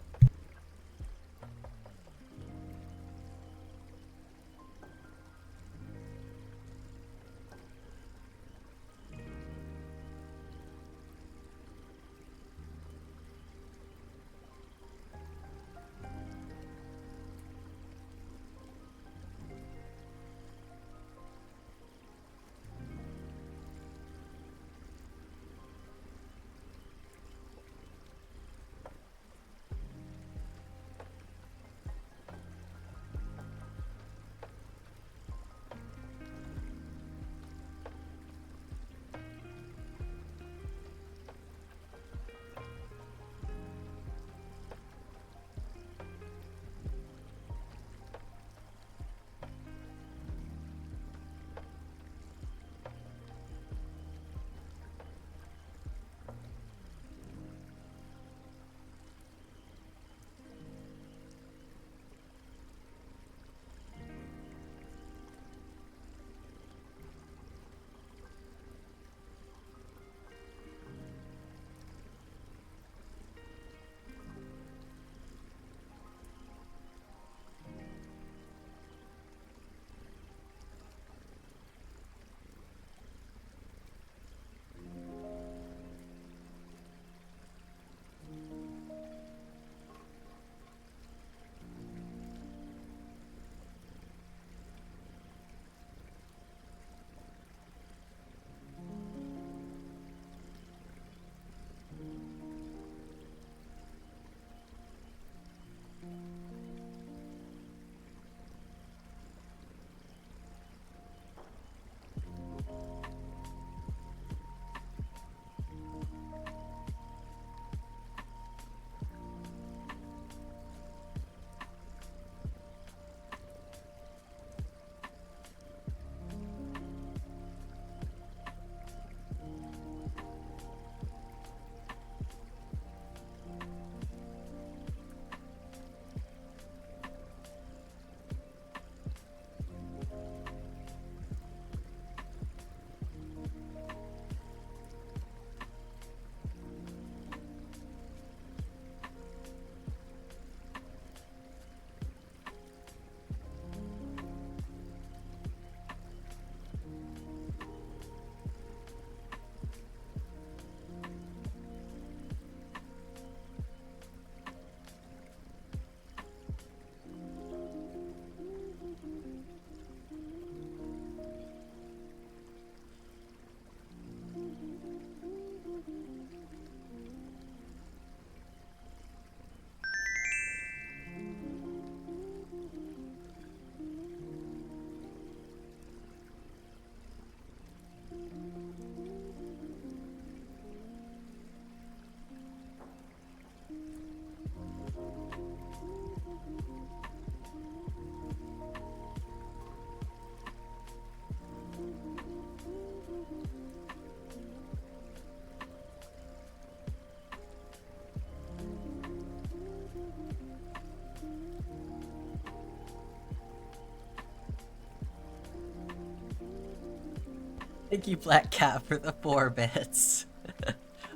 Thank you, Black Cat, for the 4 bits.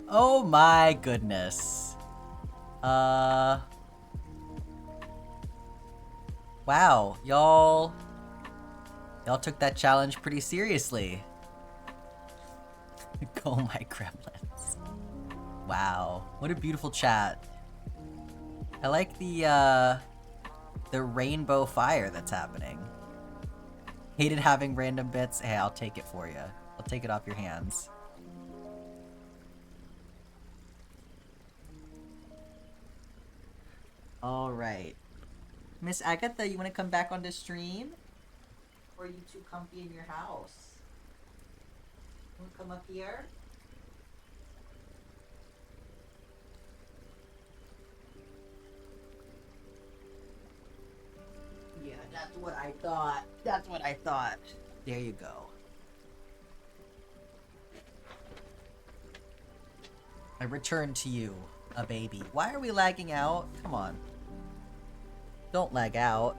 Oh my goodness. Wow, y'all took that challenge pretty seriously. Go my gremlins. Wow, what a beautiful chat. I like the rainbow fire that's happening. Hated having random bits. Hey, I'll take it for you. I'll take it off your hands. Alright. Miss Agatha, you want to come back on the stream? Or are you too comfy in your house? You want to come up here? Yeah, that's what I thought. That's what I thought. There you go. I return to you, a baby. Why are we lagging out? Come on. Don't lag out.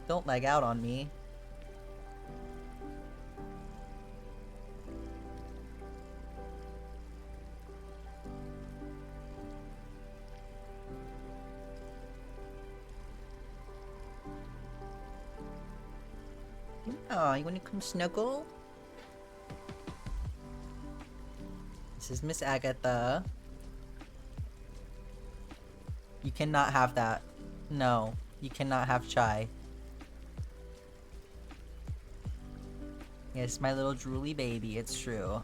Don't lag out on me. Oh, you wanna come snuggle? This is Miss Agatha. You cannot have that. No, you cannot have chai. Yes, my little drooly baby, it's true.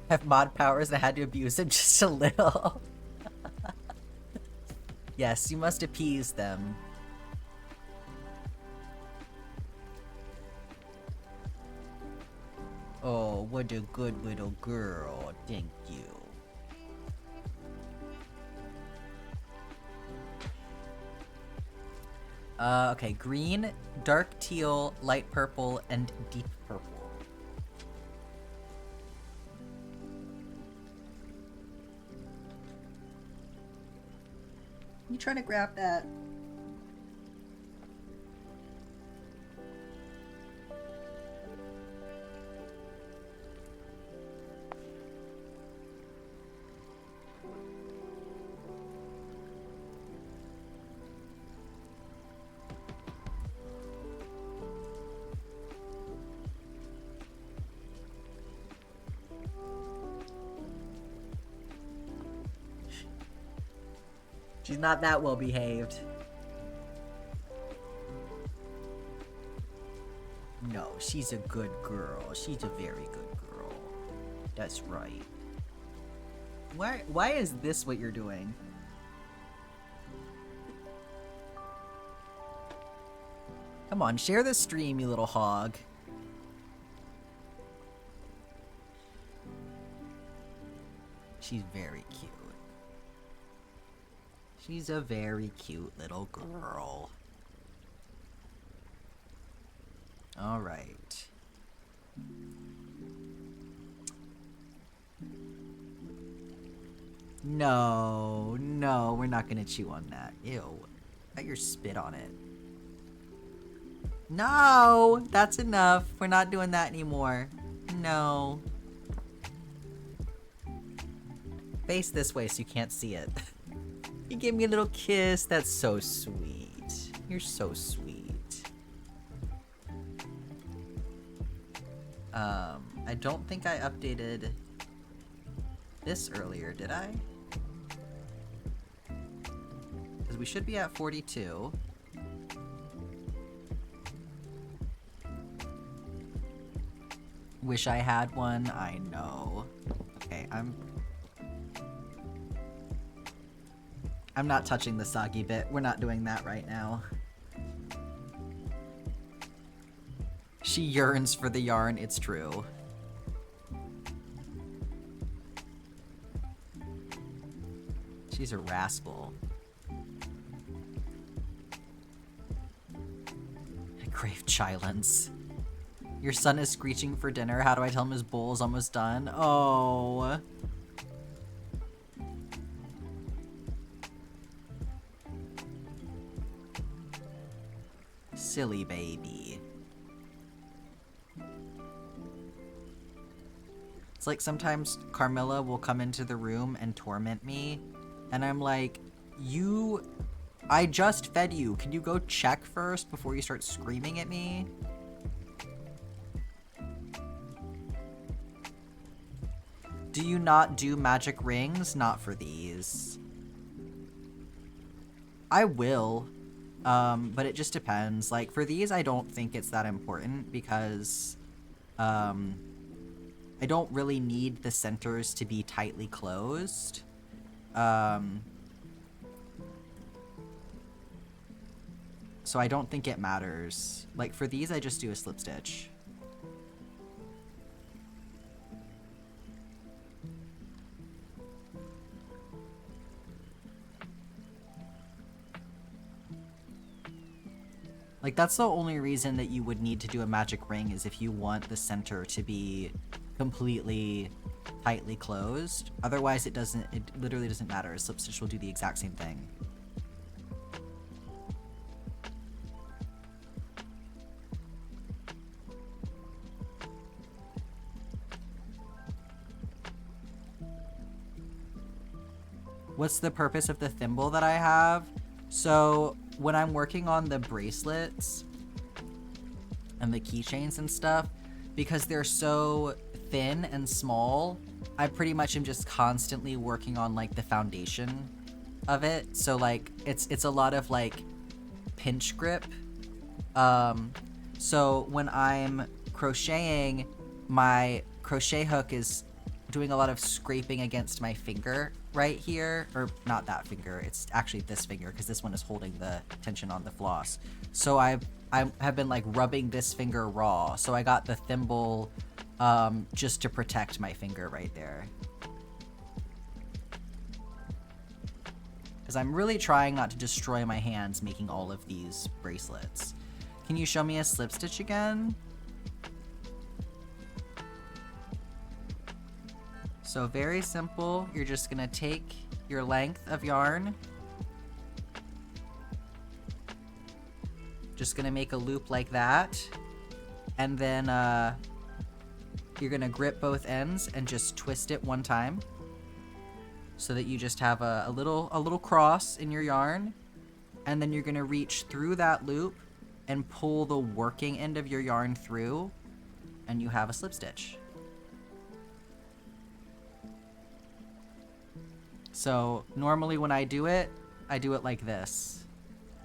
Have mod powers and I had to abuse him just a little. Yes, you must appease them. Oh, what a good little girl. Thank you. Okay, green, dark teal, light purple, and deep purple. You trying to grab that? She's not that well behaved. No, she's a good girl. She's a very good girl. That's right. Why is this what you're doing? Come on, share the stream, you little hog. She's very cute. She's a very cute little girl. Alright. No, no, we're not gonna chew on that. Ew. Got your spit on it. No! That's enough. We're not doing that anymore. No. Face this way so you can't see it. You gave me a little kiss. That's so sweet. You're so sweet. I don't think I updated this earlier, did I? Because we should be at 42. Wish I had one. I know. Okay, I'm not touching the soggy bit. We're not doing that right now. She yearns for the yarn, it's true. She's a rascal. I crave chylance. Your son is screeching for dinner. How do I tell him his bowl is almost done? Oh. Silly baby. It's like sometimes Carmilla will come into the room and torment me, and I'm like, I just fed you. Can you go check first before you start screaming at me? Do you not do magic rings? Not for these. I will, but it just depends. Like, for these, I don't think it's that important because, I don't really need the centers to be tightly closed. So I don't think it matters. Like, for these, I just do a slip stitch. Like, that's the only reason that you would need to do a magic ring is if you want the center to be completely tightly closed. Otherwise, it literally doesn't matter. A slip stitch will do the exact same thing. What's the purpose of the thimble that I have? So when I'm working on the bracelets and the keychains and stuff, because they're so thin and small, I pretty much am just constantly working on like the foundation of it. So like it's a lot of like pinch grip. So when I'm crocheting, my crochet hook is doing a lot of scraping against my finger right here, or not that finger, it's actually this finger because this one is holding the tension on the floss. So I have been like rubbing this finger raw, so I got the thimble just to protect my finger right there, because I'm really trying not to destroy my hands making all of these bracelets. Can you show me a slip stitch again? So very simple, you're just gonna take your length of yarn, just gonna make a loop like that, and then you're gonna grip both ends and just twist it one time so that you just have a little cross in your yarn, and then you're gonna reach through that loop and pull the working end of your yarn through, and you have a slip stitch. So normally when I do it like this,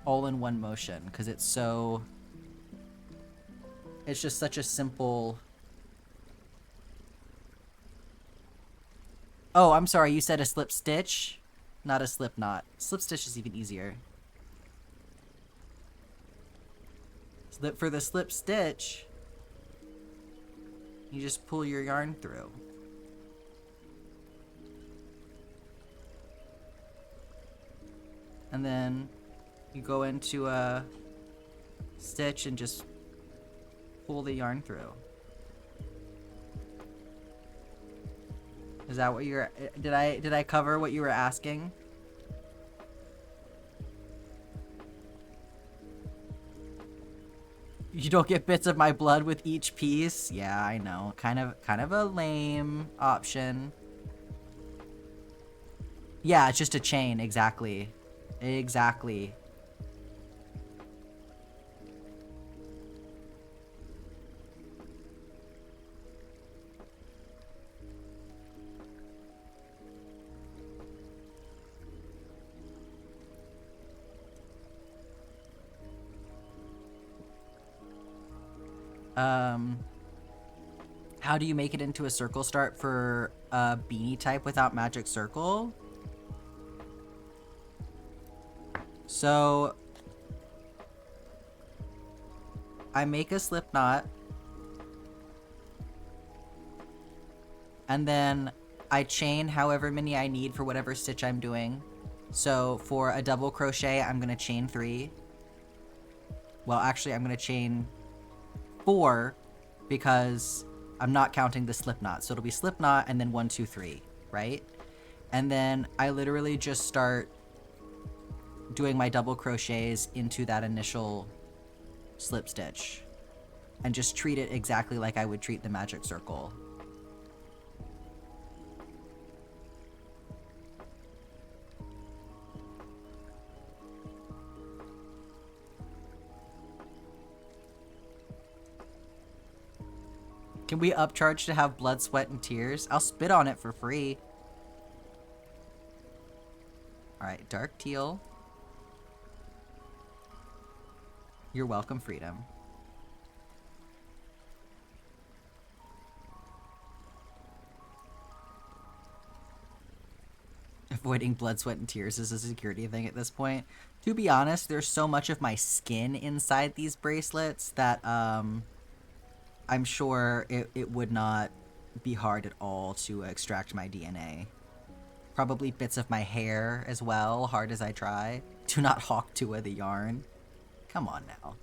all in one motion, because it's just such a simple... Oh, I'm sorry, you said a slip stitch, not a slip knot. Slip stitch is even easier. For the slip stitch, you just pull your yarn through. And then you go into a stitch and just pull the yarn through. Is that what you're... Did I cover what you were asking? You don't get bits of my blood with each piece? Yeah, I know. Kind of a lame option. Yeah, it's just a chain, exactly. Exactly. How do you make it into a circle start for a beanie type without magic circle? So I make a slip knot, and then I chain however many I need for whatever stitch I'm doing. So for a double crochet, I'm gonna chain 3. Well, actually, I'm gonna chain 4 because I'm not counting the slip knot. So it'll be slip knot and then 1, 2, 3, right? And then I literally just start doing my double crochets into that initial slip stitch and just treat it exactly like I would treat the magic circle. Can we upcharge to have blood, sweat, and tears? I'll spit on it for free. Alright, dark teal. You're welcome, Freedom. Avoiding blood, sweat, and tears is a security thing at this point. To be honest, there's so much of my skin inside these bracelets that, I'm sure it would not be hard at all to extract my DNA. Probably bits of my hair as well, hard as I try. Do not hawk to the yarn. Come on now.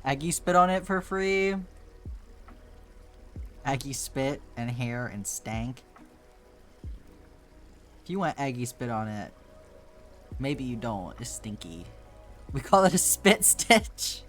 Aggie spit on it for free. Aggie spit and hair and stank. If you want Aggie spit on it, maybe you don't. It's stinky. We call it a spit stitch.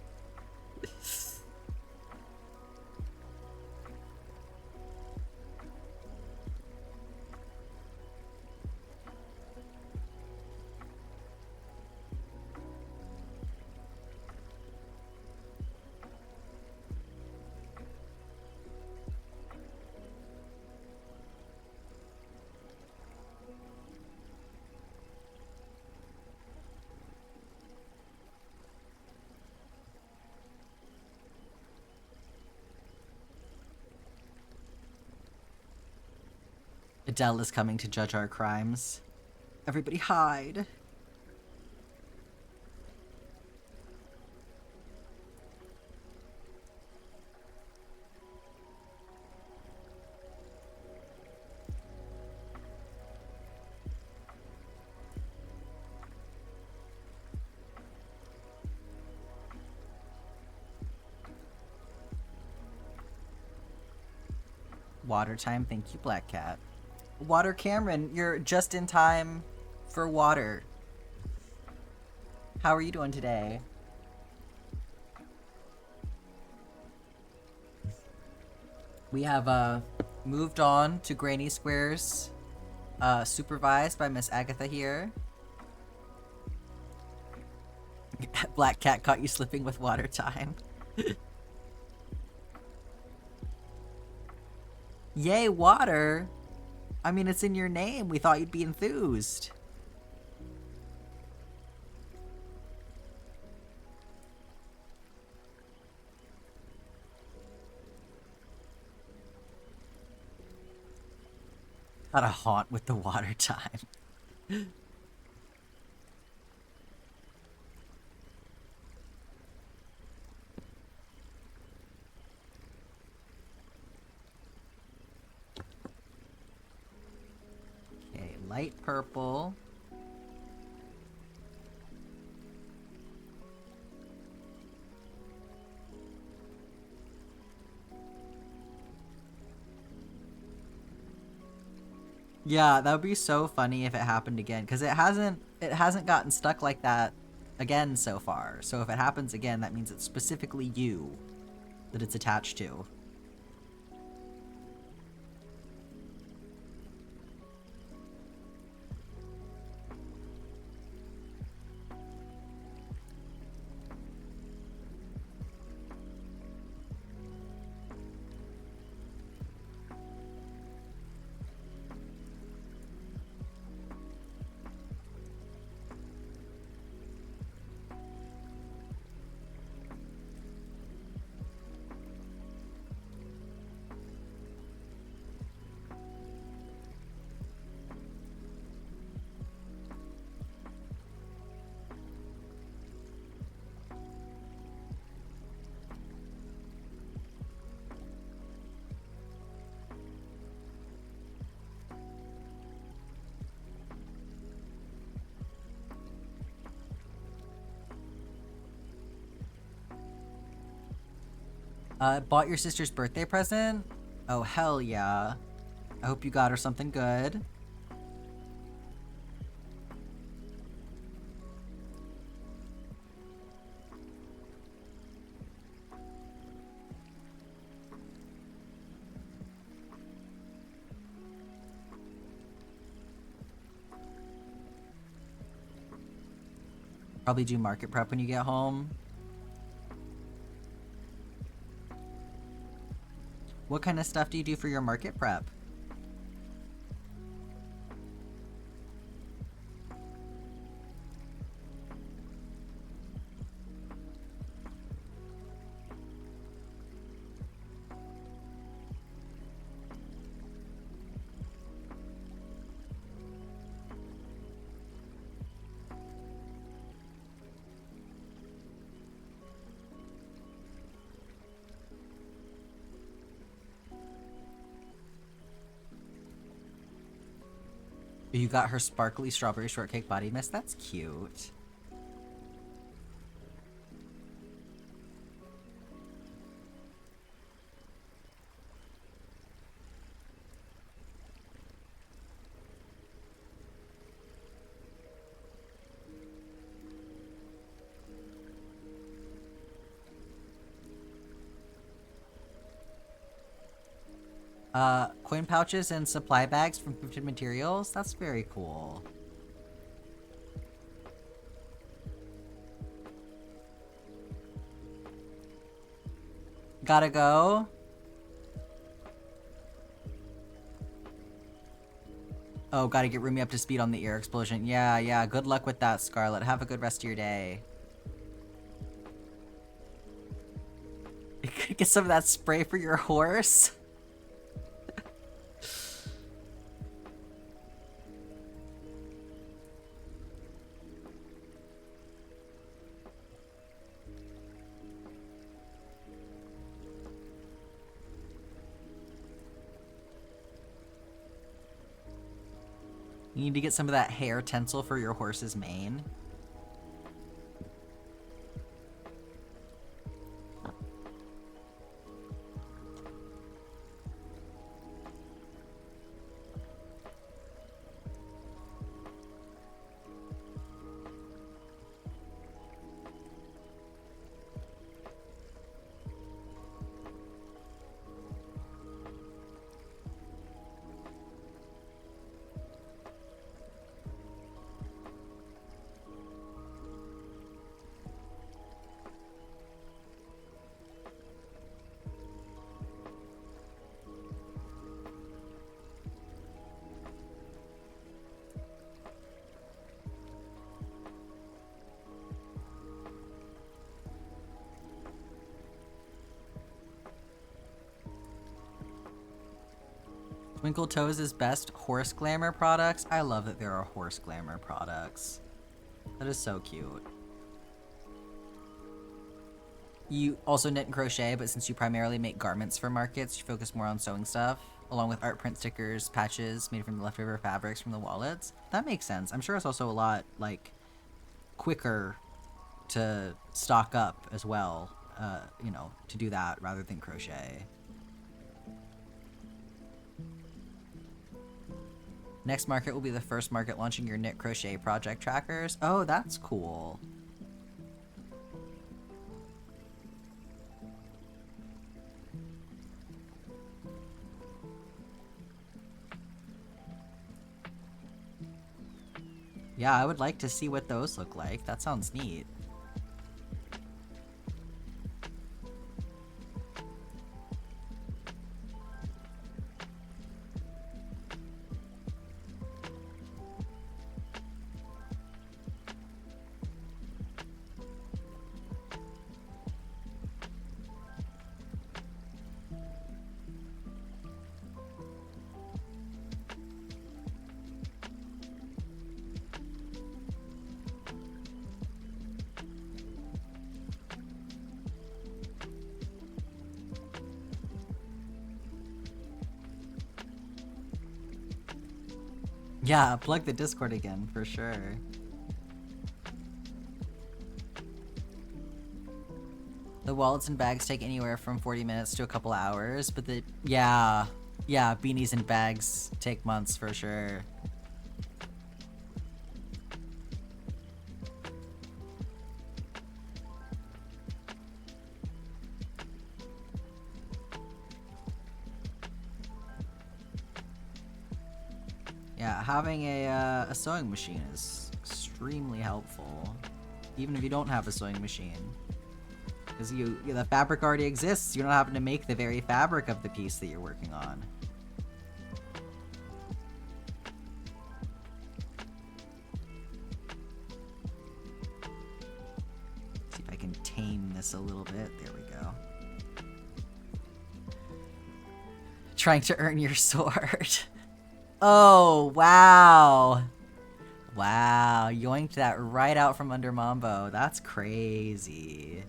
Adele is coming to judge our crimes. Everybody hide. Water time, thank you, Black Cat. Water Cameron, you're just in time for water. How are you doing today? We have moved on to Granny Squares, supervised by Miss Agatha here. Black Cat caught you slipping with water time. Yay, water! I mean, it's in your name. We thought you'd be enthused. Gotta haunt with the water time. Okay, light purple. Yeah, that would be so funny if it happened again, because it hasn't gotten stuck like that again so far. So if it happens again, that means it's specifically you that it's attached to. Bought your sister's birthday present? Oh, hell yeah. I hope you got her something good. Probably do market prep when you get home. What kind of stuff do you do for your market prep? You got her sparkly strawberry shortcake body mist? That's cute. Coin pouches and supply bags from thrifted materials? That's very cool. Gotta go? Oh, gotta get Rumi up to speed on the ear explosion. Yeah, good luck with that, Scarlet. Have a good rest of your day. Get some of that spray for your horse? You need to get some of that hair tinsel for your horse's mane. Twinkle Toes' best horse glamour products. I love that there are horse glamour products. That is so cute. You also knit and crochet, but since you primarily make garments for markets, you focus more on sewing stuff, along with art print stickers, patches made from the leftover fabrics from the wallets. That makes sense. I'm sure it's also a lot, like, quicker to stock up as well, you know, to do that rather than crochet. Next market will be the first market launching your knit crochet project trackers. Oh, that's cool. Yeah, I would like to see what those look like. That sounds neat. Yeah, plug the Discord again, for sure. The wallets and bags take anywhere from 40 minutes to a couple hours, but yeah, beanies and bags take months for sure. Yeah, having a sewing machine is extremely helpful. even if you don't have a sewing machine. Because the fabric already exists. You're not having to make the very fabric of the piece that you're working on. See if I can tame this a little bit. There we go. Trying to earn your sword. Oh, wow. Wow, yoinked that right out from under Mambo. That's crazy.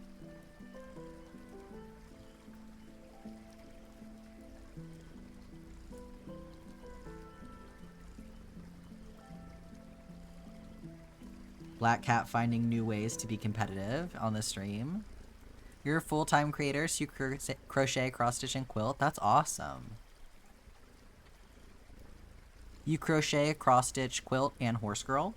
Black Cat finding new ways to be competitive on the stream. You're a full-time creator, so you crochet, cross-stitch, and quilt. That's awesome. You crochet, cross-stitch, quilt, and horse girl.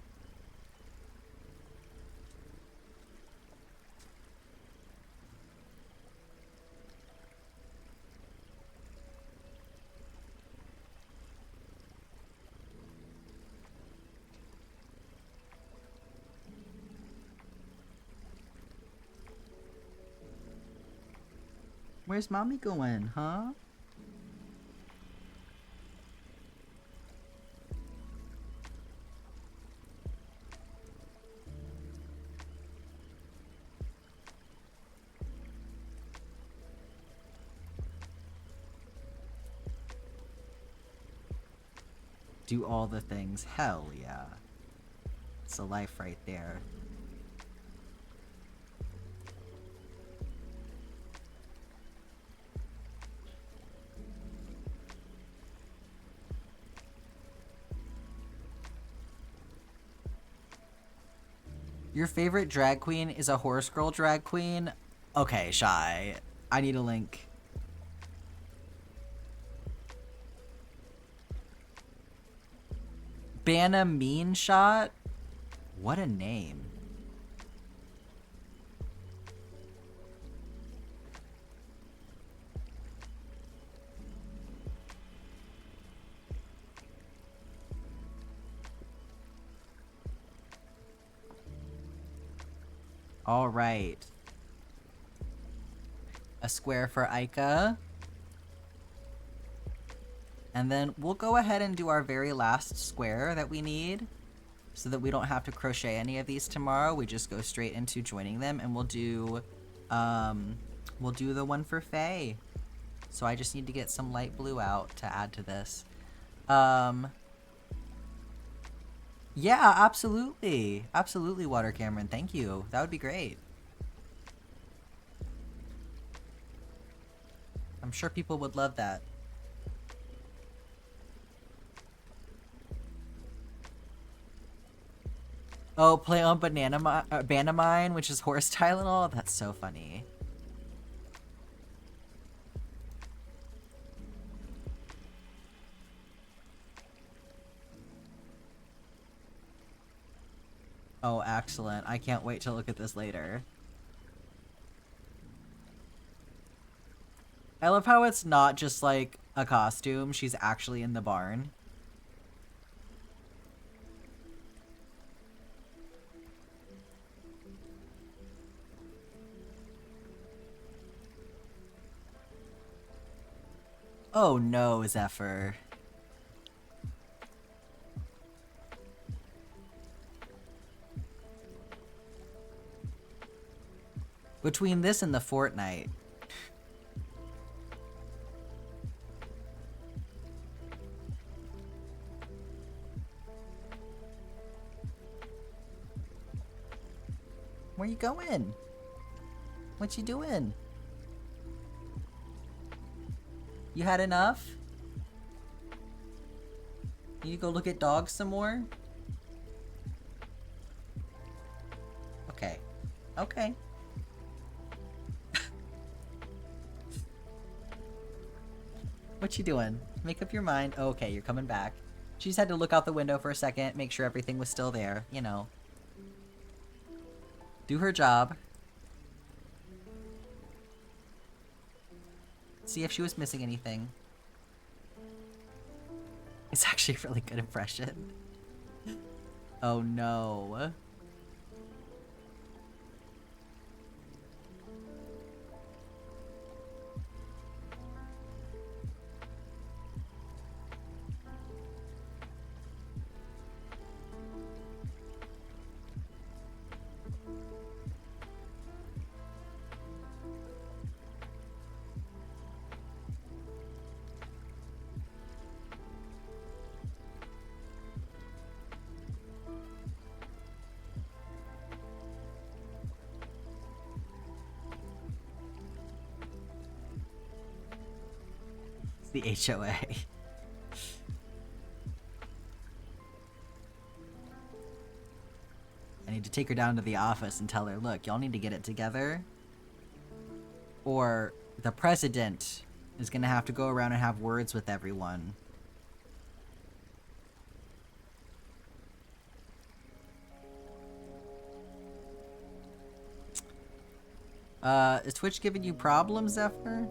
Where's mommy going, huh? Do all the things. Hell yeah. It's a life right there. Your favorite drag queen is a horse girl drag queen? Okay, Shy. I need a link. Banna Mean Shot? What a name. All right. A square for Aika. And then we'll go ahead and do our very last square that we need so that we don't have to crochet any of these tomorrow. We just go straight into joining them, and we'll do the one for Faye. So I just need to get some light blue out to add to this. Yeah, absolutely. Absolutely, Water Cameron. Thank you. That would be great. I'm sure people would love that. Oh, play on Banamine, which is horse Tylenol? That's so funny. Oh, excellent. I can't wait to look at this later. I love how it's not just like a costume. She's actually in the barn. Oh no, Zephyr. Between this and the Fortnite. Where you going? What you doing? You had enough? You need to go look at dogs some more? Okay. Okay. What you doing? Make up your mind. Oh, okay, you're coming back. She just had to look out the window for a second, make sure everything was still there, you know. Do her job. See if she was missing anything. It's actually a really good impression. Oh no. the HOA. I need to take her down to the office and tell her, look, y'all need to get it together, or the president is gonna have to go around and have words with everyone. Is Twitch giving you problems, Zephyr?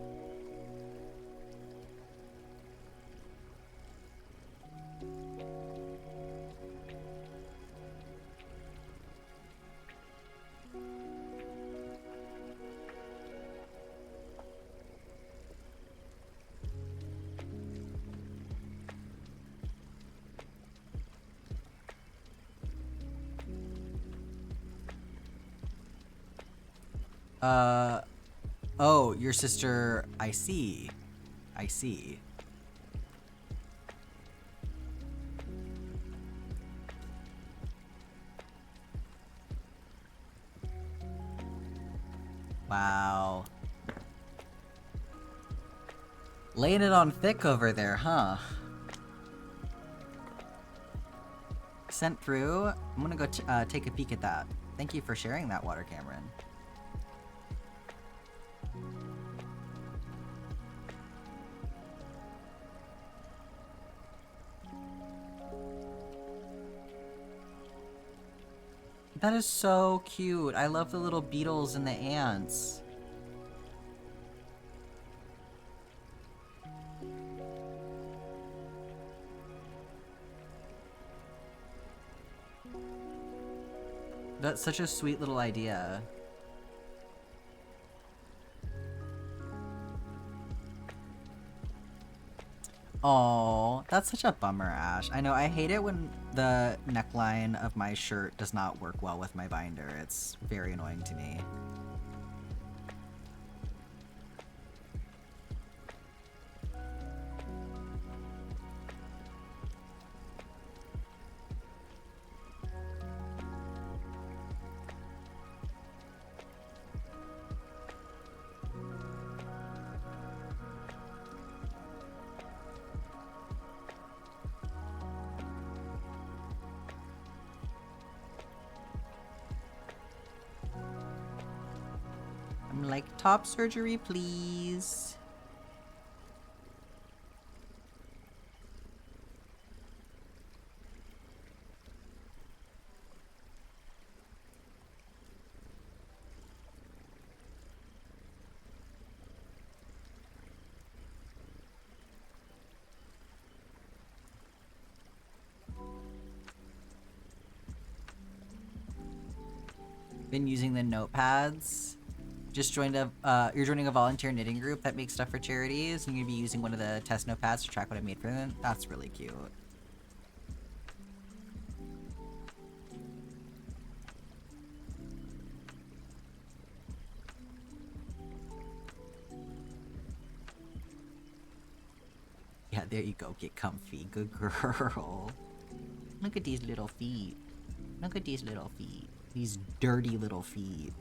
Oh, your sister, I see. I see. Wow. Laying it on thick over there, huh? Sent through. I'm gonna go take a peek at that. Thank you for sharing that, Water Cameron. That is so cute. I love the little beetles and the ants. That's such a sweet little idea. Oh, that's such a bummer, Ash. I know, I hate it when the neckline of my shirt does not work well with my binder. It's very annoying to me. I'm like, top surgery, please. Been using the notepads. Just joined you're joining a volunteer knitting group that makes stuff for charities, and you're gonna be using one of the test notepads to track what I made for them. That's really cute. Yeah, there you go. Get comfy. Good girl. Look at these little feet. Look at these little feet. These dirty little feet.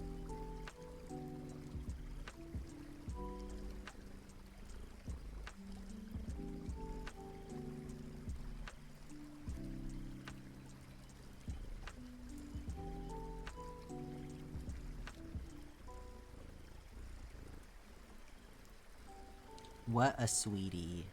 What a sweetie.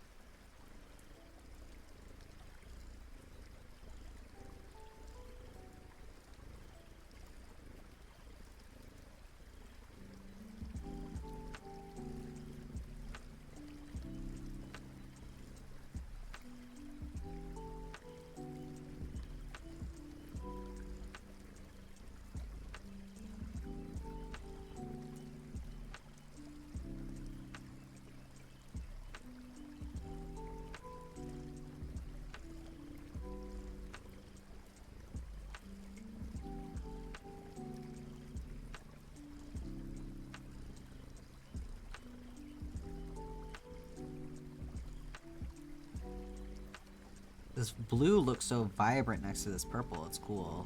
This blue looks so vibrant next to this purple. It's cool.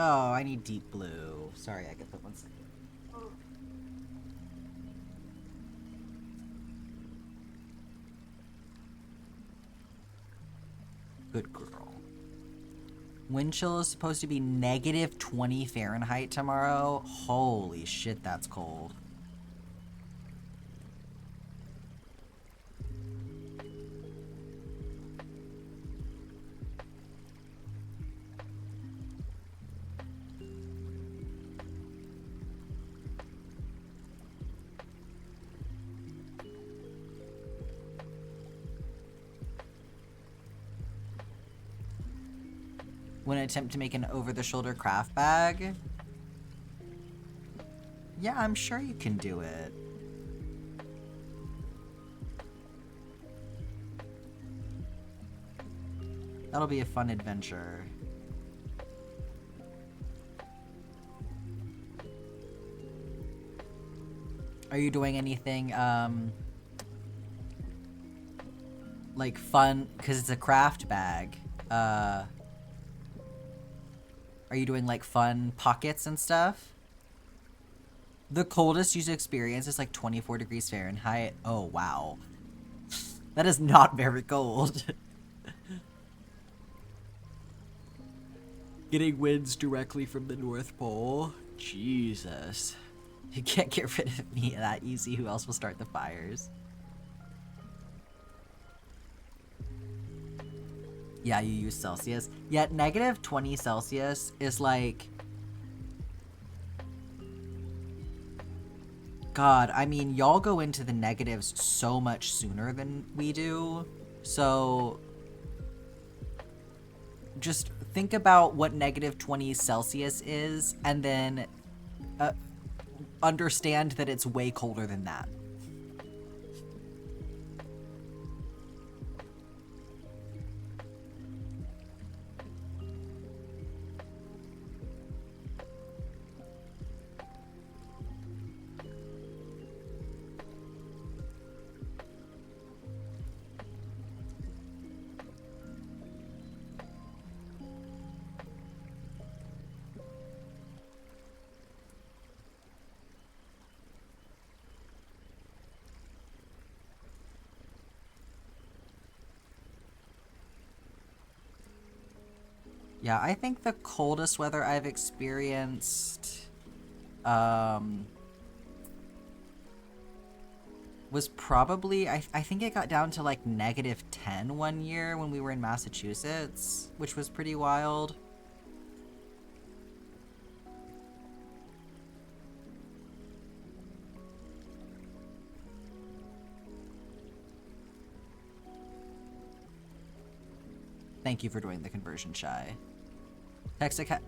Oh, I need deep blue. Sorry, I get that one second. Good girl. Wind chill is supposed to be negative 20 Fahrenheit tomorrow. Holy shit, that's cold. When I attempt to make an over-the-shoulder craft bag? Yeah, I'm sure you can do it. That'll be a fun adventure. Are you doing anything, like fun, because it's a craft bag, are you doing like fun pockets and stuff? The coldest user experience is like 24 degrees Fahrenheit. Oh, wow. That is not very cold. Getting winds directly from the North Pole? Jesus. You can't get rid of me that easy. Who else will start the fires? Yeah, you use Celsius. Yet negative 20 Celsius is like... God, I mean, y'all go into the negatives so much sooner than we do. So... just think about what negative 20 Celsius is, and then understand that it's way colder than that. Yeah, I think the coldest weather I've experienced was probably, I think it got down to like negative 10 one year when we were in Massachusetts, which was pretty wild. Thank you for doing the conversion, Shy.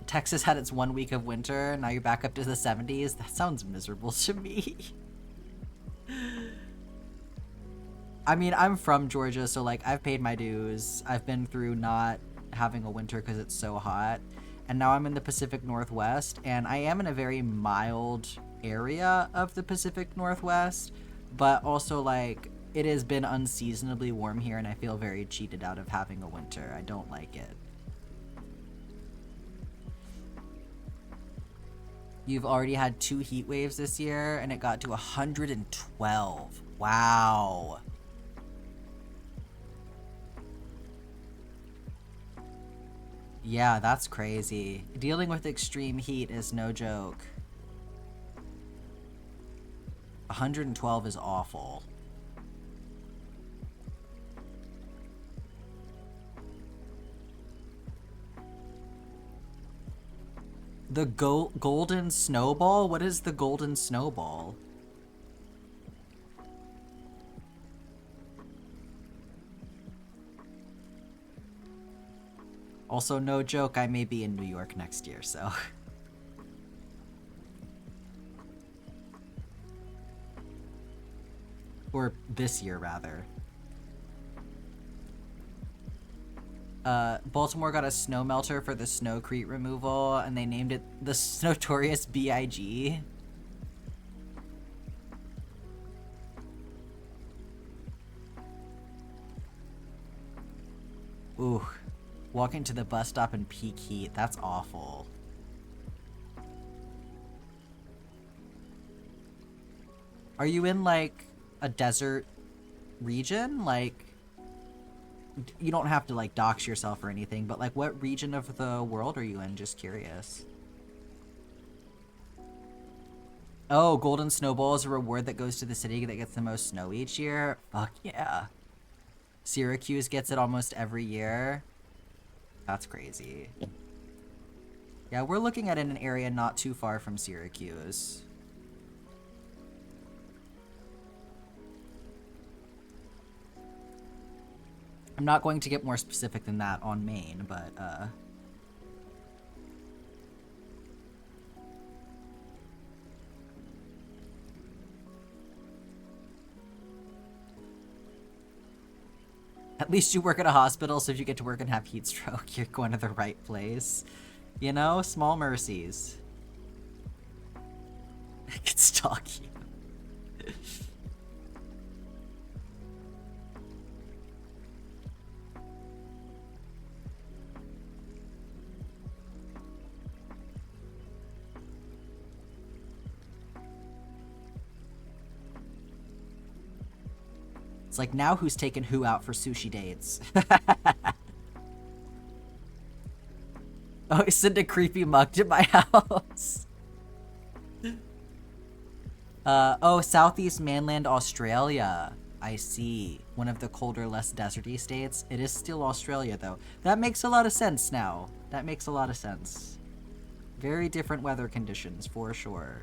Texas had its 1 week of winter, now you're back up to the 70s? That sounds miserable to me. I mean, I'm from Georgia, so like I've paid my dues. I've been through not having a winter because it's so hot. And now I'm in the Pacific Northwest, and I am in a very mild area of the Pacific Northwest, but also like it has been unseasonably warm here, and I feel very cheated out of having a winter. I don't like it. You've already had 2 heat waves this year, and it got to 112. Wow. Yeah, that's crazy. Dealing with extreme heat is no joke. 112 is awful. The golden snowball? What is the golden snowball? Also, no joke, I may be in New York next year, so... or this year, rather. Baltimore got a snow melter for the snowcrete removal, and they named it the Notorious B.I.G. Ooh. Walking to the bus stop in peak heat, that's awful. Are you in, like, a desert region? Like, you don't have to, like, dox yourself or anything, but, like, what region of the world are you in? Just curious. Oh, Golden Snowball is a reward that goes to the city that gets the most snow each year? Fuck yeah. Syracuse gets it almost every year. That's crazy. Yeah, we're looking at an area not too far from Syracuse. I'm not going to get more specific than that on Maine, but, At least you work at a hospital, so if you get to work and have heat stroke, you're going to the right place. You know? Small mercies. I can stalk you. It's like, now who's taking who out for sushi dates? Oh, send a creepy mug to my house. Oh, Southeast Mainland Australia. I see. One of the colder, less deserty states. It is still Australia, though. That makes a lot of sense now. That makes a lot of sense. Very different weather conditions, for sure.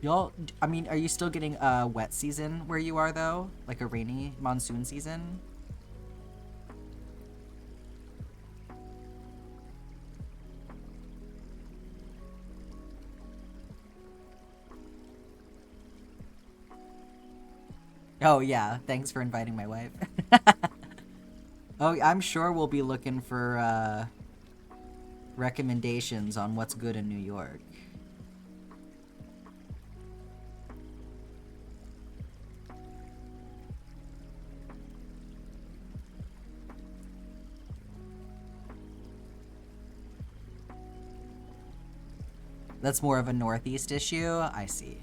Y'all, I mean, are you still getting a wet season where you are, though? Like a rainy monsoon season? Oh, yeah. Thanks for inviting my wife. Oh, I'm sure we'll be looking for, recommendations on what's good in New York. That's more of a Northeast issue? I see.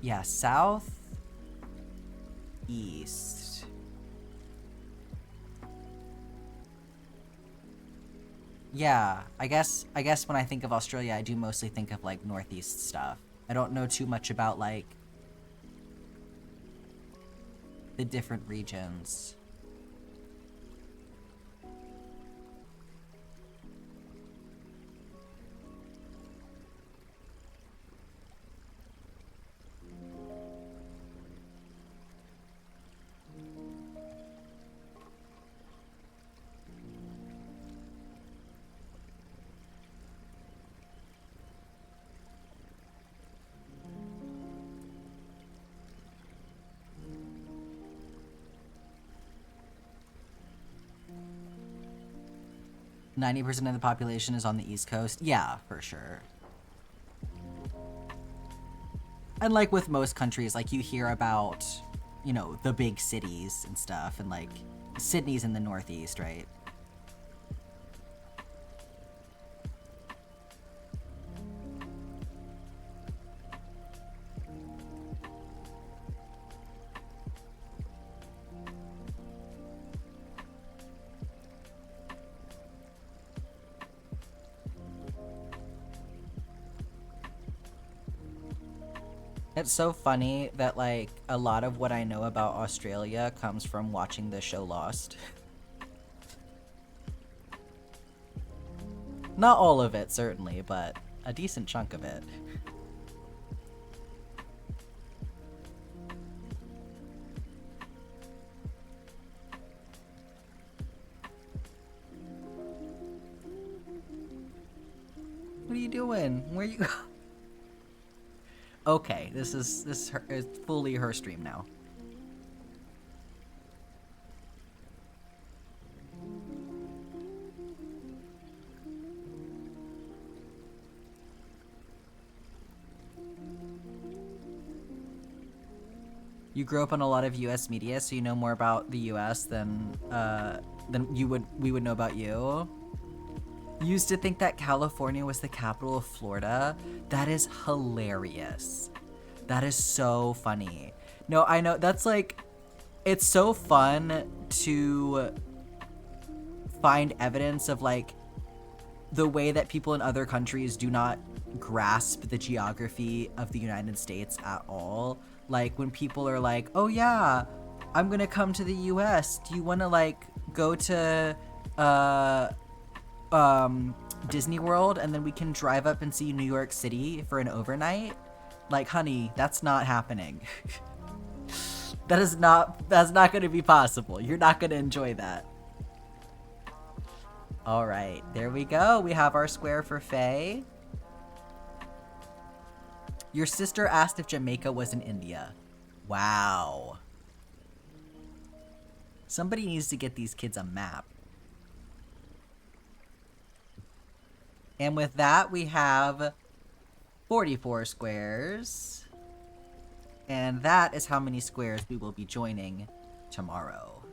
Yeah, South... East... Yeah, I guess when I think of Australia, I do mostly think of, like, Northeast stuff. I don't know too much about, like, the different regions. %90 of the population is on the East Coast. Yeah, for sure. And like with most countries, like you hear about, you know, the big cities and stuff, and like Sydney's in the Northeast, right? It's so funny that, like, a lot of what I know about Australia comes from watching the show Lost. Not all of it, certainly, but a decent chunk of it. What are you doing? Where are you... Okay, this is fully her stream now. You grew up on a lot of U.S. media, so you know more about the U.S. than we would know about you. used to think that California was the capital of Florida. That is hilarious. That is so funny. No, I know, that's like, it's so fun to find evidence of like the way that people in other countries do not grasp the geography of the United States at all. Like when people are like, oh yeah, I'm gonna come to the US. Do you wanna like go to Disney World and then we can drive up and see New York City for an overnight? Like, honey, that's not happening. That's not gonna be possible. You're not gonna enjoy that. All right, there we go. We have our square for Faye. Your sister asked if Jamaica was in India. Wow. Somebody needs to get these kids a map. And with that, we have 44 squares. And that is how many squares we will be joining tomorrow.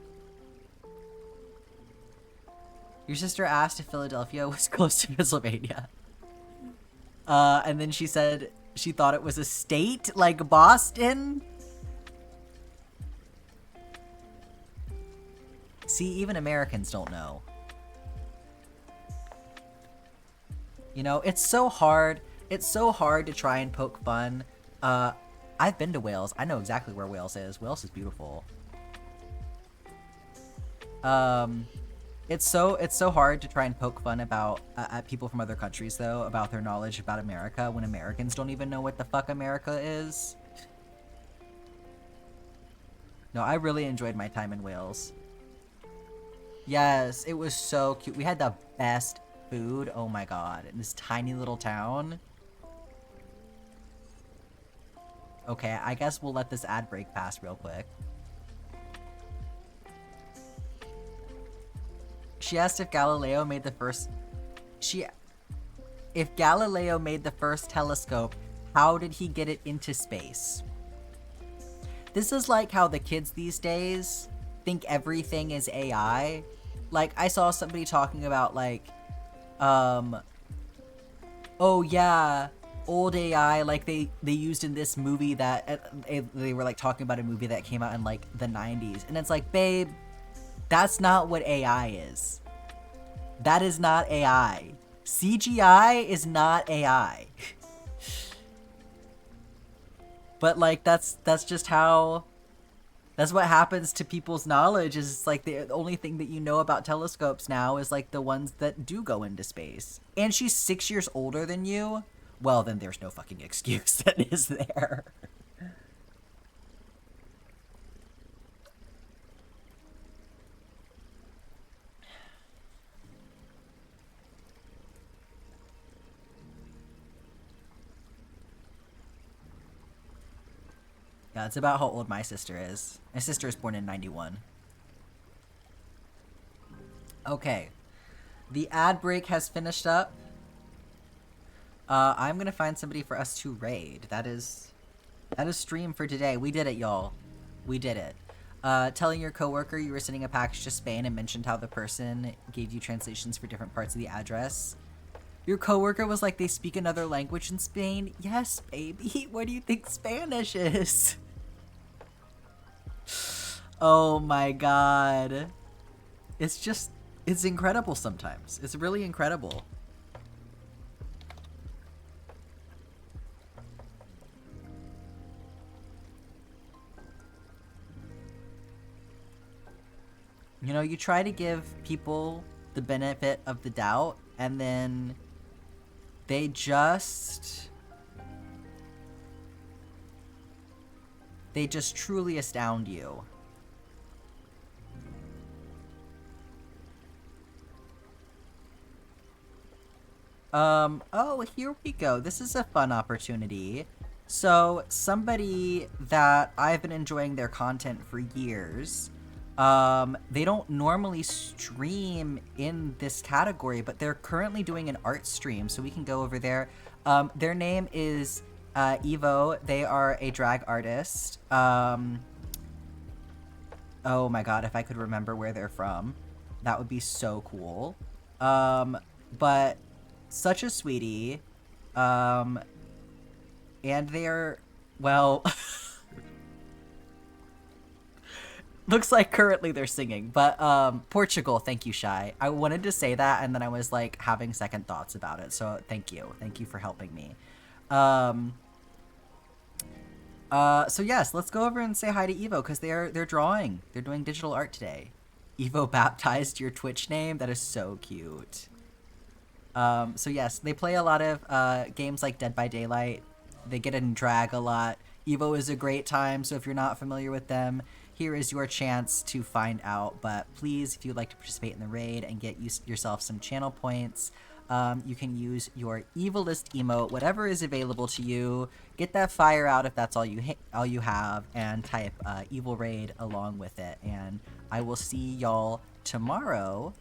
Your sister asked if Philadelphia was close to Pennsylvania. And then she said she thought it was a state like Boston. See, even Americans don't know. You know, it's so hard. It's so hard to try and poke fun. I've been to Wales. I know exactly where Wales is. Wales is beautiful. It's so hard to try and poke fun about at people from other countries though, about their knowledge about America when Americans don't even know what the fuck America is. No, I really enjoyed my time in Wales. Yes, it was so cute. We had the best food. Oh my god, in this tiny little town. Okay, I guess we'll let this ad break pass real quick. She asked if Galileo made the first... If Galileo made the first telescope, how did he get it into space? This is like how the kids these days think everything is AI. Like, I saw somebody talking about, like, oh yeah, old AI, like, they used in this movie that... They were, like, talking about a movie that came out in, like, the 90s. And it's like, babe... That's not what AI is. That is not AI. CGI is not AI. But like that's just how that's what happens to people's knowledge is it's like the only thing that you know about telescopes now is like the ones that do go into space. And she's 6 years older than you. Well, then there's no fucking excuse that is there. Yeah, it's about how old my sister is. My sister is born in 91. Okay. The ad break has finished up. I'm gonna find somebody for us to raid. That is stream for today. We did it, y'all. We did it. Telling your coworker you were sending a package to Spain and mentioned how the person gave you translations for different parts of the address. Your coworker was like, they speak another language in Spain? Yes, baby. What do you think Spanish is? Oh my god. It's incredible sometimes. It's really incredible. You know, you try to give people the benefit of the doubt, and then they just truly astound you. Oh, here we go. This is a fun opportunity. So, somebody that I've been enjoying their content for years, they don't normally stream in this category, but they're currently doing an art stream, so we can go over there. Their name is Evo. They are a drag artist. Oh my god, if I could remember where they're from, that would be so cool. but such a sweetie. And they're, well, looks like currently they're singing, but Portugal, thank you, Shy. I wanted to say that, and then I was like having second thoughts about it, so thank you for helping me. So yes, let's go over and say hi to Evo, because they're drawing, they're doing digital art today. Evo baptized your Twitch name. That is so cute. So yes, they play a lot of games like Dead by Daylight. They get in drag a lot. Evo is a great time, so if you're not familiar with them, here is your chance to find out. But please, if you'd like to participate in the raid and get yourself some channel points, you can use your Evilist emote, whatever is available to you. Get that fire out if that's all you have, and type Evil Raid along with it. And I will see y'all tomorrow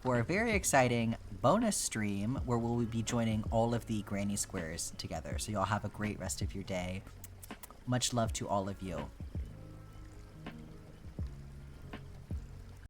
for a very exciting bonus stream where we'll be joining all of the Granny Squares together. So y'all have a great rest of your day. Much love to all of you.